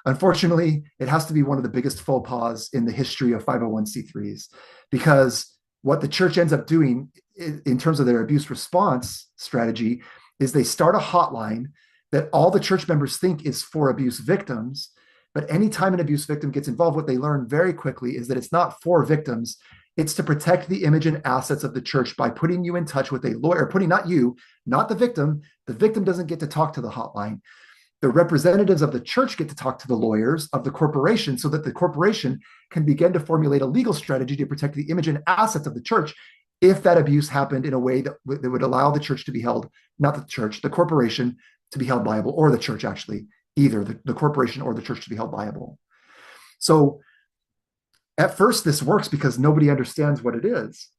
Unfortunately, it has to be one of the biggest faux pas in the history of 501c3s, because what the church ends up doing in terms of their abuse response strategy is they start a hotline that all the church members think is for abuse victims. But anytime an abuse victim gets involved, what they learn very quickly is that it's not for victims. It's to protect the image and assets of the church by putting you in touch with a lawyer, not the victim. The victim doesn't get to talk to the hotline. The representatives of the church get to talk to the lawyers of the corporation so that the corporation can begin to formulate a legal strategy to protect the image and assets of the church if that abuse happened in a way that would allow the church to be held, not the church, the corporation to be held liable, or the church actually, either the corporation or the church to be held liable. So at first this works because nobody understands what it is.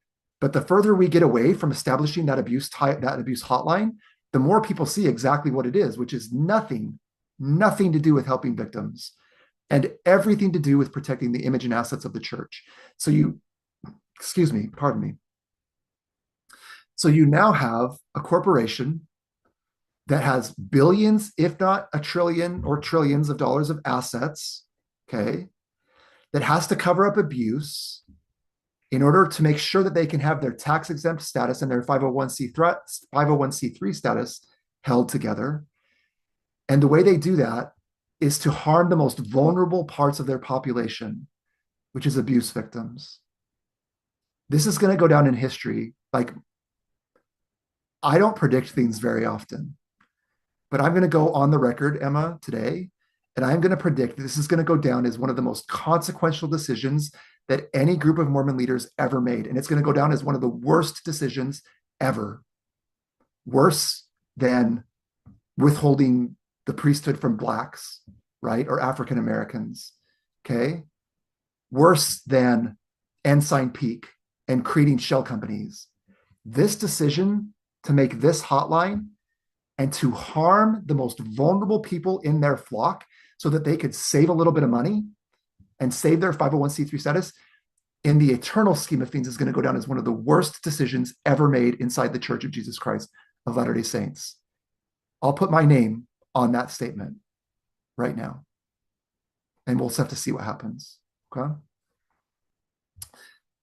But the further we get away from establishing that abuse hotline, the more people see exactly what it is, which is nothing to do with helping victims and everything to do with protecting the image and assets of the church. So pardon me. So you now have a corporation that has billions, if not a trillion or trillions of dollars of assets, okay, that has to cover up abuse in order to make sure that they can have their tax-exempt status and their 501c3 status held together. And the way they do that is to harm the most vulnerable parts of their population, which is abuse victims. This is going to go down in history. Like, I don't predict things very often. But I'm going to go on the record, Emma, today, and I'm going to predict this is going to go down as one of the most consequential decisions that any group of Mormon leaders ever made. And it's going to go down as one of the worst decisions ever. Worse than withholding the priesthood from blacks, right? Or African Americans, okay? Worse than Ensign Peak and creating shell companies. This decision to make this hotline and to harm the most vulnerable people in their flock so that they could save a little bit of money and save their 501c3 status, in the eternal scheme of things, is going to go down as one of the worst decisions ever made inside the Church of Jesus Christ of Latter-day Saints. I'll put my name on that statement right now, and we'll just have to see what happens, okay?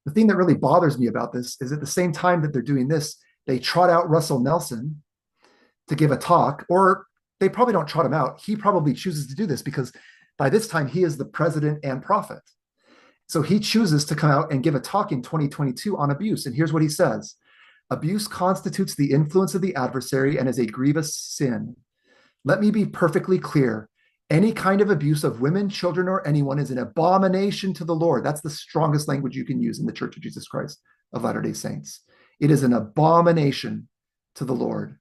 The thing that really bothers me about this is at the same time that they're doing this, they trot out Russell Nelson to give a talk, or they probably don't trot him out. He probably chooses to do this because by this time he is the president and prophet. So he chooses to come out and give a talk in 2022 on abuse. And here's what he says. Abuse constitutes the influence of the adversary and is a grievous sin. Let me be perfectly clear. Any kind of abuse of women, children, or anyone is an abomination to the Lord. That's the strongest language you can use in the Church of Jesus Christ of Latter-day Saints. It is an abomination to the Lord.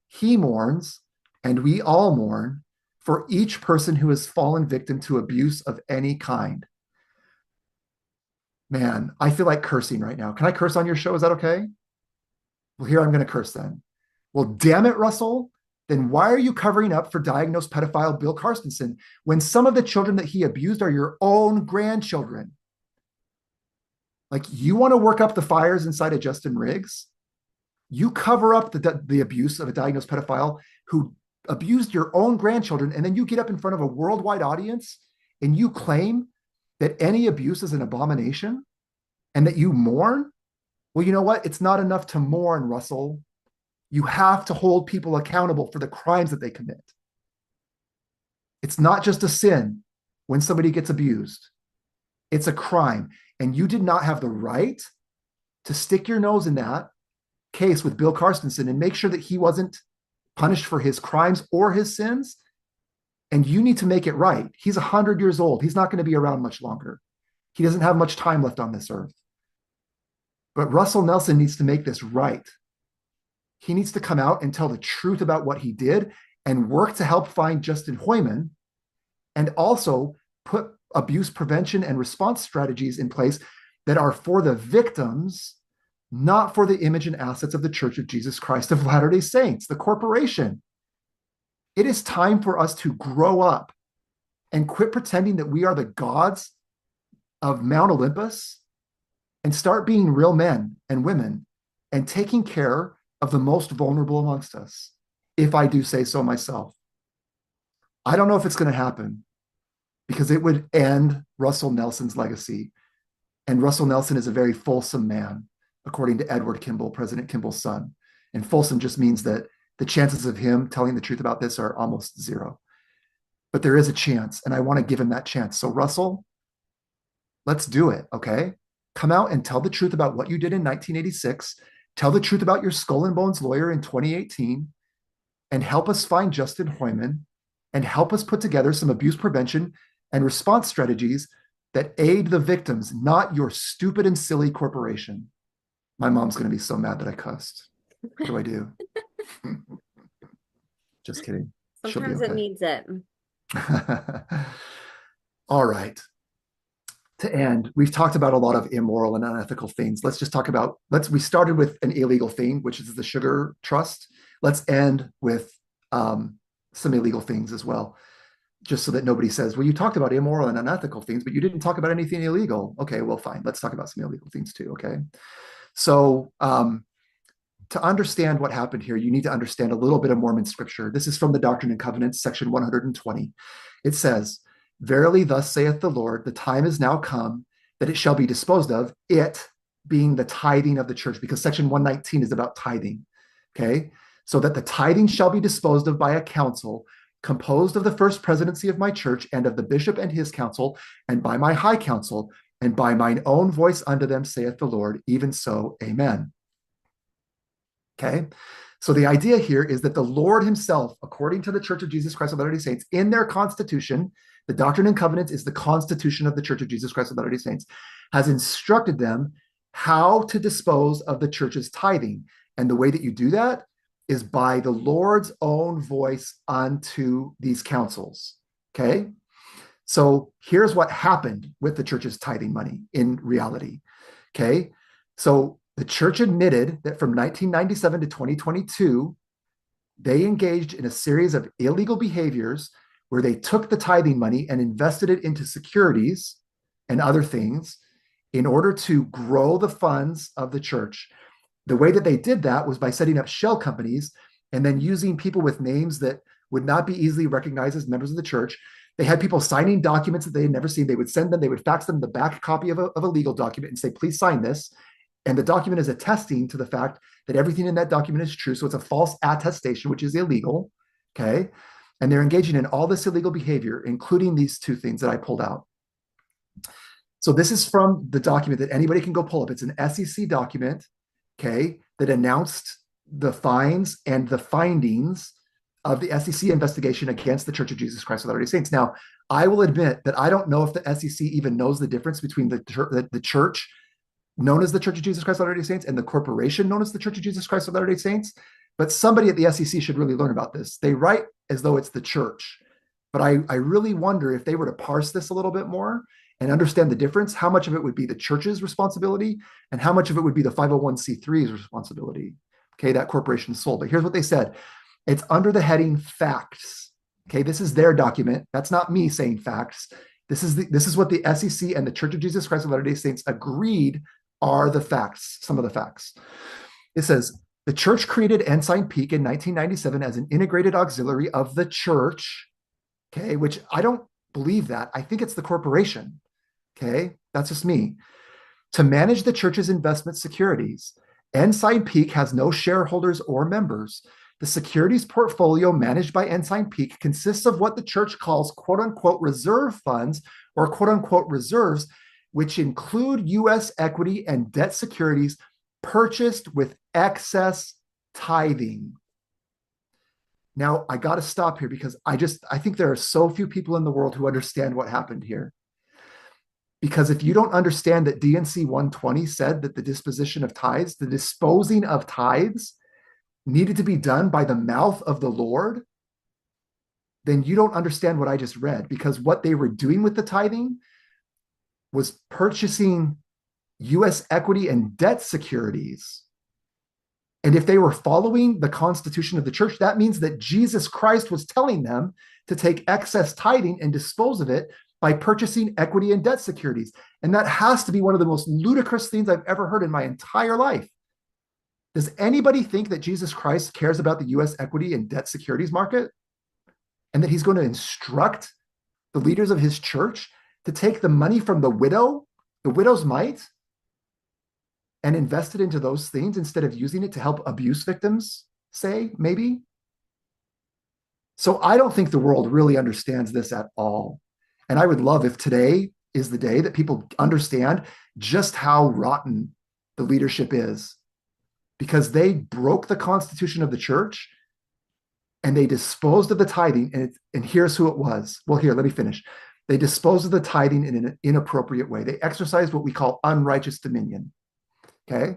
He mourns, and we all mourn, for each person who has fallen victim to abuse of any kind. Man, I feel like cursing right now. Can I curse on your show? Is that okay? Well, here I'm going to curse then. Well, damn it, Russell. Then why are you covering up for diagnosed pedophile Bill Constantine when some of the children that he abused are your own grandchildren? Like, you want to work up the fires inside of Justin Riggs? You cover up the abuse of a diagnosed pedophile who abused your own grandchildren, and then you get up in front of a worldwide audience and you claim that any abuse is an abomination and that you mourn? Well, you know what? It's not enough to mourn, Russell. You have to hold people accountable for the crimes that they commit. It's not just a sin when somebody gets abused. It's a crime. And you did not have the right to stick your nose in that case with Bill Constantine and make sure that he wasn't punished for his crimes or his sins. And you need to make it right. He's 100 years old. He's not going to be around much longer. He doesn't have much time left on this earth. But Russell Nelson needs to make this right. He needs to come out and tell the truth about what he did and work to help find Justin Hoyman, and also put abuse prevention and response strategies in place that are for the victims, not for the image and assets of the Church of Jesus Christ of Latter-day Saints, the corporation. It is time for us to grow up and quit pretending that we are the gods of Mount Olympus and start being real men and women and taking care of the most vulnerable amongst us, if I do say so myself. I don't know if it's going to happen because it would end Russell Nelson's legacy. And Russell Nelson is a very fulsome man, according to Edward Kimball, President Kimball's son. And fulsome just means that the chances of him telling the truth about this are almost zero. But there is a chance, and I want to give him that chance. So Russell, let's do it, okay? Come out and tell the truth about what you did in 1986. Tell the truth about your Skull and Bones lawyer in 2018, and help us find Justin Hoyman, and help us put together some abuse prevention and response strategies that aid the victims, not your stupid and silly corporation. My mom's going to be so mad that I cussed. What do I do? Just kidding. Sometimes it needs it. All right. To end, we've talked about a lot of immoral and unethical things. Let's just talk about, we started with an illegal thing, which is the sugar trust. Let's end with some illegal things as well, just so that nobody says, well, you talked about immoral and unethical things, but you didn't talk about anything illegal. Okay, well, fine. Let's talk about some illegal things too, okay? So to understand what happened here, you need to understand a little bit of Mormon scripture. This is from the Doctrine and Covenants, section 120. It says, verily, thus saith the Lord, the time is now come that it shall be disposed of, it being the tithing of the church, because section 119 is about tithing, okay? So that the tithing shall be disposed of by a council composed of the first presidency of my church and of the bishop and his council, and by my high council, and by mine own voice unto them, saith the Lord, even so, amen. Okay, So the idea here is that the Lord himself, according to the Church of Jesus Christ of Latter-day Saints, in their constitution, the Doctrine and Covenants is the constitution of the Church of Jesus Christ of Latter-day Saints, has instructed them how to dispose of the church's tithing. And the way that you do that is by the Lord's own voice unto these councils. Okay? So here's what happened with the church's tithing money in reality. Okay? So the church admitted that from 1997 to 2022, they engaged in a series of illegal behaviors where they took the tithing money and invested it into securities and other things in order to grow the funds of the church. The way that they did that was by setting up shell companies and then using people with names that would not be easily recognized as members of the church. They had people signing documents that they had never seen. They would send them, they would fax them the back copy of a legal document and say, please sign this. And the document is attesting to the fact that everything in that document is true. So it's a false attestation, which is illegal. Okay. And they're engaging in all this illegal behavior, including these two things that I pulled out. So this is from the document that anybody can go pull up. It's an SEC document, okay, that announced the fines and the findings of the SEC investigation against the Church of Jesus Christ of Latter-day Saints. Now, I will admit that I don't know if the SEC even knows the difference between the church known as the Church of Jesus Christ of Latter-day Saints and the corporation known as the Church of Jesus Christ of Latter-day Saints. But somebody at the SEC should really learn about this. They write as though it's the church. But I really wonder if they were to parse this a little bit more and understand the difference, how much of it would be the church's responsibility and how much of it would be the 501c3's responsibility. Okay, that corporation sold. But here's what they said. It's under the heading facts. Okay, this is their document. That's not me saying facts. This is what the SEC and the Church of Jesus Christ of Latter-day Saints agreed are the facts, some of the facts. It says, the church created Ensign Peak in 1997 as an integrated auxiliary of the church, okay, which I don't believe that. I think it's the corporation, okay? That's just me. To manage the church's investment securities, Ensign Peak has no shareholders or members. The securities portfolio managed by Ensign Peak consists of what the church calls quote unquote reserve funds or quote unquote reserves, which include U.S. equity and debt securities purchased with excess tithing. Now, I got to stop here because I think there are so few people in the world who understand what happened here. Because if you don't understand that D&C 120 said that the disposition of tithes, the disposing of tithes, needed to be done by the mouth of the Lord, then you don't understand what I just read, because what they were doing with the tithing was purchasing U.S. equity and debt securities. And if they were following the constitution of the church, that means that Jesus Christ was telling them to take excess tithing and dispose of it by purchasing equity and debt securities. And that has to be one of the most ludicrous things I've ever heard in my entire life. Does anybody think that Jesus Christ cares about the U.S. equity and debt securities market? And that he's going to instruct the leaders of his church to take the money from the widow's mite, and invest it into those things instead of using it to help abuse victims, say, maybe? So I don't think the world really understands this at all. And I would love if today is the day that people understand just how rotten the leadership is, because they broke the constitution of the church and they disposed of the tithing. And here's who it was. Well, here, let me finish. They disposed of the tithing in an inappropriate way. They exercised what we call unrighteous dominion. Okay?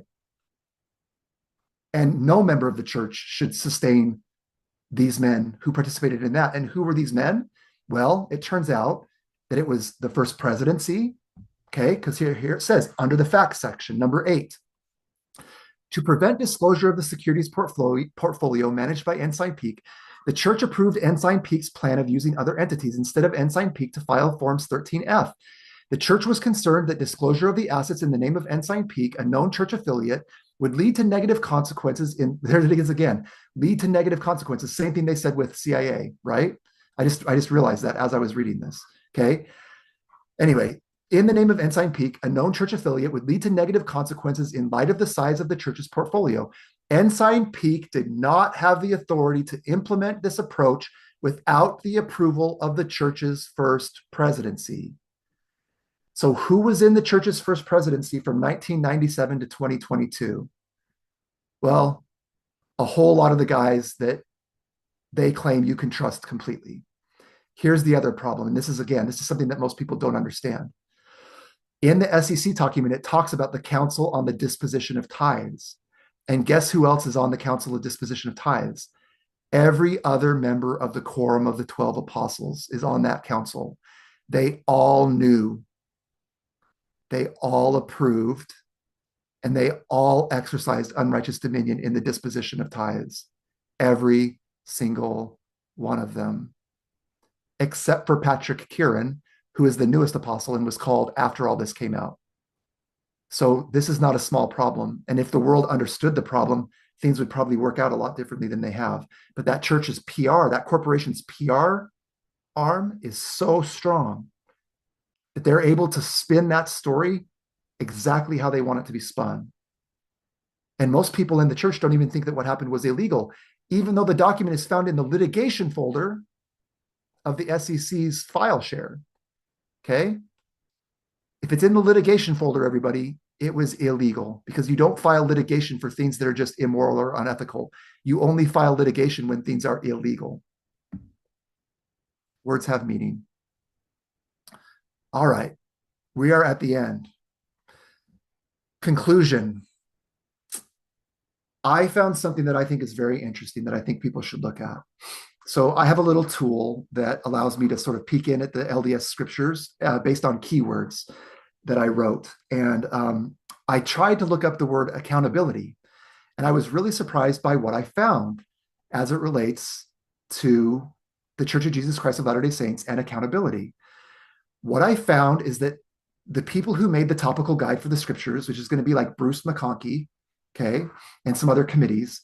And no member of the church should sustain these men who participated in that. And who were these men? Well, it turns out that it was the first presidency, okay? Because here it says, under the facts section, number 8, to prevent disclosure of the securities portfolio managed by Ensign Peak, the church approved Ensign Peak's plan of using other entities instead of Ensign Peak to file Forms 13F. The church was concerned that disclosure of the assets in the name of Ensign Peak, a known church affiliate, would lead to negative consequences there it is again, lead to negative consequences. Same thing they said with CIA, right? I just realized that as I was reading this, okay? Anyway, in the name of Ensign Peak, a known church affiliate would lead to negative consequences in light of the size of the church's portfolio. Ensign Peak did not have the authority to implement this approach without the approval of the church's first presidency. So who was in the church's first presidency from 1997 to 2022? Well, a whole lot of the guys that they claim you can trust completely. Here's the other problem. And this is something that most people don't understand. In the SEC document, it talks about the Council on the Disposition of Tithes. And guess who else is on the Council of Disposition of Tithes? Every other member of the quorum of the 12 apostles is on that council. They all knew, they all approved, and they all exercised unrighteous dominion in the disposition of tithes. Every single one of them, except for Patrick Kieran, who is the newest apostle and was called after all this came out. So this is not a small problem. And if the world understood the problem, things would probably work out a lot differently than they have. But that church's PR, that corporation's PR arm is so strong that they're able to spin that story exactly how they want it to be spun. And most people in the church don't even think that what happened was illegal, even though the document is found in the litigation folder of the SEC's file share. Okay? If it's in the litigation folder, everybody, it was illegal, because you don't file litigation for things that are just immoral or unethical. You only file litigation when things are illegal. Words have meaning. All right, we are at the end. Conclusion. I found something that I think is very interesting that I think people should look at. So I have a little tool that allows me to sort of peek in at the LDS scriptures based on keywords that I wrote. And I tried to look up the word accountability. And I was really surprised by what I found as it relates to the Church of Jesus Christ of Latter-day Saints and accountability. What I found is that the people who made the topical guide for the scriptures, which is going to be like Bruce McConkie, okay, and some other committees,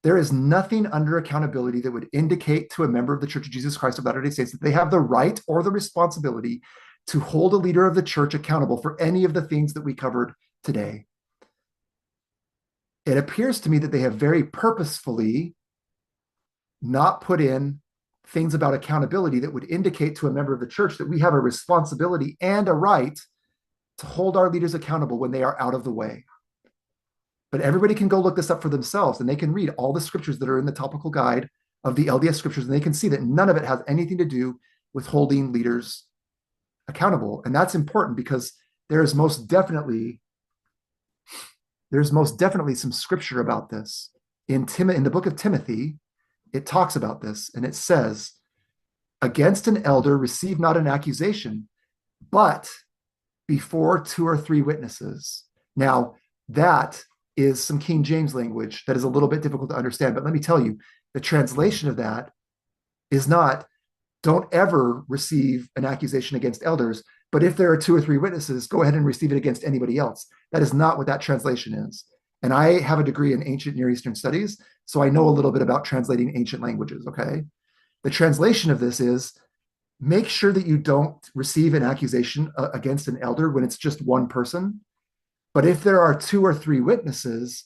there is nothing under accountability that would indicate to a member of the Church of Jesus Christ of Latter-day Saints that they have the right or the responsibility to hold a leader of the church accountable for any of the things that we covered today. It appears to me that they have very purposefully not put in things about accountability that would indicate to a member of the church that we have a responsibility and a right to hold our leaders accountable when they are out of the way. But everybody can go look this up for themselves, and they can read all the scriptures that are in the topical guide of the LDS scriptures, and they can see that none of it has anything to do with holding leaders accountable. And that's important because there's most definitely some scripture about this. In the book of Timothy, it talks about this, and it says, against an elder receive not an accusation, but before 2 or 3 witnesses. Now, that is some King James language that is a little bit difficult to understand, but let me tell you, the translation of that is not, don't ever receive an accusation against elders, but if there are 2 or 3 witnesses, go ahead and receive it against anybody else. That is not what that translation is. And I have a degree in ancient Near Eastern studies, so I know a little bit about translating ancient languages, okay? The translation of this is, make sure that you don't receive an accusation against an elder when it's just one person. But if there are 2 or 3 witnesses,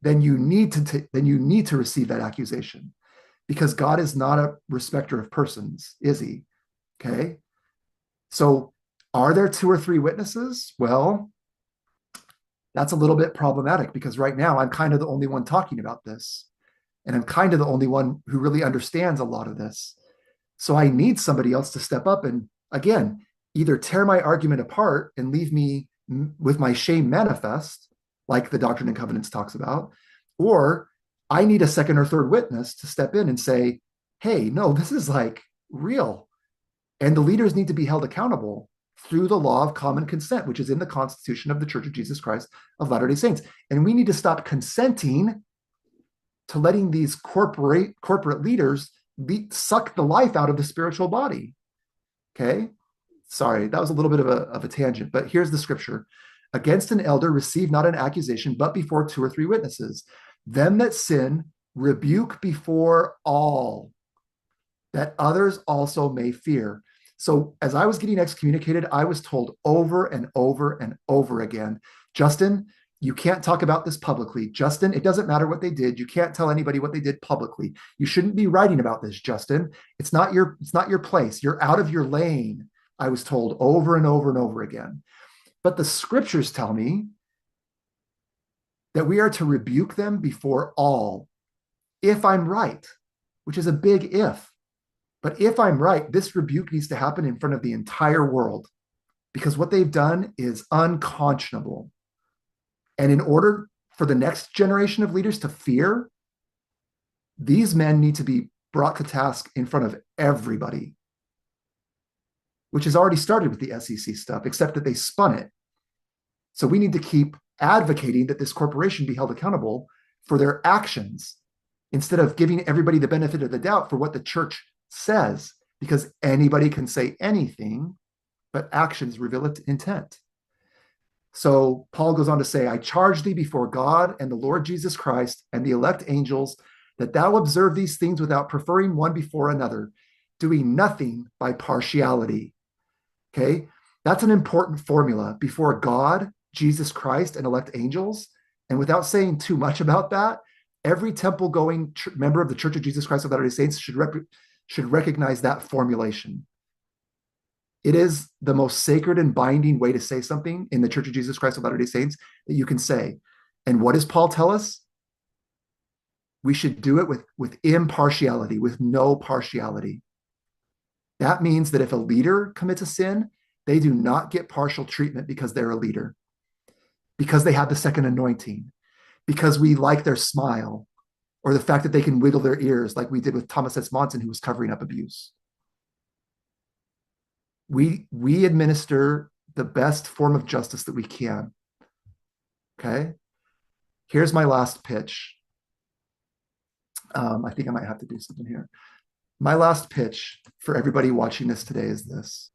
then you need to receive that accusation, because God is not a respecter of persons, is he? Okay. So are there 2 or 3 witnesses? Well, that's a little bit problematic, because right now I'm kind of the only one talking about this. And I'm kind of the only one who really understands a lot of this. So I need somebody else to step up and, again, either tear my argument apart and leave me with my shame manifest, like the Doctrine and Covenants talks about, or I need a second or third witness to step in and say, hey, no, this is like real. And the leaders need to be held accountable through the law of common consent, which is in the Constitution of the Church of Jesus Christ of Latter-day Saints. And we need to stop consenting to letting these corporate leaders suck the life out of the spiritual body. Okay? Sorry, that was a little bit of a tangent, but here's the scripture. Against an elder receive not an accusation, but before 2 or 3 witnesses. Them that sin rebuke before all, that others also may fear. So as I was getting excommunicated, I was told over and over and over again, Justin, you can't talk about this publicly. Justin, it doesn't matter what they did. You can't tell anybody what they did publicly. You shouldn't be writing about this, Justin. It's not your place. You're out of your lane. I was told over and over and over again. But the scriptures tell me that we are to rebuke them before all. if I'm right, which is a big if. But if I'm right, this rebuke needs to happen in front of the entire world because what they've done is unconscionable. And in order for the next generation of leaders to fear, these men need to be brought to task in front of everybody, which has already started with the SEC stuff, except that they spun it. So we need to keep advocating that this corporation be held accountable for their actions instead of giving everybody the benefit of the doubt for what the church says, because anybody can say anything, but actions reveal intent. So Paul goes on to say, I charge thee before God and the Lord Jesus Christ and the elect angels that thou observe these things without preferring one before another, doing nothing by partiality. Okay, that's an important formula before God, Jesus Christ, and elect angels. And without saying too much about that, every temple going member of the Church of Jesus Christ of Latter-day Saints should recognize that formulation. It is the most sacred and binding way to say something in the Church of Jesus Christ of Latter-day Saints that you can say. And what does Paul tell us? We should do it with impartiality, with no partiality. That means that if a leader commits a sin, they do not get partial treatment because they're a leader, because they have the second anointing, because we like their smile, or the fact that they can wiggle their ears like we did with Thomas S. Monson, who was covering up abuse. We administer the best form of justice that we can. Okay? Here's my last pitch. I think I might have to do something here. My last pitch for everybody watching this today is this.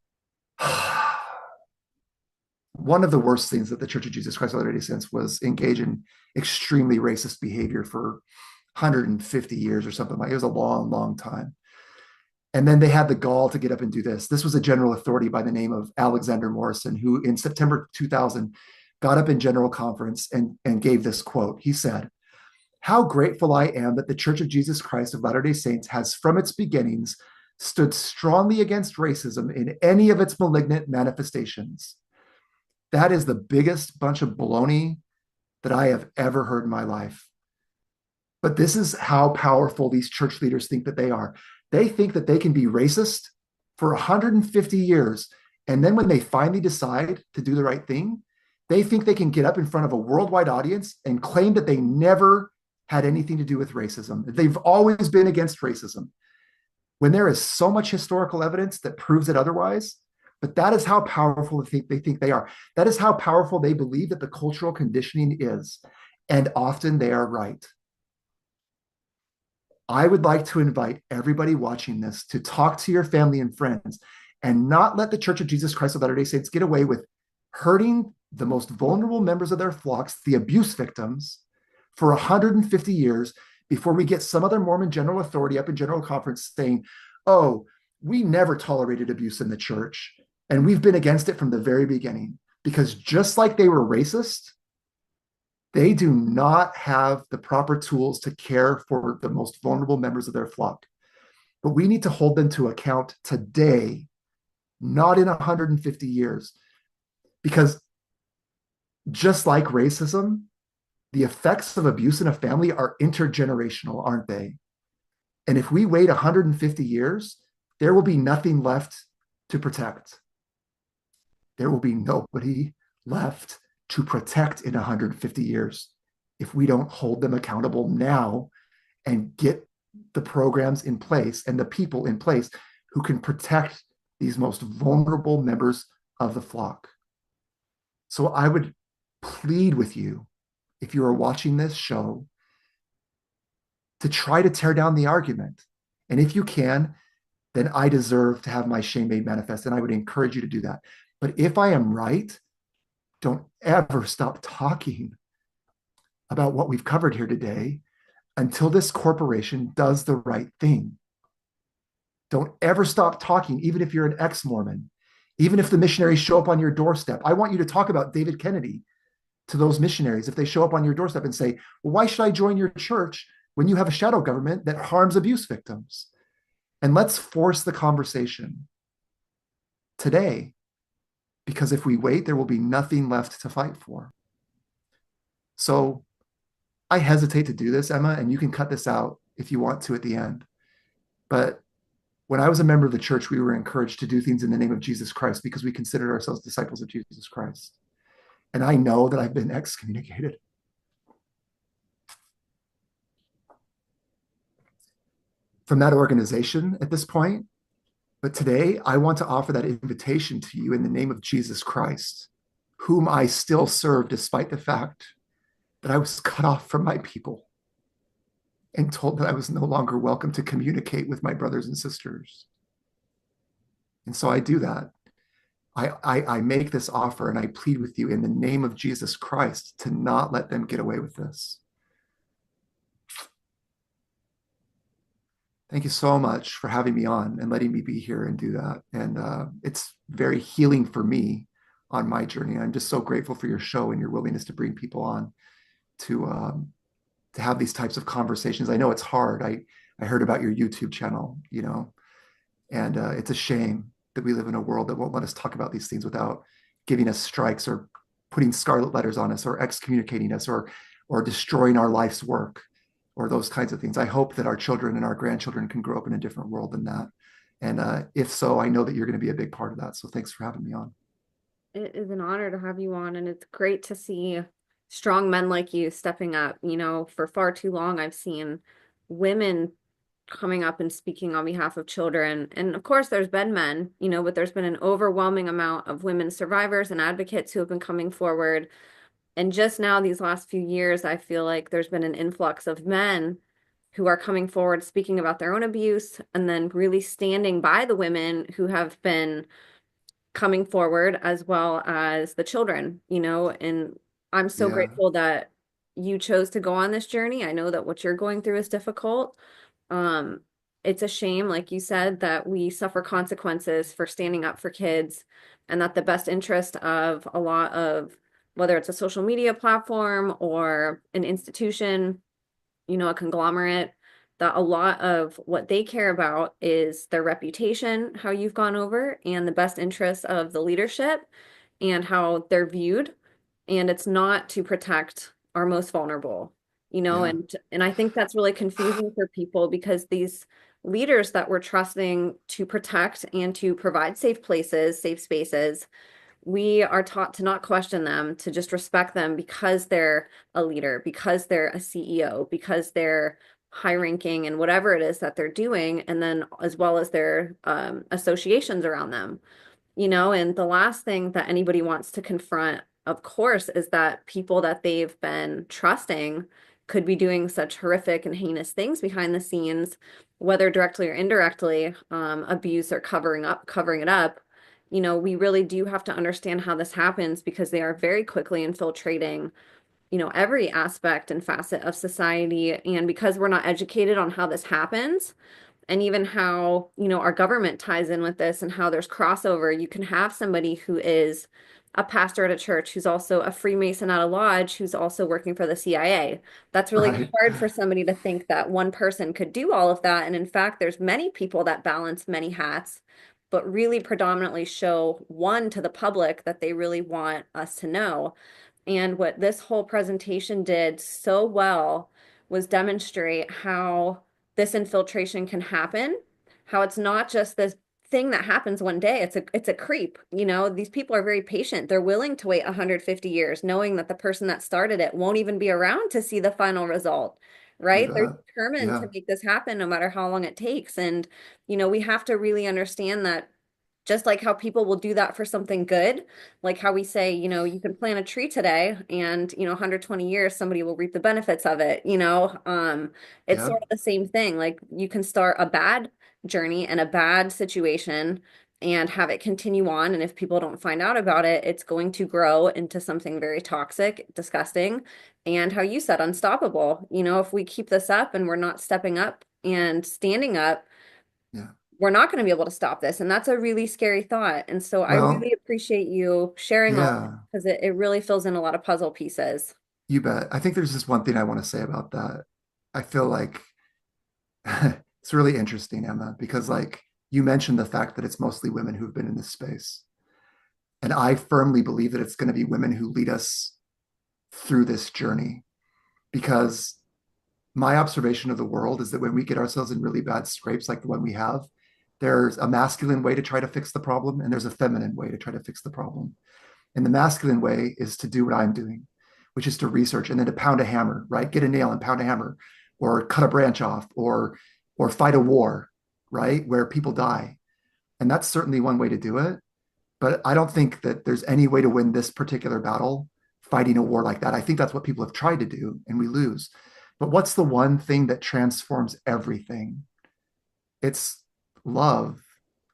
One of the worst things that the Church of Jesus Christ of Latter-day Saints was engage in extremely racist behavior for 150 years or something like it. It was a long, long time. And then they had the gall to get up and do this. This was a general authority by the name of Alexander Morrison, who in September 2000 got up in general conference and gave this quote. He said, how grateful I am that the Church of Jesus Christ of Latter-day Saints has from its beginnings stood strongly against racism in any of its malignant manifestations. That is the biggest bunch of baloney that I have ever heard in my life. But this is how powerful these church leaders think that they are. They think that they can be racist for 150 years. And then when they finally decide to do the right thing, they think they can get up in front of a worldwide audience and claim that they never had anything to do with racism. They've always been against racism, when there is so much historical evidence that proves it otherwise. But that is how powerful they think they are. That is how powerful they believe that the cultural conditioning is. And often they are right. I would like to invite everybody watching this to talk to your family and friends and not let the Church of Jesus Christ of Latter-day Saints get away with hurting the most vulnerable members of their flocks, the abuse victims, for 150 years before we get some other Mormon general authority up in general conference saying, oh, we never tolerated abuse in the church, and we've been against it from the very beginning. Because just like they were racist, they do not have the proper tools to care for the most vulnerable members of their flock. But we need to hold them to account today, not in 150 years. Because just like racism, the effects of abuse in a family are intergenerational, aren't they? And if we wait 150 years, there will be nothing left to protect. There will be nobody left to protect in 150 years if we don't hold them accountable now and get the programs in place and the people in place who can protect these most vulnerable members of the flock. So I would plead with you, if you are watching this show, to try to tear down the argument. And if you can, then I deserve to have my shame made manifest, and I would encourage you to do that. But if I am right, don't ever stop talking about what we've covered here today until this corporation does the right thing. Don't ever stop talking, even if you're an ex-Mormon, even if the missionaries show up on your doorstep. I want you to talk about David Kennedy to those missionaries if they show up on your doorstep and say, well, why should I join your church when you have a shadow government that harms abuse victims? And let's force the conversation today, because if we wait, there will be nothing left to fight for. So I hesitate to do this, Emma, and you can cut this out if you want to at the end. But when I was a member of the church, we were encouraged to do things in the name of Jesus Christ because we considered ourselves disciples of Jesus Christ. And I know that I've been excommunicated from that organization at this point. But today, I want to offer that invitation to you in the name of Jesus Christ, whom I still serve despite the fact that I was cut off from my people and told that I was no longer welcome to communicate with my brothers and sisters. And so I do that. I make this offer and I plead with you in the name of Jesus Christ to not let them get away with this. Thank you so much for having me on and letting me be here and do that. And it's very healing for me on my journey. I'm just so grateful for your show and your willingness to bring people on to have these types of conversations. I know it's hard. I heard about your YouTube channel, and it's a shame that we live in a world that won't let us talk about these things without giving us strikes or putting scarlet letters on us or excommunicating us or destroying our life's work or those kinds of things. I hope that our children and our grandchildren can grow up in a different world than that. And if so, I know that you're going to be a big part of that. So thanks for having me on. It is an honor to have you on, and it's great to see strong men like you stepping up. For far too long, I've seen women coming up and speaking on behalf of children. And of course, there's been men, but there's been an overwhelming amount of women survivors and advocates who have been coming forward. And just now, these last few years, I feel like there's been an influx of men who are coming forward, speaking about their own abuse, and then really standing by the women who have been coming forward, as well as the children, and I'm so Yeah, grateful that you chose to go on this journey. I know that what you're going through is difficult. Um, it's a shame, like you said, that we suffer consequences for standing up for kids, and that the best interest of a lot of, whether it's a social media platform or an institution, a conglomerate, that a lot of what they care about is their reputation, how you've gone over, and the best interests of the leadership and how they're viewed. And it's not to protect our most vulnerable, yeah, and I think that's really confusing for people because these leaders that we're trusting to protect and to provide safe places, safe spaces, we are taught to not question them, to just respect them because they're a leader, because they're a CEO, because they're high ranking and whatever it is that they're doing, and then as well as their associations around them. And the last thing that anybody wants to confront, of course, is that people that they've been trusting could be doing such horrific and heinous things behind the scenes, whether directly or indirectly, abuse or covering it up. We really do have to understand how this happens because they are very quickly infiltrating, every aspect and facet of society. And because we're not educated on how this happens, and even how, our government ties in with this and how there's crossover. You can have somebody who is a pastor at a church who's also a Freemason at a lodge who's also working for the CIA. That's really right. hard for somebody to think that one person could do all of that. And in fact, there's many people that balance many hats, but really predominantly show one to the public that they really want us to know. And what this whole presentation did so well was demonstrate how this infiltration can happen, how it's not just this thing that happens one day. It's a creep. These people are very patient. They're willing to wait 150 years, knowing that the person that started it won't even be around to see the final result, You right? They're bet. determined to Yeah, make this happen no matter how long it takes. And, we have to really understand that just like how people will do that for something good, like how we say, you can plant a tree today and, 120 years, somebody will reap the benefits of it, it's yeah, sort of the same thing. Like you can start a bad journey and a bad situation and have it continue on. And if people don't find out about it, it's going to grow into something very toxic, disgusting, and how you said, unstoppable. If we keep this up and we're not stepping up and standing up, yeah. we're not going to be able to stop this. And that's a really scary thought. And so I Well, really appreciate you sharing all that yeah, because it really fills in a lot of puzzle pieces. you bet. I think there's just one thing I want to say about that. I feel like it's really interesting, Emma, because like you mentioned the fact that it's mostly women who've been in this space. And I firmly believe that it's going to be women who lead us through this journey because my observation of the world is that when we get ourselves in really bad scrapes like the one we have, there's a masculine way to try to fix the problem, and there's a feminine way to try to fix the problem. And the masculine way is to do what I'm doing, which is to research and then to pound a hammer, right? Get a nail and pound a hammer, or cut a branch off, or fight a war, right? Where people die. And that's certainly one way to do it. But I don't think that there's any way to win this particular battle fighting a war like that. I think that's what people have tried to do, and we lose. But what's the one thing that transforms everything? It's love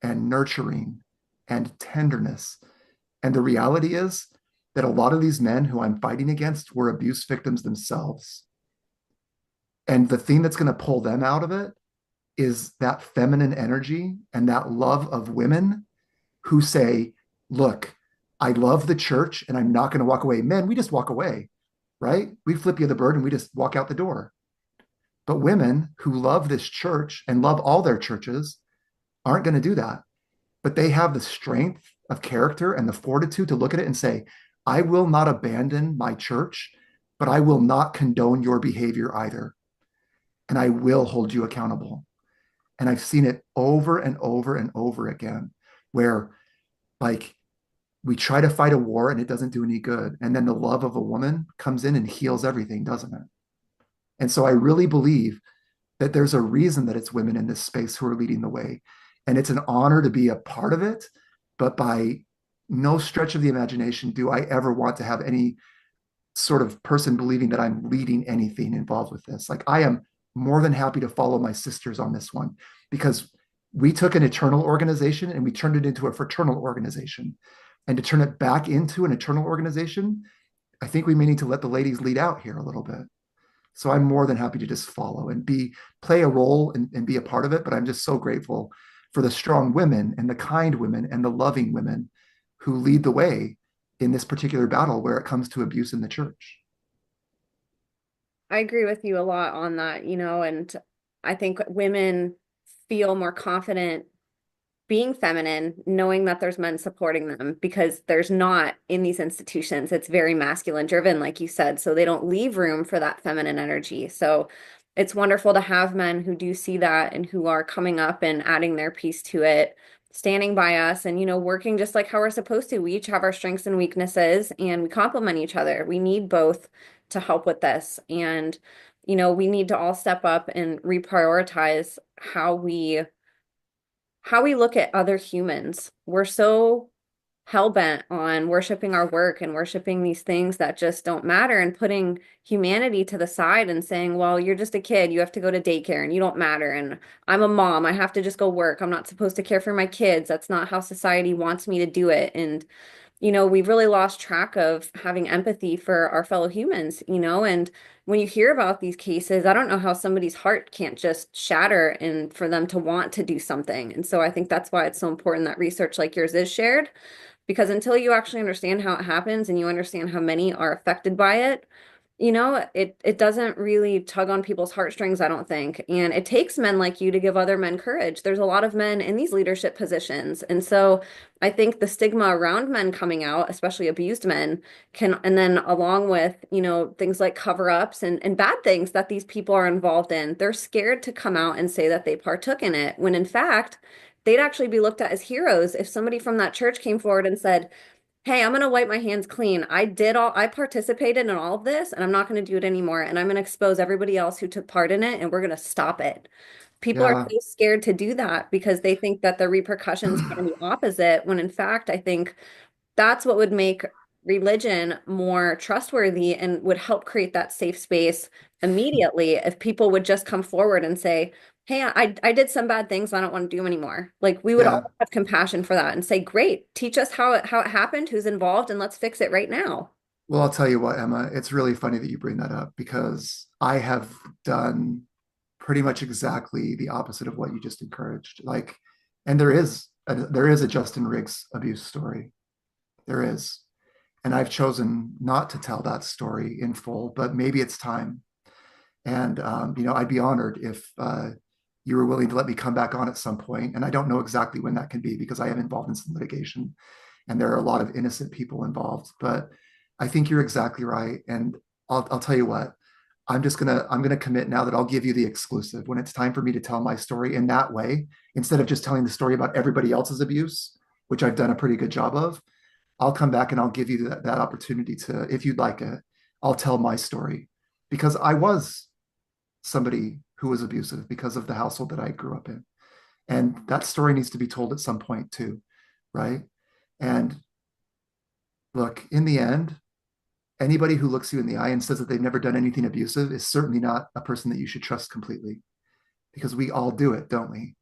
and nurturing and tenderness. And the reality is that a lot of these men who I'm fighting against were abuse victims themselves. And the thing that's going to pull them out of it is that feminine energy and that love of women who say, look, I love the church and I'm not going to walk away. Men, we just walk away, right? We flip you the bird and we just walk out the door. But women who love this church and love all their churches aren't going to do that. But they have the strength of character and the fortitude to look at it and say, I will not abandon my church, but I will not condone your behavior either. And I will hold you accountable. And I've seen it over and over and over again, where like we try to fight a war and it doesn't do any good. And then the love of a woman comes in and heals everything, doesn't it? And so I really believe that there's a reason that it's women in this space who are leading the way. And it's an honor to be a part of it. But by no stretch of the imagination do I ever want to have any sort of person believing that I'm leading anything involved with this. Like I am more than happy to follow my sisters on this one, because we took an eternal organization and we turned it into a fraternal organization. And to turn it back into an eternal organization, I think we may need to let the ladies lead out here a little bit. So I'm more than happy to just follow and play a role and be a part of it. But I'm just so grateful for the strong women and the kind women and the loving women who lead the way in this particular battle where it comes to abuse in the church. I agree with you a lot on that, and I think women feel more confident being feminine, knowing that there's men supporting them, because there's not in these institutions. It's very masculine driven, like you said, so they don't leave room for that feminine energy. So it's wonderful to have men who do see that and who are coming up and adding their piece to it, standing by us and, working just like how we're supposed to. We each have our strengths and weaknesses and we complement each other. We need both to help with this. And, we need to all step up and reprioritize how we look at other humans. We're so hell-bent on worshiping our work and worshiping these things that just don't matter, and putting humanity to the side and saying, well, you're just a kid, you have to go to daycare and you don't matter. And I'm a mom, I have to just go work. I'm not supposed to care for my kids. That's not how society wants me to do it. And we've really lost track of having empathy for our fellow humans, and when you hear about these cases, I don't know how somebody's heart can't just shatter and for them to want to do something. And so I think that's why it's so important that research like yours is shared, because until you actually understand how it happens and you understand how many are affected by it, it doesn't really tug on people's heartstrings, I don't think. And it takes men like you to give other men courage. There's a lot of men in these leadership positions. And so I think the stigma around men coming out, especially abused men, and then along with, things like cover-ups and bad things that these people are involved in, they're scared to come out and say that they partook in it, when in fact, they'd actually be looked at as heroes if somebody from that church came forward and said, hey, I'm going to wipe my hands clean. I participated in all of this and I'm not going to do it anymore. And I'm going to expose everybody else who took part in it and we're going to stop it. People are Yeah. so scared to do that because they think that the repercussions are going to be opposite, when in fact, I think that's what would make religion more trustworthy and would help create that safe space immediately, if people would just come forward and say, hey, I did some bad things, I don't want to do them anymore. Like, we would Yeah. all have compassion for that and say, great, teach us how it happened, who's involved, and let's fix it right now. Well, I'll tell you what, Emma, it's really funny that you bring that up because I have done pretty much exactly the opposite of what you just encouraged. Like, and there is a Justin Riggs abuse story. There is. And I've chosen not to tell that story in full, but maybe it's time. And I'd be honored if you were willing to let me come back on at some point. And I don't know exactly when that can be because I am involved in some litigation, and there are a lot of innocent people involved. But I think you're exactly right. And I'll tell you what, I'm gonna commit now that I'll give you the exclusive when it's time for me to tell my story in that way, instead of just telling the story about everybody else's abuse, which I've done a pretty good job of. I'll come back and I'll give you that opportunity to, if you'd like it, I'll tell my story because I was somebody who was abusive because of the household that I grew up in. And that story needs to be told at some point too, right? And look, in the end, anybody who looks you in the eye and says that they've never done anything abusive is certainly not a person that you should trust completely because we all do it, don't we?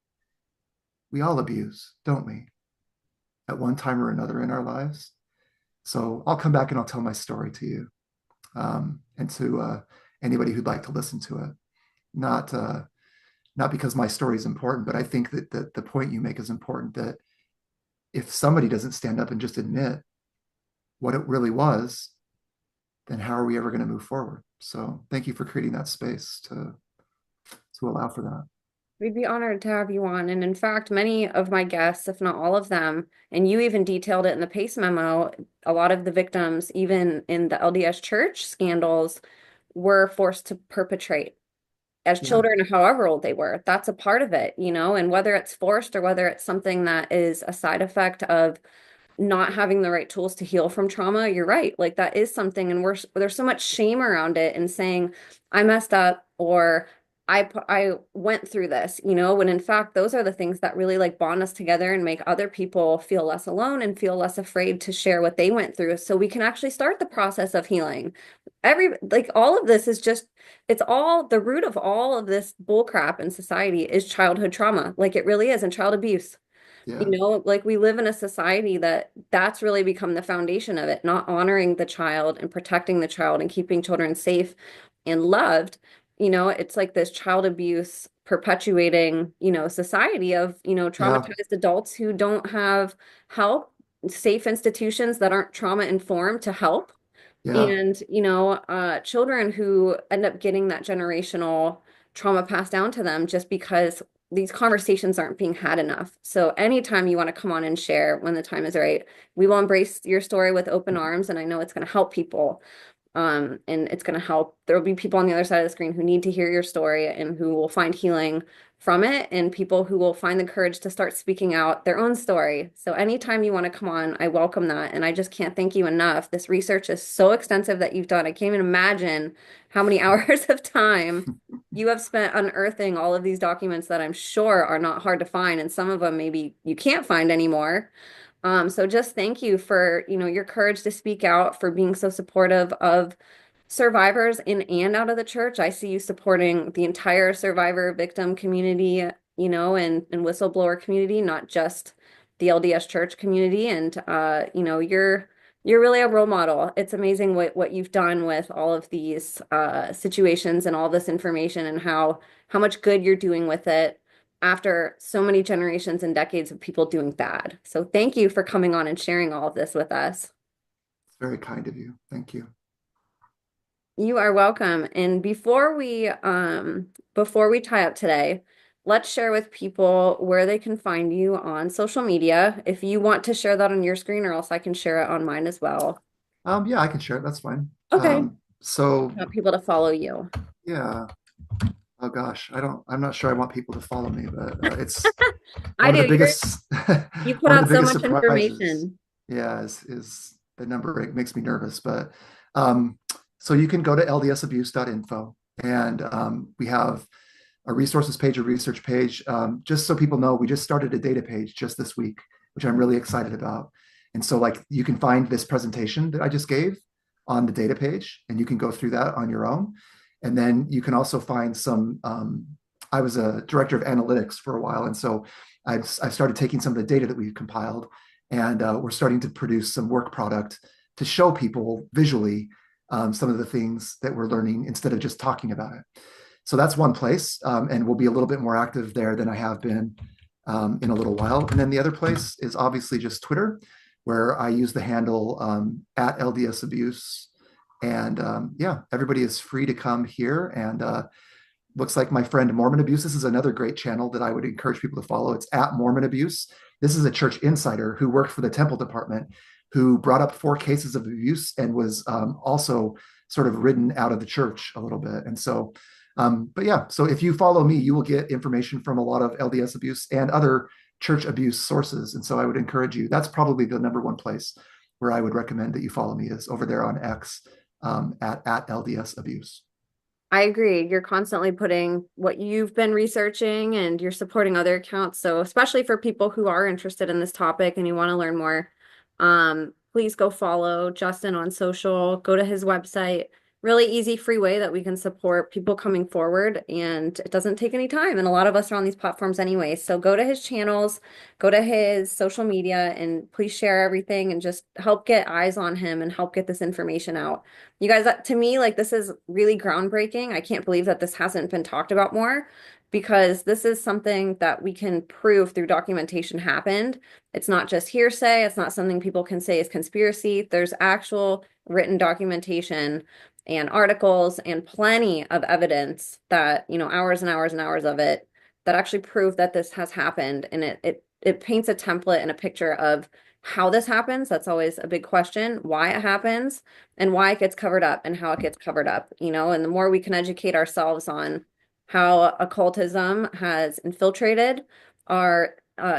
We all abuse, don't we? At one time or another in our lives. So I'll come back and I'll tell my story to you and to anybody who'd like to listen to it. Not because my story is important, but I think that the point you make is important, that if somebody doesn't stand up and just admit what it really was, then how are we ever going to move forward? So thank you for creating that space to allow for that. We'd be honored to have you on. And in fact, many of my guests, if not all of them, and you even detailed it in the PACE memo, a lot of the victims, even in the LDS church scandals, were forced to perpetrate as Yeah, children, however old they were. That's a part of it, and whether it's forced or whether it's something that is a side effect of not having the right tools to heal from trauma, you're right. Like that is something, and there's so much shame around it and saying I messed up or I went through this, when in fact those are the things that really like bond us together and make other people feel less alone and feel less afraid to share what they went through so we can actually start the process of healing. Like all of this is just, it's all the root of all of this bull crap in society is childhood trauma. Like it really is, and child abuse. yeah, Like we live in a society that's really become the foundation of it, not honoring the child and protecting the child and keeping children safe and loved. It's like this child abuse perpetuating, society of, yeah, traumatized adults who don't have help, safe institutions that aren't trauma informed to help. yeah, And, children who end up getting that generational trauma passed down to them just because these conversations aren't being had enough. So anytime you want to come on and share when the time is right, we will embrace your story with open arms. And I know it's going to help people. And it's going to help. There will be people on the other side of the screen who need to hear your story and who will find healing from it, and people who will find the courage to start speaking out their own story. So anytime you want to come on, I welcome that. And I just can't thank you enough. This research is so extensive that you've done. I can't even imagine how many hours of time you have spent unearthing all of these documents that I'm sure are not hard to find. And some of them maybe you can't find anymore. So just thank you for, your courage to speak out, for being so supportive of survivors in and out of the church. I see you supporting the entire survivor victim community, and whistleblower community, not just the LDS church community. And you're really a role model. It's amazing what you've done with all of these situations and all this information and how much good you're doing with it after so many generations and decades of people doing bad. So thank you for coming on and sharing all of this with us. it's very kind of you. Thank you. You are welcome. And before we tie up today, let's share with people where they can find you on social media. If you want to share that on your screen, or else I can share it on mine as well. Yeah, I can share it. That's fine. Okay. So I want people to follow you. yeah. Oh gosh, I'm not sure I want people to follow me, but it's I one of do. the biggest, You put one of the out so biggest much surprises. information. Yeah, is the number. It makes me nervous, but um, so you can go to ldsabuse.info, and we have a resources page, a research page. Just so people know, we just started a data page just this week, which I'm really excited about. And so, like, you can find this presentation that I just gave on the data page, and you can go through that on your own. And then you can also find some. I was a director of analytics for a while, and so I started taking some of the data that we've compiled, and we're starting to produce some work product to show people visually some of the things that we're learning instead of just talking about it. So that's one place, and we'll be a little bit more active there than I have been in a little while. And then the other place is obviously just Twitter, where I use the handle at LDS Abuse. And yeah, everybody is free to come here. And looks like my friend Mormon Abuse. This is another great channel that I would encourage people to follow. It's at Mormon Abuse. This is a church insider who worked for the temple department, who brought up 4 cases of abuse and was also sort of ridden out of the church a little bit. And so, but yeah, so if you follow me, you will get information from a lot of LDS abuse and other church abuse sources. And so I would encourage you, that's probably the number one place where I would recommend that you follow me is over there on X at LDS Abuse. I agree. You're constantly putting what you've been researching and you're supporting other accounts. So especially for people who are interested in this topic and you want to learn more, please go follow Justin on social, go to his website. Really easy, free way that we can support people coming forward, and it doesn't take any time. And a lot of us are on these platforms anyway. So go to his channels, go to his social media, and please share everything and just help get eyes on him and help get this information out. You guys, to me, like this is really groundbreaking. I can't believe that this hasn't been talked about more because this is something that we can prove through documentation happened. It's not just hearsay. It's not something people can say is conspiracy. There's actual written documentation and articles and plenty of evidence that, hours and hours and hours of it that actually prove that this has happened. And it paints a template and a picture of how this happens. That's always a big question, why it happens and why it gets covered up and how it gets covered up, and the more we can educate ourselves on how occultism has infiltrated our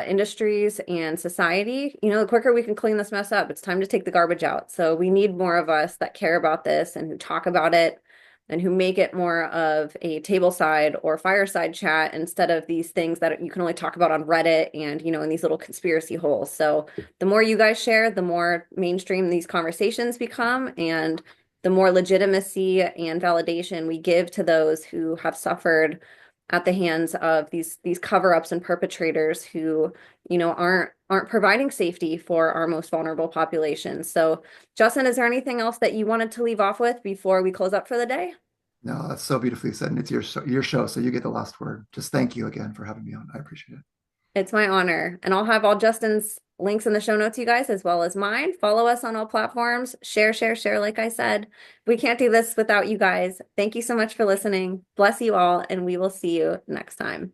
industries and society, the quicker we can clean this mess up. It's time to take the garbage out. So we need more of us that care about this and who talk about it and who make it more of a tableside or fireside chat instead of these things that you can only talk about on Reddit and, in these little conspiracy holes. So the more you guys share, the more mainstream these conversations become and the more legitimacy and validation we give to those who have suffered at the hands of these cover-ups and perpetrators who, aren't providing safety for our most vulnerable population. So, Justin, is there anything else that you wanted to leave off with before we close up for the day? No, that's so beautifully said. And it's your show, so you get the last word. Just thank you again for having me on. I appreciate it. It's my honor. And I'll have all Justin's links in the show notes, you guys, as well as mine. Follow us on all platforms. Share, share, share, like I said. We can't do this without you guys. Thank you so much for listening. Bless you all, and we will see you next time.